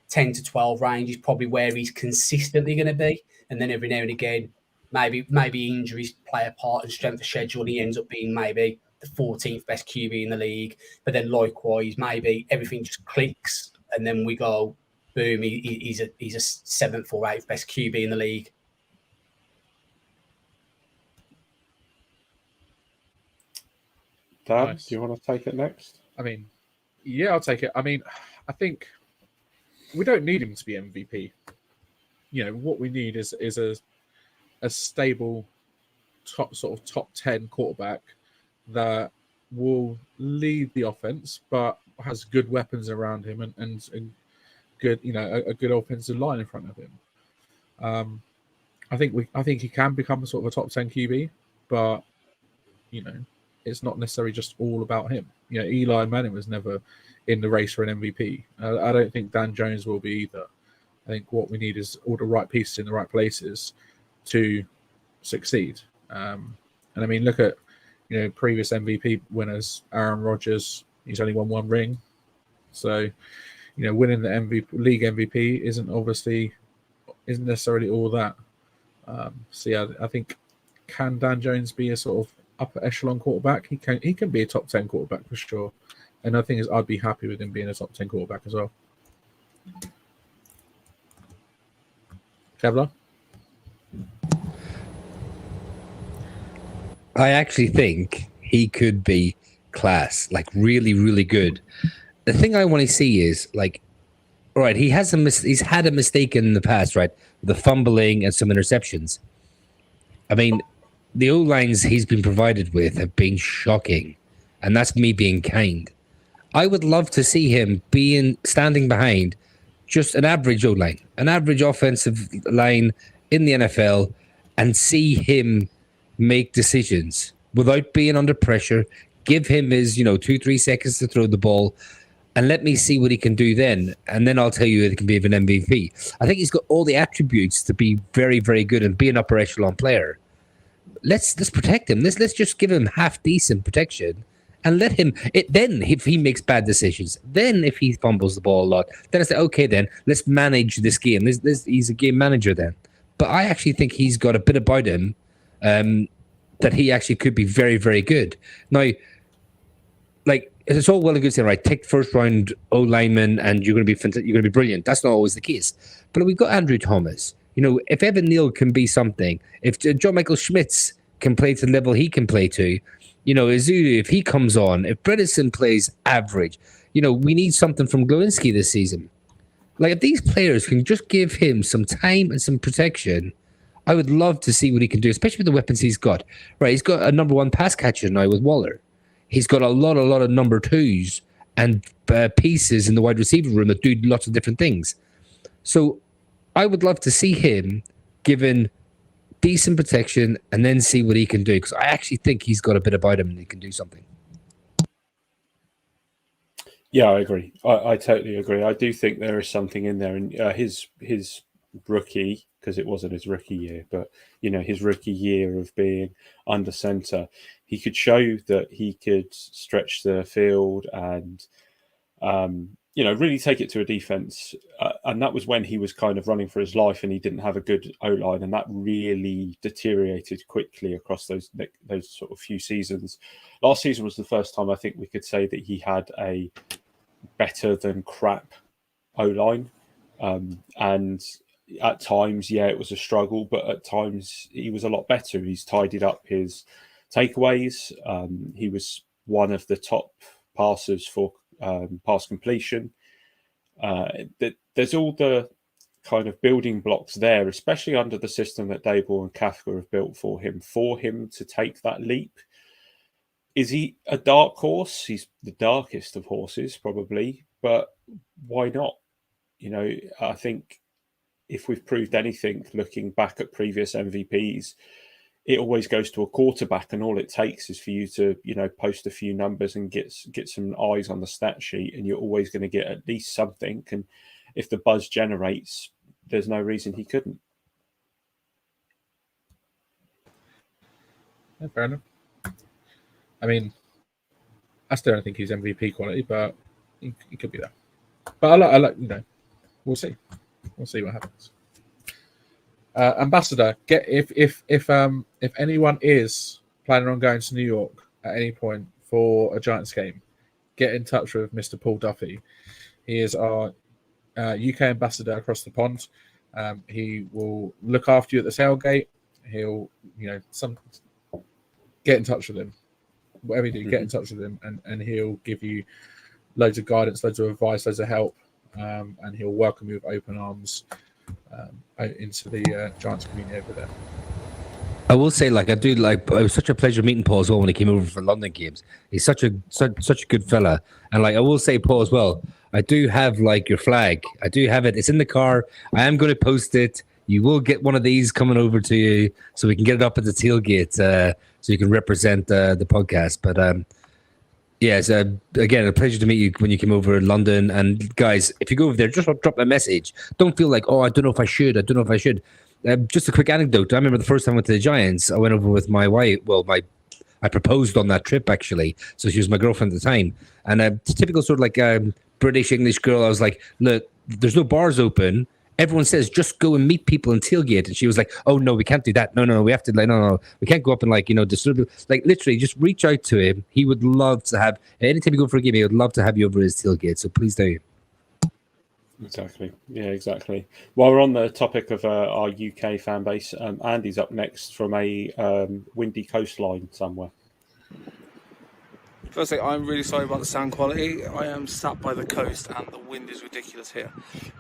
10 to 12 range is probably where he's consistently going to be. And then every now and again, maybe injuries play a part and strength of schedule. He ends up being maybe the 14th best QB in the league. But then likewise, maybe everything just clicks and then we go, boom, he's a 7th or 8th best QB in the league. Dan, Nice. do you want to take it next? I mean, yeah, I'll take it. I mean, I think we don't need him to be MVP. What we need is a stable top 10 quarterback that will lead the offense, but has good weapons around him and good, a good offensive line in front of him. I think he can become sort of a top 10 QB, but it's not necessarily just all about him. Eli Manning was never in the race for an MVP. I don't think Dan Jones will be either. I think what we need is all the right pieces in the right places to succeed. And I mean, look at previous MVP winners. Aaron Rodgers, he's only won one ring, so winning the league MVP isn't necessarily all that. So yeah, I think, can Dan Jones be a sort of upper echelon quarterback? He can be a top 10 quarterback for sure. And I think I'd be happy with him being a top 10 quarterback as well. Kevlar? I actually think he could be class, like really, really good. The thing I want to see is all right, he's had a mistake in the past, right? The fumbling and some interceptions. I mean, the O-lines he's been provided with have been shocking, and that's me being kind. I would love to see him standing behind just an average O-line, an average offensive line in the NFL, and see him make decisions without being under pressure. Give him his 2-3 seconds to throw the ball, and let me see what he can do then. And then I'll tell you it can be an MVP. I think he's got all the attributes to be very, very good and be an upper echelon player. Let's protect him. Let's just give him half decent protection and let him. Then if he makes bad decisions, then if he fumbles the ball a lot, then I say, okay, then let's manage this game. He's a game manager then. But I actually think he's got a bit about him that he actually could be very, very good. Now, it's all well and good saying, right, take first round O lineman and you're going to be brilliant. That's not always the case. But we've got Andrew Thomas. If Evan Neal can be something, if John Michael Schmitz can play to the level he can play to, Izulu, if he comes on, if Bredesen plays average, we need something from Glowinski this season. If these players can just give him some time and some protection, I would love to see what he can do, especially with the weapons he's got. Right, he's got a number 1 pass catcher now with Waller. He's got a lot of number 2s and pieces in the wide receiver room that do lots of different things. So I would love to see him given decent protection and then see what he can do, because I actually think he's got a bit about him and he can do something. Yeah, I agree. I totally agree. I do think there is something in there. And his rookie, because it wasn't his rookie year, but, his rookie year of being under center, he could show that he could stretch the field and, really take it to a defense. And that was when he was kind of running for his life and he didn't have a good O-line. And that really deteriorated quickly across those sort of few seasons. Last season was the first time I think we could say that he had a better than crap O-line. And at times, it was a struggle, but at times he was a lot better. He's tidied up his takeaways. He was one of the top passers for pass completion. There's all the kind of building blocks there, especially under the system that Dable and Kafka have built for him to take that leap. Is he a dark horse? He's the darkest of horses, probably, but why not? I think if we've proved anything, looking back at previous MVPs, it always goes to a quarterback, and all it takes is for you to, post a few numbers and get some eyes on the stat sheet, and you're always going to get at least something. And if the buzz generates, there's no reason he couldn't. Yeah, fair enough. I mean, I still don't think he's MVP quality, but he could be there. But I like, we'll see. We'll see what happens. Ambassador, if anyone is planning on going to New York at any point for a Giants game, get in touch with Mr. Paul Duffy. He is our UK ambassador across the pond. He will look after you at the tailgate. He'll, get in touch with him. Whatever you do, get in touch with him, and he'll give you loads of guidance, loads of advice, loads of help, and he'll welcome you with open arms into the Giants community over there. I will say, it was such a pleasure meeting Paul as well when he came over for London games. He's such a good fella, and I will say, Paul, as well, I do have your flag. I do have it. It's in the car. I am going to post it. You will get one of these coming over to you, so we can get it up at the tailgate, so you can represent the podcast. But it's again a pleasure to meet you when you came over to London. And guys, if you go over there, just drop a message. Don't feel like, I don't know if I should. Just a quick anecdote. I remember the first time I went to the Giants, I went over with my wife. Well, I proposed on that trip, actually. So she was my girlfriend at the time. And a typical sort of British English girl, I was like, look, there's no bars open. Everyone says just go and meet people and tailgate. And she was like, oh, no, we can't do that. No, we have to, no, we can't go up and disturb you. Literally, just reach out to him. He would love to have, anytime you go for a game, he would love to have you over his tailgate. So please do. Exactly. Yeah, exactly. While we're on the topic of our UK fan base, Andy's up next from a windy coastline somewhere. Firstly, I'm really sorry about the sound quality. I am sat by the coast and the wind is ridiculous here.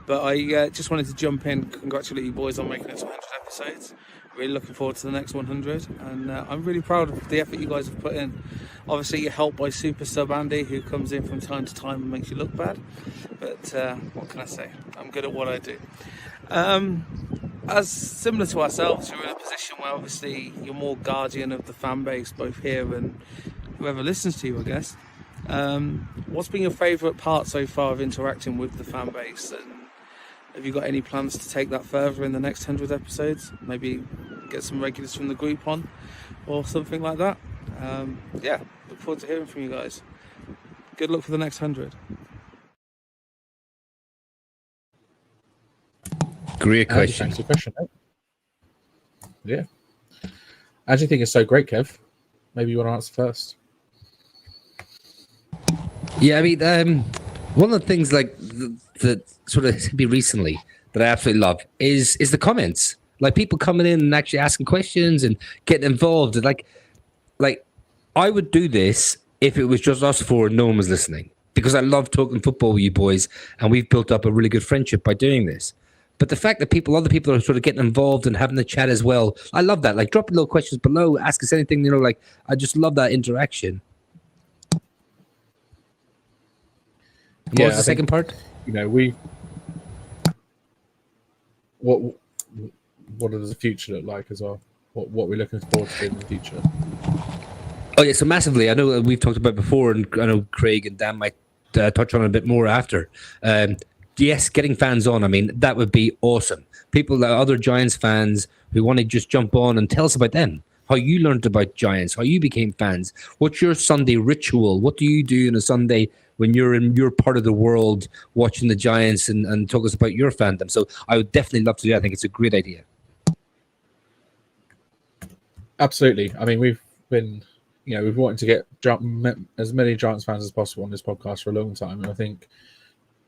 But I just wanted to jump in, congratulate you boys on making it to 100 episodes. Really looking forward to the next 100. And I'm really proud of the effort you guys have put in. Obviously, you're helped by Super Sub Andy, who comes in from time to time and makes you look bad. But what can I say? I'm good at what I do. As similar to ourselves, you're in a position where obviously you're more guardian of the fan base, both here and whoever listens to you, I guess. What's been your favourite part so far of interacting with the fan base? And have you got any plans to take that further in the next 100 episodes? Maybe get some regulars from the group on or something like that? Look forward to hearing from you guys. Good luck for the next 100. Great question. Thanks for the question. Yeah. As you think it's so great, Kev, maybe you want to answer first. Yeah, I mean, one of the things that sort of hit me recently that I absolutely love is the comments. People coming in and actually asking questions and getting involved. And like I would do this if it was just us four and no one was listening, because I love talking football with you boys, and we've built up a really good friendship by doing this. But the fact that other people are sort of getting involved and having the chat as well, I love that. Drop little questions below, ask us anything, I just love that interaction. And what was the second part? You know, what does the future look like as well? What we're looking forward to in the future? Oh yeah, so massively. I know we've talked about before, and I know Craig and Dan might touch on it a bit more after. Yes, getting fans on. I mean, that would be awesome. People, other Giants fans who want to just jump on and tell us about them. How you learned about Giants, how you became fans. What's your Sunday ritual? What do you do on a Sunday when you're in your part of the world watching the Giants, and talk us about your fandom? So I would definitely love to do that. I think it's a great idea. Absolutely. I mean, we've wanted to get as many Giants fans as possible on this podcast for a long time, and I think,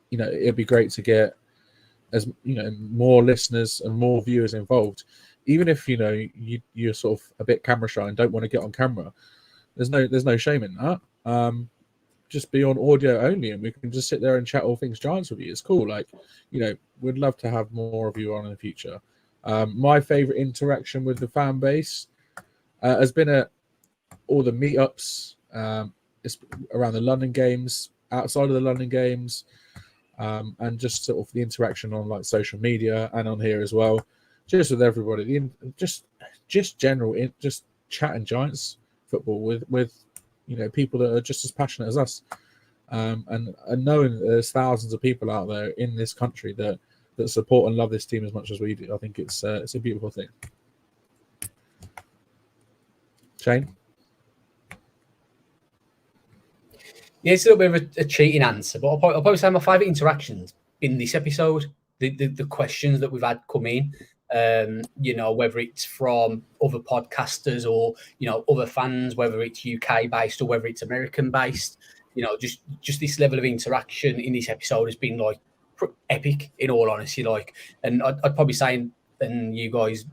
you know, it'd be great to get more listeners and more viewers involved. Even if you're sort of a bit camera shy and don't want to get on camera, there's no shame in that. Just be on audio only, and we can just sit there and chat all things Giants with you. It's cool. Like, we'd love to have more of you on in the future. My favorite interaction with the fan base has been at all the meetups, around the London games, outside of the London games, and just sort of the interaction on like social media and on here as well, just with everybody, just general, just chatting Giants football with people that are just as passionate as us, and knowing that there's thousands of people out there in this country that support and love this team as much as we do. I think it's a beautiful thing. Shane? Yeah, it's a little bit of a cheating answer, but I'll probably say my favourite interactions in this episode, the questions that we've had come in, whether it's from other podcasters or, other fans, whether it's UK based or whether it's American based, just this level of interaction in this episode has been like epic, in all honesty. And I'd probably say, and you guys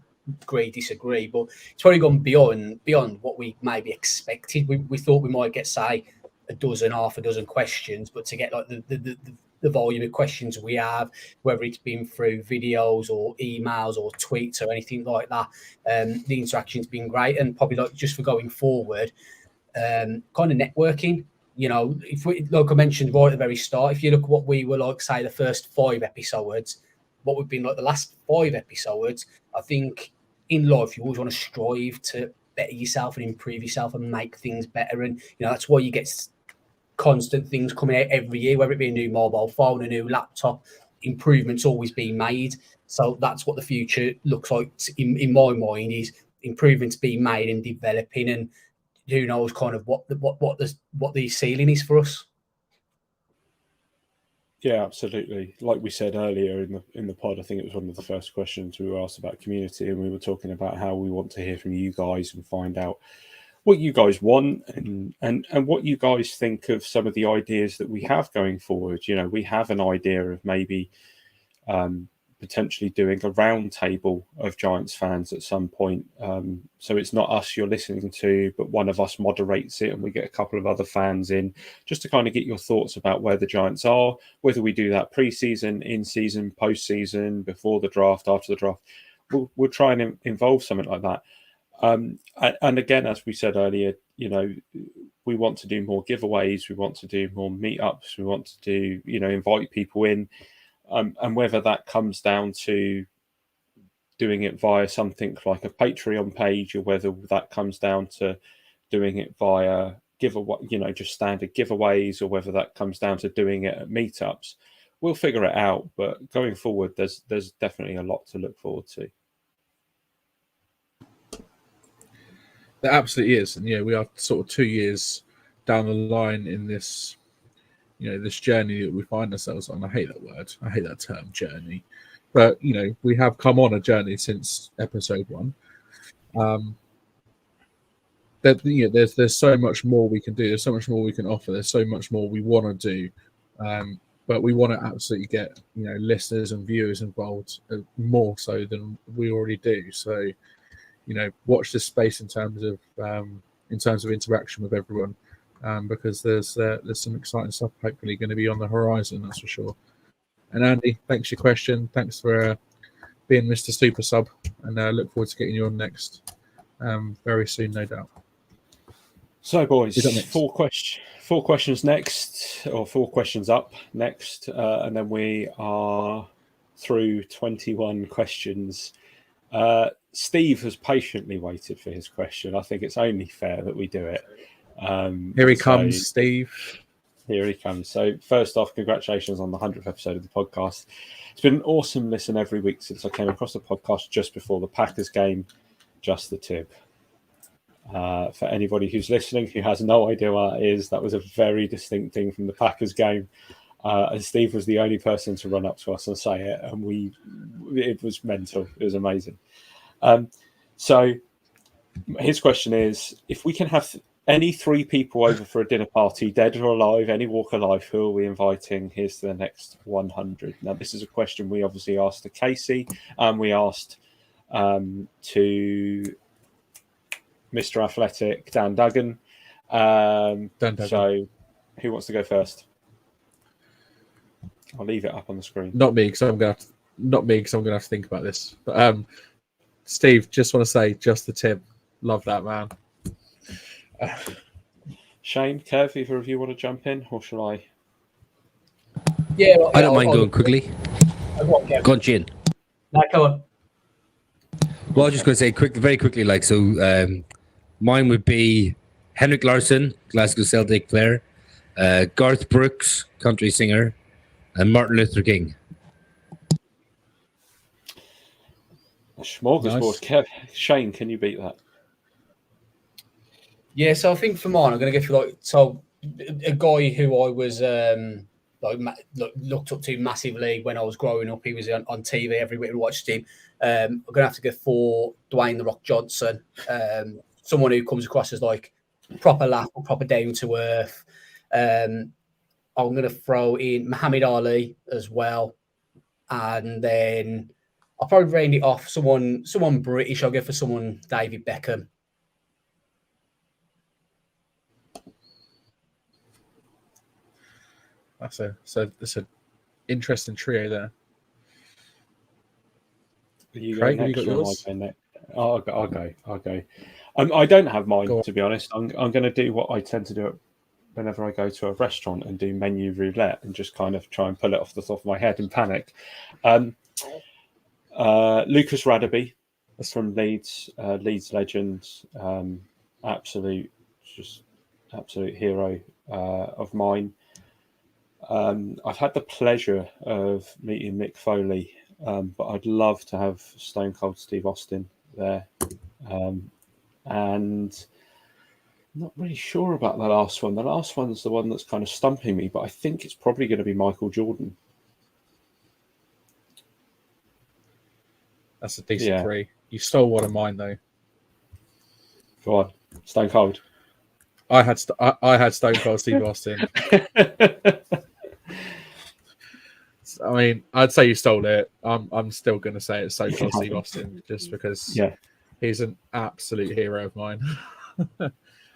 disagree, but it's probably gone beyond what we maybe expected. We thought we might get, say, half a dozen questions, but to get like the volume of questions we have, whether it's been through videos or emails or tweets or anything like that, the interaction's been great. And probably like just for going forward, kind of networking. If we, like I mentioned right at the very start, if you look at what we were like, say, the first 5 episodes, what we've been like the last 5 episodes, I think in life you always want to strive to better yourself and improve yourself and make things better. And that's why you get constant things coming out every year, whether it be a new mobile phone, a new laptop, improvements always being made. So that's what the future looks like in my mind, is improvements being made and developing, and who knows kind of what the ceiling is for us. Yeah, absolutely. Like we said earlier in the pod, I think it was one of the first questions we were asked about community, and we were talking about how we want to hear from you guys and find out what you guys want and what you guys think of some of the ideas that we have going forward. We have an idea of maybe potentially doing a round table of Giants fans at some point. So it's not us you're listening to, but one of us moderates it, and we get a couple of other fans in just to kind of get your thoughts about where the Giants are, whether we do that pre-season, in-season, post-season, before the draft, after the draft. We'll try and involve something like that. And again, as we said earlier, we want to do more giveaways, we want to do more meetups, we want to do, invite people in. And whether that comes down to doing it via something like a Patreon page, or whether that comes down to doing it via giveaway, just standard giveaways, or whether that comes down to doing it at meetups, we'll figure it out. But going forward, there's definitely a lot to look forward to. There absolutely is. And we are sort of 2 years down the line in this, this journey that we find ourselves on. I hate that word. I hate that term, journey. But, we have come on a journey since episode 1. There's so much more we can do. There's so much more we can offer. There's so much more we want to do. But we want to absolutely get, listeners and viewers involved more so than we already do. So, watch this space in terms of interaction with everyone. Because there's some exciting stuff hopefully going to be on the horizon, that's for sure. And Andy, thanks for your question. Thanks for being Mr. Super Sub, and look forward to getting you on next very soon, no doubt. So, boys, Who's up next? four questions next, or 4 questions up next, and then we are through 21 questions. Steve has patiently waited for his question. I think it's only fair that we do it. Here he comes, Steve. Here he comes. So, first off, congratulations on the 100th episode of the podcast. It's been an awesome listen every week since I came across the podcast just before the Packers game. Just the tip. For anybody who's listening who has no idea what that is, that was a very distinct thing from the Packers game. And Steve was the only person to run up to us and say it, and it was mental. It was amazing. So his question is, if we can have any 3 people over for a dinner party, dead or alive, any walk of life, who are we inviting? Here's to the next 100. Now, this is a question we obviously asked to Casey, and we asked to Mr. Athletic, Dan Duggan. So who wants to go first? I'll leave it up on the screen. Not me, because I'm gonna have to think about this. But Steve, just want to say, just the tip. Love that, man. Shane, Kev, either of you want to jump in, or shall I? Yeah, I don't mind going quickly. Go on, Gin. No, go on. Well, I was just going to say very quickly, mine would be Henrik Larsson, Glasgow Celtic player, Garth Brooks, country singer, and Martin Luther King. A smorgasbord. Nice. Kev, Shane, can you beat that? Yeah, so I think for mine, I'm going to go for a guy who I was looked up to massively when I was growing up. He was on TV every week. We watched him. I'm going to have to go for Dwayne "The Rock" Johnson, someone who comes across as like proper laugh, proper down to earth. I'm going to throw in Muhammad Ali as well, and then I'll probably round it off someone British. I'll go for someone David Beckham. That's an interesting trio there. Craig, have you got yours? I'll go. I don't have mine, to be honest. I'm going to do what I tend to do whenever I go to a restaurant and do menu roulette and just kind of try and pull it off the top of my head and panic. Lucas Radaby from Leeds legend, absolute hero of mine. I've had the pleasure of meeting Mick Foley, but I'd love to have Stone Cold Steve Austin there. And I'm not really sure about the last one. The last one's the one that's kind of stumping me, but I think it's probably going to be Michael Jordan. That's a decent 3. You stole one of mine, though. Go on, Stone Cold. I had Stone Cold Steve Austin. I mean, I'd say you stole it. I'm still going to say it's Stone Cold Steve Austin, just because he's an absolute hero of mine.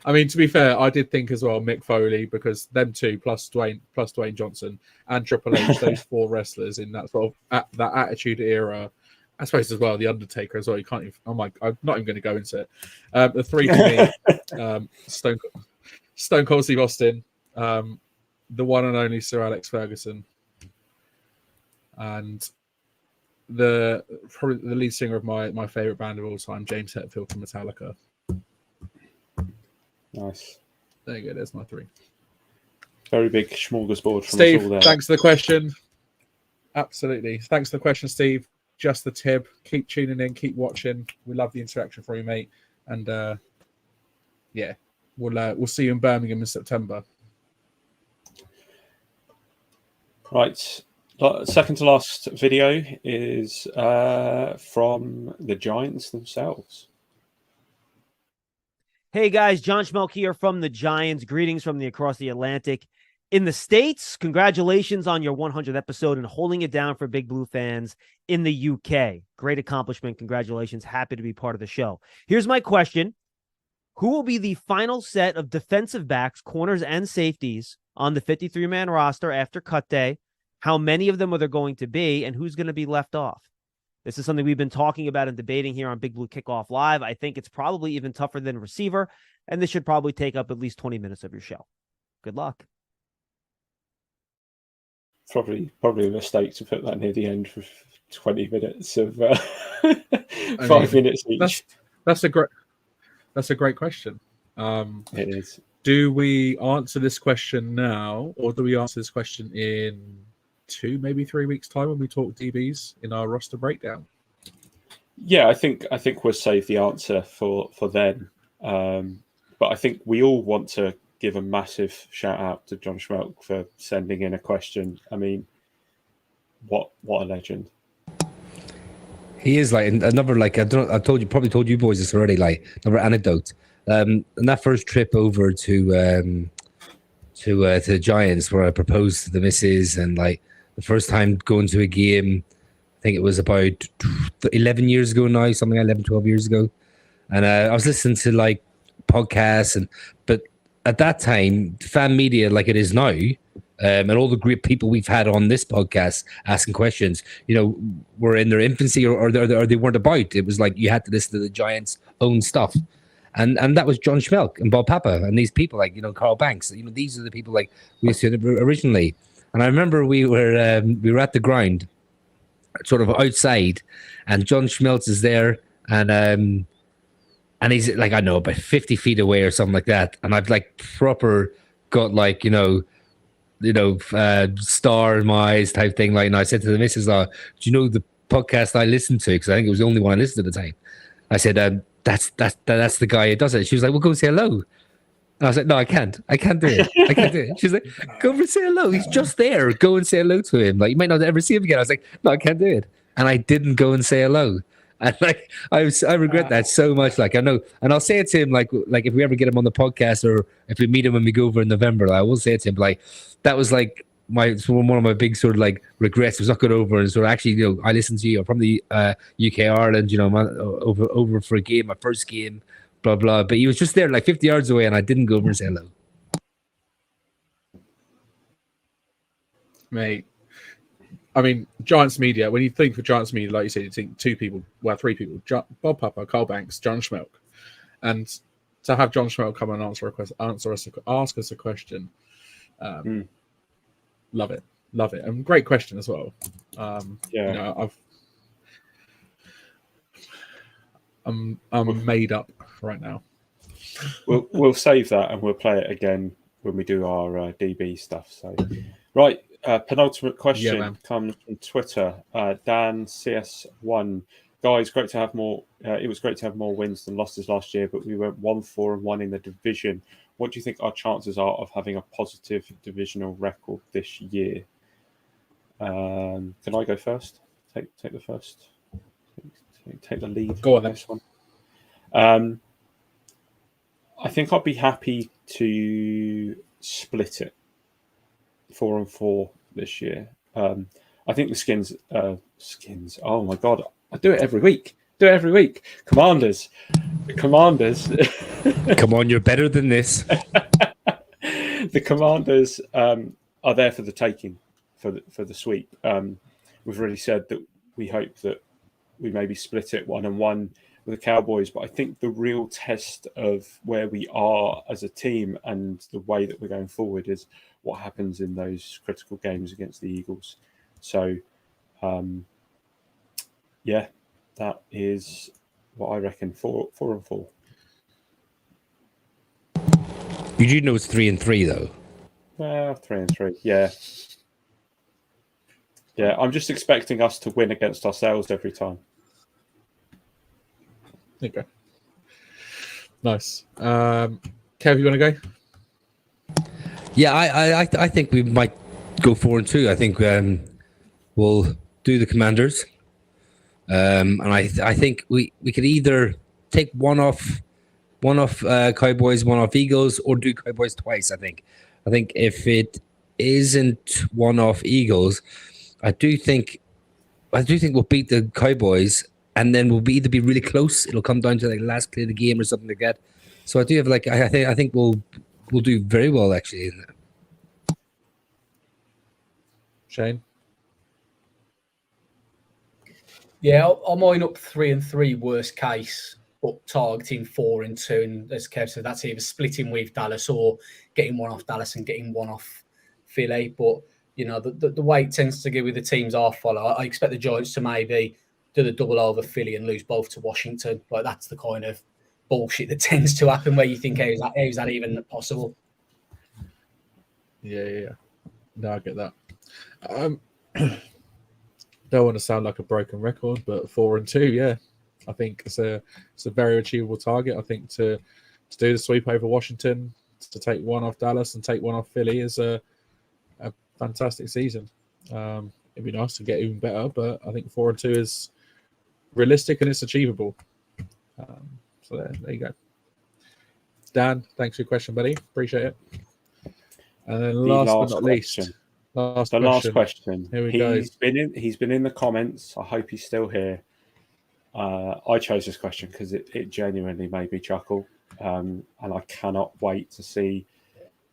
I mean, to be fair, I did think as well Mick Foley, because them two plus Dwayne Johnson and Triple H, those 4 wrestlers in that sort of that Attitude Era. I suppose as well the Undertaker as well. You can't even. I'm not even going to go into it. The 3 for me: Stone Cold Steve Austin, the one and only Sir Alex Ferguson, and probably the lead singer of my favorite band of all time, James Hetfield from Metallica. Nice. There you go. There's my 3. Very big smorgasbord from Steve, us all there. thanks for the question. Absolutely. Thanks for the question, Steve. Just the tip. Keep tuning in. Keep watching. We love the interaction from you, mate. And we'll see you in Birmingham in September. Right. Second to last video is from the Giants themselves. Hey guys, John Schmeelk here from the Giants. Greetings from across the Atlantic. In the States, congratulations on your 100th episode and holding it down for Big Blue fans in the UK. Great accomplishment. Congratulations. Happy to be part of the show. Here's my question. Who will be the final set of defensive backs, corners, and safeties on the 53-man roster after cut day? How many of them are there going to be, and who's going to be left off? This is something we've been talking about and debating here on Big Blue Kickoff Live. I think it's probably even tougher than receiver, and this should probably take up at least 20 minutes of your show. Good luck. Probably a mistake to put that near the end for 20 minutes of 5 minutes each. That's a great question. It is. Do we answer this question now, or do we answer this question in 2, maybe 3 weeks' time when we talk DBs in our roster breakdown? Yeah, I think we'll save the answer for then. But I think we all want to give a massive shout out to John Schmeelk for sending in a question. I mean, what a legend. He is like another, like, I probably told you boys this already, like another anecdote. And that first trip over to the Giants, where I proposed to the missus, and like the first time going to a game, I think it was about 11 years ago now, something like 11, 12 years ago. And I was listening to like podcasts, but at that time, fan media like it is now, and all the great people we've had on this podcast asking questions, were in their infancy or they weren't about. It was like you had to listen to the Giants' own stuff. And that was John Schmeelk and Bob Papa and these people like, Carl Banks. These are the people like we used to originally. And I remember we were at the ground, sort of outside, and John Schmeelk is there, and he's like, I know, about 50 feet away or something like that. And I've like proper got like, star in my eyes type thing. Like, and I said to the missus, do you know the podcast I listened to? Because I think it was the only one I listened to at the time. I said, that's the guy who does it. She was like, well, go say hello. And I was like, no, I can't do it. I can't do it. She's like, go over and say hello. He's just there. Go and say hello to him. Like, you might not ever see him again. I was like, no, I can't do it. And I didn't go and say hello. And like, I regret that so much. Like, I know, and I'll say it to him, like if we ever get him on the podcast, or if we meet him when we go over in November, I will say it to him, like, that was like one of my big sort of like regrets, was not going over and sort of actually, I listened to you from the UK Ireland, over for a game, my first game, blah blah. But he was just there like 50 yards away, and I didn't go over and say hello. Mate, I mean, Giants media. When you think of Giants media, like you said, you think 3 people: Bob Papa, Carl Banks, John Schmeelk, and to have John Schmeelk come and ask us a question. Love it, and great question as well. I'm made up right now. We'll save that and we'll play it again when we do our DB stuff. So, right, penultimate question comes from Twitter. Dan CS1, guys, great to have more. It was great to have more wins than losses last year, but we went 1-4-1 in the division. What do you think our chances are of having a positive divisional record this year? Can I go first? Take the first. Take the lead. Go on then. This one. I think I'd be happy to split it 4-4 this year. I think the skins. Oh my god! I do it every week. Commanders. The Commanders. Come on, you're better than this. The Commanders are there for the taking, for the sweep. We've already said that we hope that we maybe split it 1-1 with the Cowboys, but I think the real test of where we are as a team and the way that we're going forward is what happens in those critical games against the Eagles. So, yeah, that is what I reckon. 4-4. You do know it's 3-3 though. Well, 3-3. Yeah. I'm just expecting us to win against ourselves every time. Okay. Nice. Kev, you want to go? Yeah, I think we might go 4-2. I think we'll do the Commanders, and I think we could either take one off Cowboys, one off Eagles, or do Cowboys twice. I think if it isn't one off Eagles, I do think we'll beat the Cowboys, and then we'll either be really close. It'll come down to like the last play of the game or something like that. So I do have like I think we'll do very well actually. Shane? Yeah, I'm eyeing up 3-3 worst case, but targeting 4-2. And as Kev said, that's either splitting with Dallas or getting one off Dallas and getting one off Philly. But, the way it tends to go with the teams I follow, I expect the Giants to maybe do the double over Philly and lose both to Washington. Like, that's the kind of bullshit that tends to happen where you think, how's that even possible? Yeah. No, I get that. Don't want to sound like a broken record, but 4-2, yeah, I think it's a very achievable target. I think to do the sweep over Washington, to take one off Dallas and take one off Philly is a fantastic season. It'd be nice to get even better, but I think 4-2 is realistic and it's achievable. So there you go. Dan, thanks for your question, buddy. Appreciate it. And then last but not least. The last question. Here we go. He's been in the comments. I hope he's still here. I chose this question because it genuinely made me chuckle, and I cannot wait to see,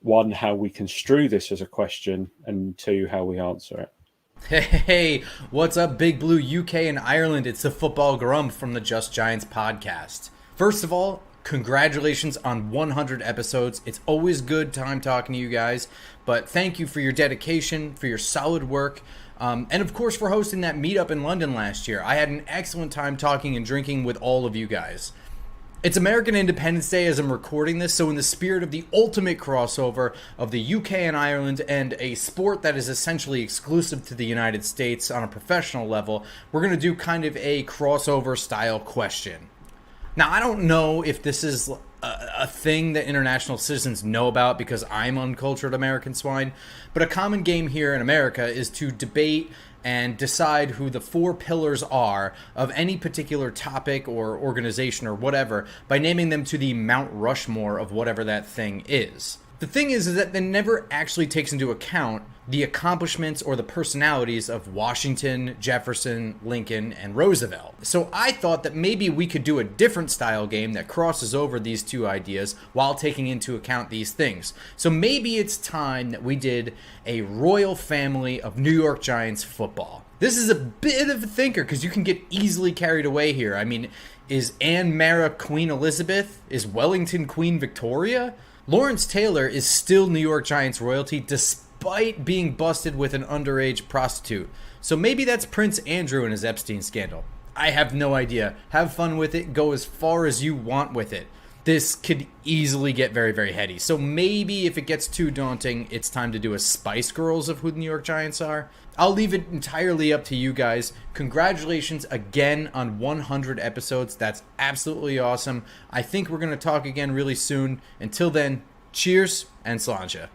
one, how we construe this as a question, and two, how we answer it. Hey, what's up, Big Blue UK and Ireland? It's the Football Grump from the Just Giants podcast. First of all, congratulations on 100 episodes. It's always good time talking to you guys, but thank you for your dedication, for your solid work, and of course for hosting that meetup in London last year. I had an excellent time talking and drinking with all of you guys. It's American Independence Day as I'm recording this, so in the spirit of the ultimate crossover of the UK and Ireland and a sport that is essentially exclusive to the United States on a professional level, we're going to do kind of a crossover style question. Now, I don't know if this is a thing that international citizens know about because I'm uncultured American swine, but a common game here in America is to debate and decide who the four pillars are of any particular topic or organization or whatever by naming them to the Mount Rushmore of whatever that thing is. The thing is that it never actually takes into account the accomplishments or the personalities of Washington, Jefferson, Lincoln, and Roosevelt. So I thought that maybe we could do a different style game that crosses over these two ideas while taking into account these things. So maybe it's time that we did a royal family of New York Giants football. This is a bit of a thinker because you can get easily carried away here. I mean, is Anne Mara Queen Elizabeth? Is Wellington Queen Victoria? Lawrence Taylor is still New York Giants royalty despite being busted with an underage prostitute. So maybe that's Prince Andrew and his Epstein scandal. I have no idea. Have fun with it. Go as far as you want with it. This could easily get very, very heady. So maybe if it gets too daunting, it's time to do a Spice Girls of who the New York Giants are. I'll leave it entirely up to you guys. Congratulations again on 100 episodes. That's absolutely awesome. I think we're going to talk again really soon. Until then, cheers and sláinte.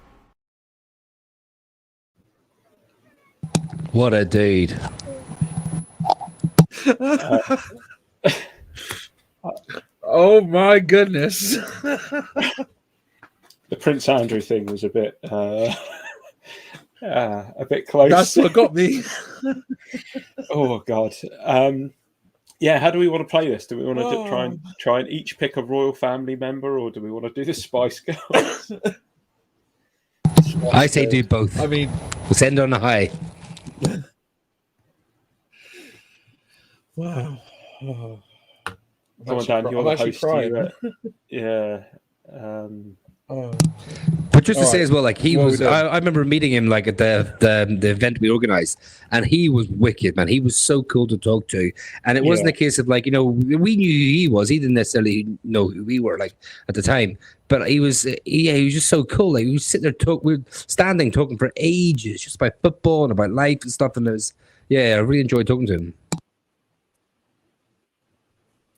What a dude. Oh my goodness. The Prince Andrew thing was a bit close. That's what got me. Oh God. Yeah, how do we want to play this? Do we want to try and each pick a royal family member, or do we want to do the Spice Girls? I say do both. I mean, we'll send on a high. Wow. Oh. Come on, Dan, you're the host. Yeah. But just to say as well, like he was, I remember meeting him like at the event we organized, and he was wicked, man. He was so cool to talk to, and it wasn't a case of like, we knew who he was. He didn't necessarily know who we were like at the time, but he was just so cool. Like we were sitting there we were standing talking for ages, just about football and about life and stuff. And I really enjoyed talking to him.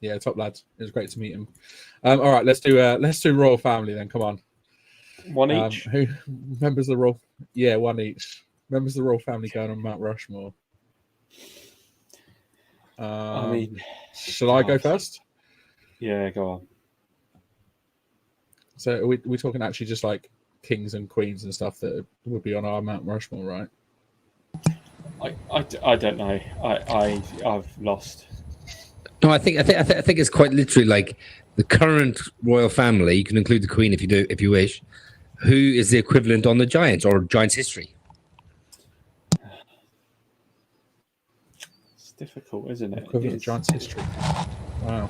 Yeah, top lads. It was great to meet him. All right, let's do royal family then. Come on, one each. Who members of the royal? Yeah, one each. Members of the royal family going on Mount Rushmore. Shall I go first? Yeah, go on. So are we talking actually just like kings and queens and stuff that would be on our Mount Rushmore, right? I don't know. I've lost. No, I think it's quite literally like the current royal family. You can include the Queen if you wish. Who is the equivalent on the Giants or Giants history? It's difficult, isn't it? Equivalent of Giants history. Wow.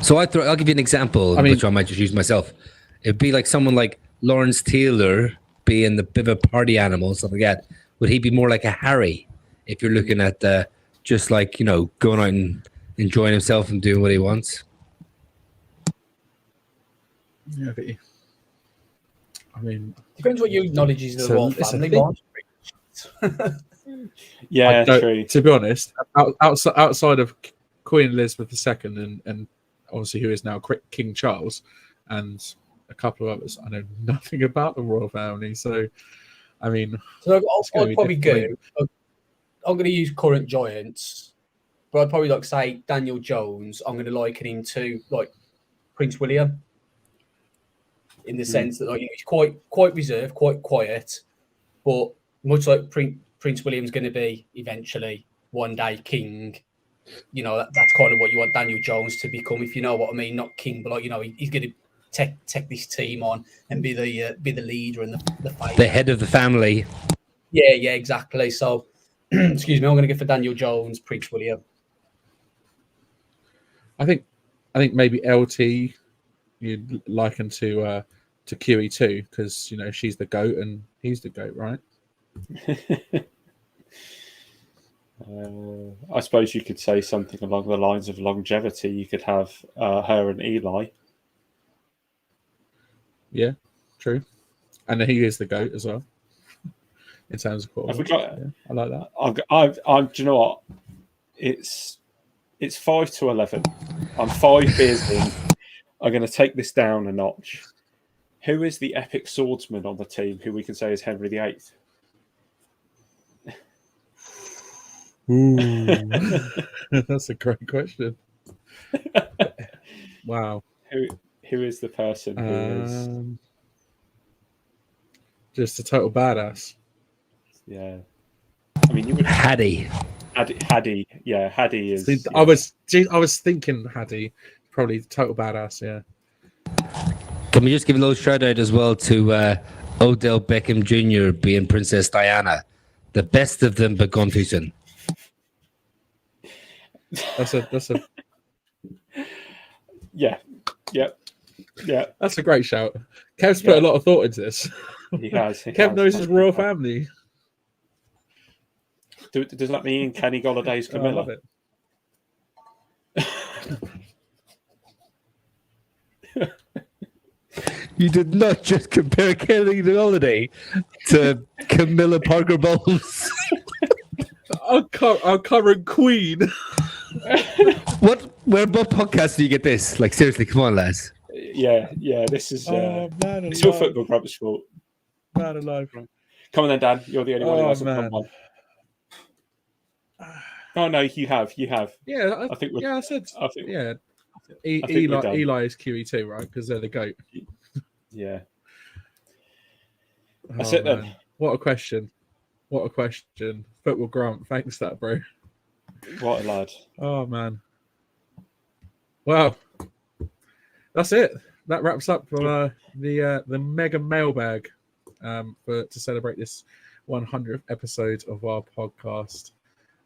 So I'll give you an example, which I might just use myself. It'd be like someone like Lawrence Taylor being the bit of a party animal, stuff like that. Would he be more like a Harry if you're looking at just like, going out and enjoying himself and doing what he wants? Yeah, but I mean, depends what your knowledge is of the royal family. Yeah, true. To be honest, outside of Queen Elizabeth II and obviously who is now King Charles and a couple of others, I know nothing about the royal family. So, I mean, I'd probably go. I'm going to use current Giants, but I'd probably say Daniel Jones. I'm going to liken him to Prince William, in the sense that he's quite reserved, quite quiet, but much like Prince William's going to be eventually one day king. That's kind of what you want Daniel Jones to become, if you know what I mean. Not king, but he's going to take this team on and be the leader and the head of the family. Yeah, exactly. So, excuse me, I'm going to go for Daniel Jones, Prince William. I think maybe LT you'd liken to QE2 because she's the GOAT and he's the GOAT, right? I suppose you could say something along the lines of longevity. You could have her and Eli. Yeah, true. And he is the GOAT as well. In terms of quarterback. I like that. Do you know what? It's 5-11. I'm 5 beers in. I'm going to take this down a notch. Who is the epic swordsman on the team who we can say is Henry VIII? Ooh, that's a great question. Wow. Who is the person who is just a total badass? Yeah. I mean, you would Hattie. Hattie. Yeah, Hattie is. See, yeah. I was thinking Hattie, probably total badass. Yeah. Can we just give a little shout out as well to Odell Beckham Jr. being Princess Diana, the best of them, but gone too soon. That's a. Yeah. That's a great shout. Kev's put a lot of thought into this. He has. Kev knows his royal family. Does that mean Kenny Golladay's Camilla? I love it. You did not just compare Kenny Golladay to Camilla Parker Bowles. Our current queen. What podcast do you get this? Like, seriously, come on, lads. Yeah. This is. Man it's your football club's fault. Man alive. Come on then, Dan. You're the only one who hasn't man. done one. Oh no, you have. Yeah, I think. I said. I think. Yeah. I think we're done. Eli is QE2, right? Because they're the GOAT. Yeah. That's it then. Man. What a question. Football Grant. Thanks for that, bro. What a lad. Oh man. Well, that's it. That wraps up the mega mailbag to celebrate this 100th episode of our podcast.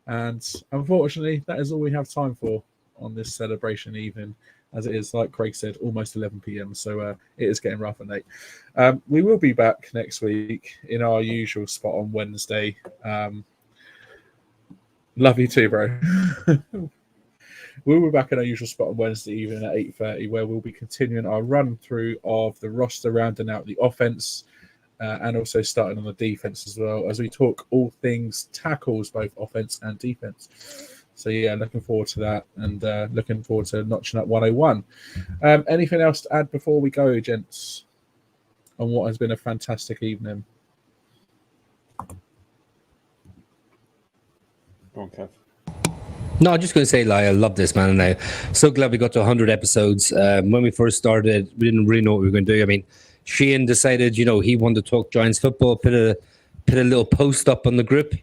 And unfortunately, that is all we have time for on this celebration evening, as it is, like Craig said, almost 11 p.m. So it is getting rough and late. We will be back next week in our usual spot on Wednesday. Love you too, bro. We'll be back in our usual spot on Wednesday evening at 8:30, where we'll be continuing our run through of the roster, rounding out the offense, and also starting on the defense as well, as we talk all things tackles, both offense and defense. So yeah, looking forward to that, and looking forward to notching up 101. Anything else to add before we go, gents, on what has been a fantastic evening? Go on, Kev. No, I'm just going to say, I love this, man. And I'm so glad we got to 100 episodes. When we first started, we didn't really know what we were going to do. I mean, Shane decided, he wanted to talk Giants football, put a little post up on the group.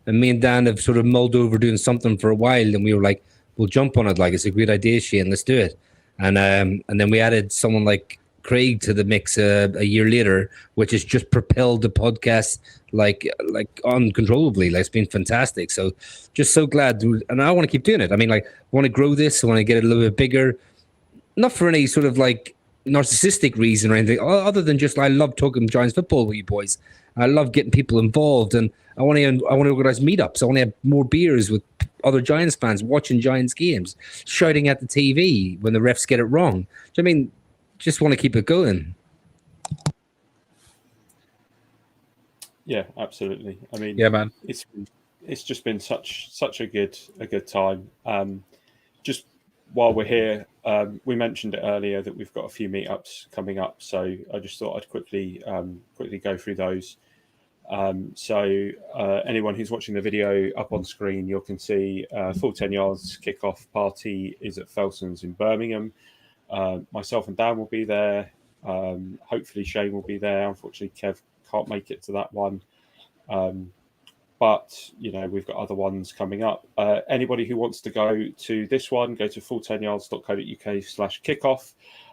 And me and Dan have sort of mulled over doing something for a while. And we were like, we'll jump on it. Like, it's a great idea, Shane. Let's do it. And then we added someone like Craig to the mix a year later, which has just propelled the podcast like uncontrollably. Like, it's been fantastic. So just so glad, and I want to keep doing it. I mean, like, I want to grow this. I want to get it a little bit bigger, not for any sort of like narcissistic reason or anything, other than just I love talking Giants football with you boys. I love getting people involved, and I want to organize meetups. I want to have more beers with other Giants fans, watching Giants games, shouting at the TV when the refs get it wrong. Do you know what I mean? Just want to keep it going. Yeah, absolutely. I mean, yeah, man, it's just been such a good time. Just while we're here, we mentioned it earlier that we've got a few meetups coming up, so I just thought I'd quickly go through those. Anyone who's watching the video up on screen, you can see full 10 yards kickoff party is at Felson's in Birmingham. Myself and Dan will be there. Hopefully Shane will be there. Unfortunately, Kev can't make it to that one. But, we've got other ones coming up. Anybody who wants to go to this one, go to full10yards.co.uk/kickoff,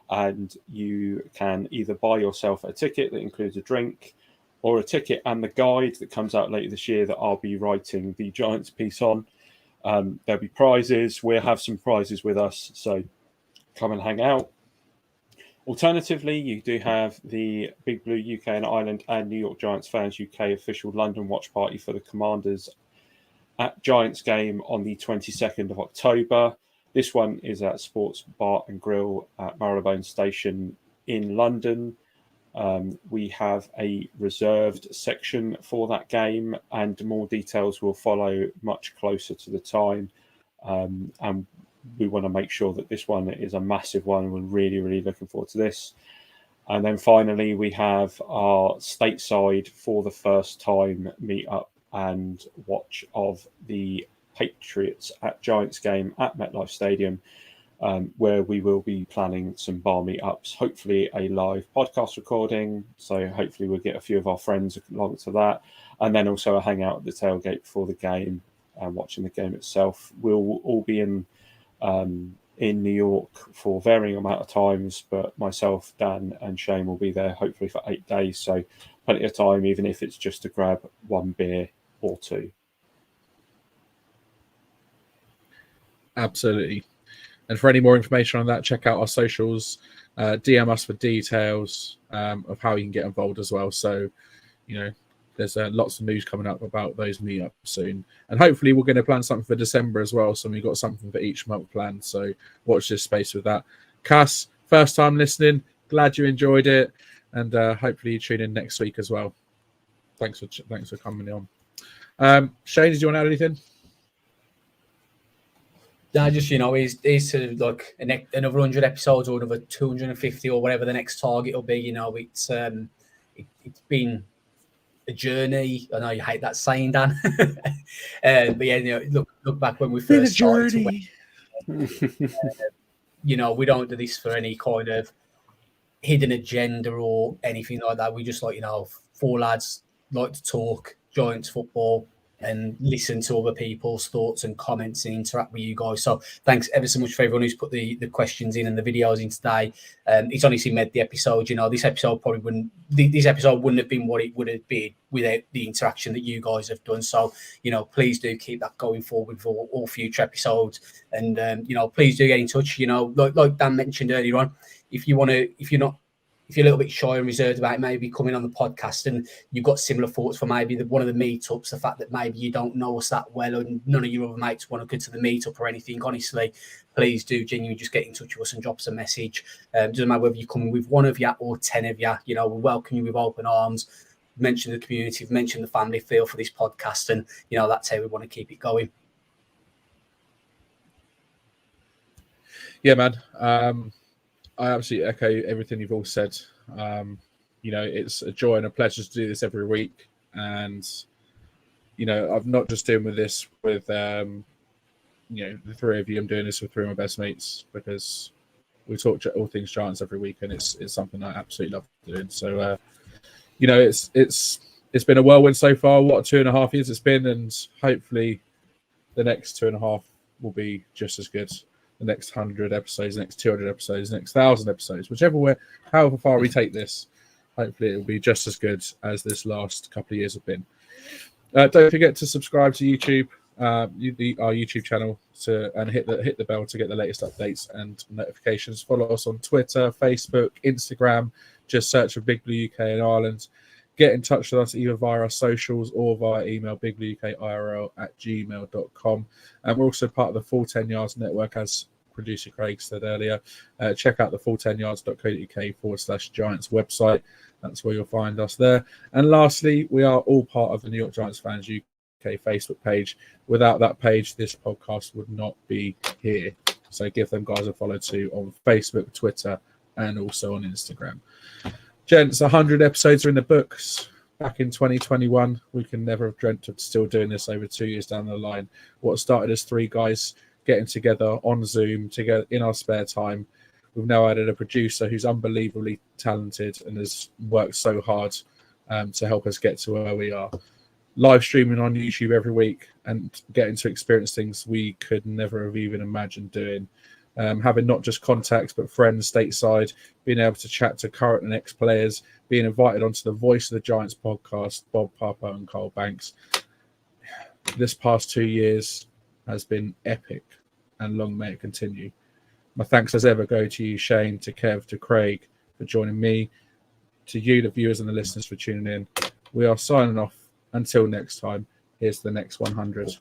and you can either buy yourself a ticket that includes a drink, or a ticket and the guide that comes out later this year that I'll be writing the Giants piece on. There'll be prizes. We'll have some prizes with us, so come and hang out. Alternatively, you do have the Big Blue UK and Ireland and New York Giants Fans UK official London watch party for the Commanders at Giants game on the 22nd of October. This one is at Sports Bar and Grill at Marylebone Station in London. We have a reserved section for that game, and more details will follow much closer to the time. And we want to make sure that this one is a massive one. We're really, really looking forward to this. And then finally, we have our stateside for the first time meetup and watch of the Patriots at Giants game at MetLife Stadium, where we will be planning some bar meetups, hopefully a live podcast recording. So hopefully we'll get a few of our friends along to that. And then also a hangout at the tailgate before the game and watching the game itself. We'll all be in New York for varying amount of times, but myself, Dan and Shane will be there hopefully for 8 days. So plenty of time, even if it's just to grab one beer or two. Absolutely. And for any more information on that, check out our socials, DM us for details of how you can get involved as well. So, there's lots of news coming up about those meetups soon. And hopefully we're going to plan something for December as well. So we've got something for each month planned. So watch this space with that. Cass, first time listening. Glad you enjoyed it. And hopefully you tune in next week as well. Thanks for coming on. Shane, did you want to add anything? No, just, he's to like another 100 episodes or another 250 or whatever the next target will be. It's been a journey. I know you hate that saying, Dan. But yeah, look back when we first started. We don't do this for any kind of hidden agenda or anything like that. We just four lads like to talk Giants football and listen to other people's thoughts and comments and interact with you guys. So thanks ever so much for everyone who's put the questions in and the videos in today. It's honestly made the episode. This episode wouldn't have been what it would have been without the interaction that you guys have done. So, please do keep that going forward for all future episodes. And, please do get in touch. Like Dan mentioned earlier on, if you're a little bit shy and reserved about maybe coming on the podcast and you've got similar thoughts for maybe one of the meetups, the fact that maybe you don't know us that well and none of your other mates want to go to the meetup or anything, honestly, please do genuinely just get in touch with us and drop us a message. Doesn't matter whether you're coming with one of you or 10 of you, we welcome you with open arms. Mention the community, mention the family feel for this podcast, and that's how we want to keep it going. Yeah, man. I absolutely echo everything you've all said. It's a joy and a pleasure to do this every week. And, I'm not just doing this with, the three of you. I'm doing this with three of my best mates because we talk all things Giants every week, and it's something I absolutely love doing. So, it's been a whirlwind so far. What 2.5 years it's been, and hopefully the next 2.5 will be just as good. the next 100 episodes, the next 200 episodes, the next 1,000 episodes, however far we take this. Hopefully, it will be just as good as this last couple of years have been. Don't forget to subscribe to YouTube, our YouTube channel, and hit the bell to get the latest updates and notifications. Follow us on Twitter, Facebook, Instagram. Just search for Big Blue UK and Ireland. Get in touch with us either via our socials or via email, bigblueukirl@gmail.com. And we're also part of the Full 10 Yards Network, as producer Craig said earlier. Check out the full10yards.co.uk/Giants website. That's where you'll find us there. And lastly, we are all part of the New York Giants Fans UK Facebook page. Without that page, this podcast would not be here. So give them guys a follow too on Facebook, Twitter, and also on Instagram. Gents, 100 episodes are in the books. Back in 2021, we can never have dreamt of still doing this over 2 years down the line. What started as three guys getting together on Zoom together in our spare time. We've now added a producer who's unbelievably talented and has worked so hard to help us get to where we are. Live streaming on YouTube every week and getting to experience things we could never have even imagined doing. Having not just contacts but friends stateside, being able to chat to current and ex-players, being invited onto the Voice of the Giants podcast, Bob Papa and Cole Banks. This past 2 years has been epic, and long may it continue. My thanks as ever go to you, Shane, to Kev, to Craig for joining me, to you, the viewers and the listeners, for tuning in. We are signing off. Until next time, here's the next 100.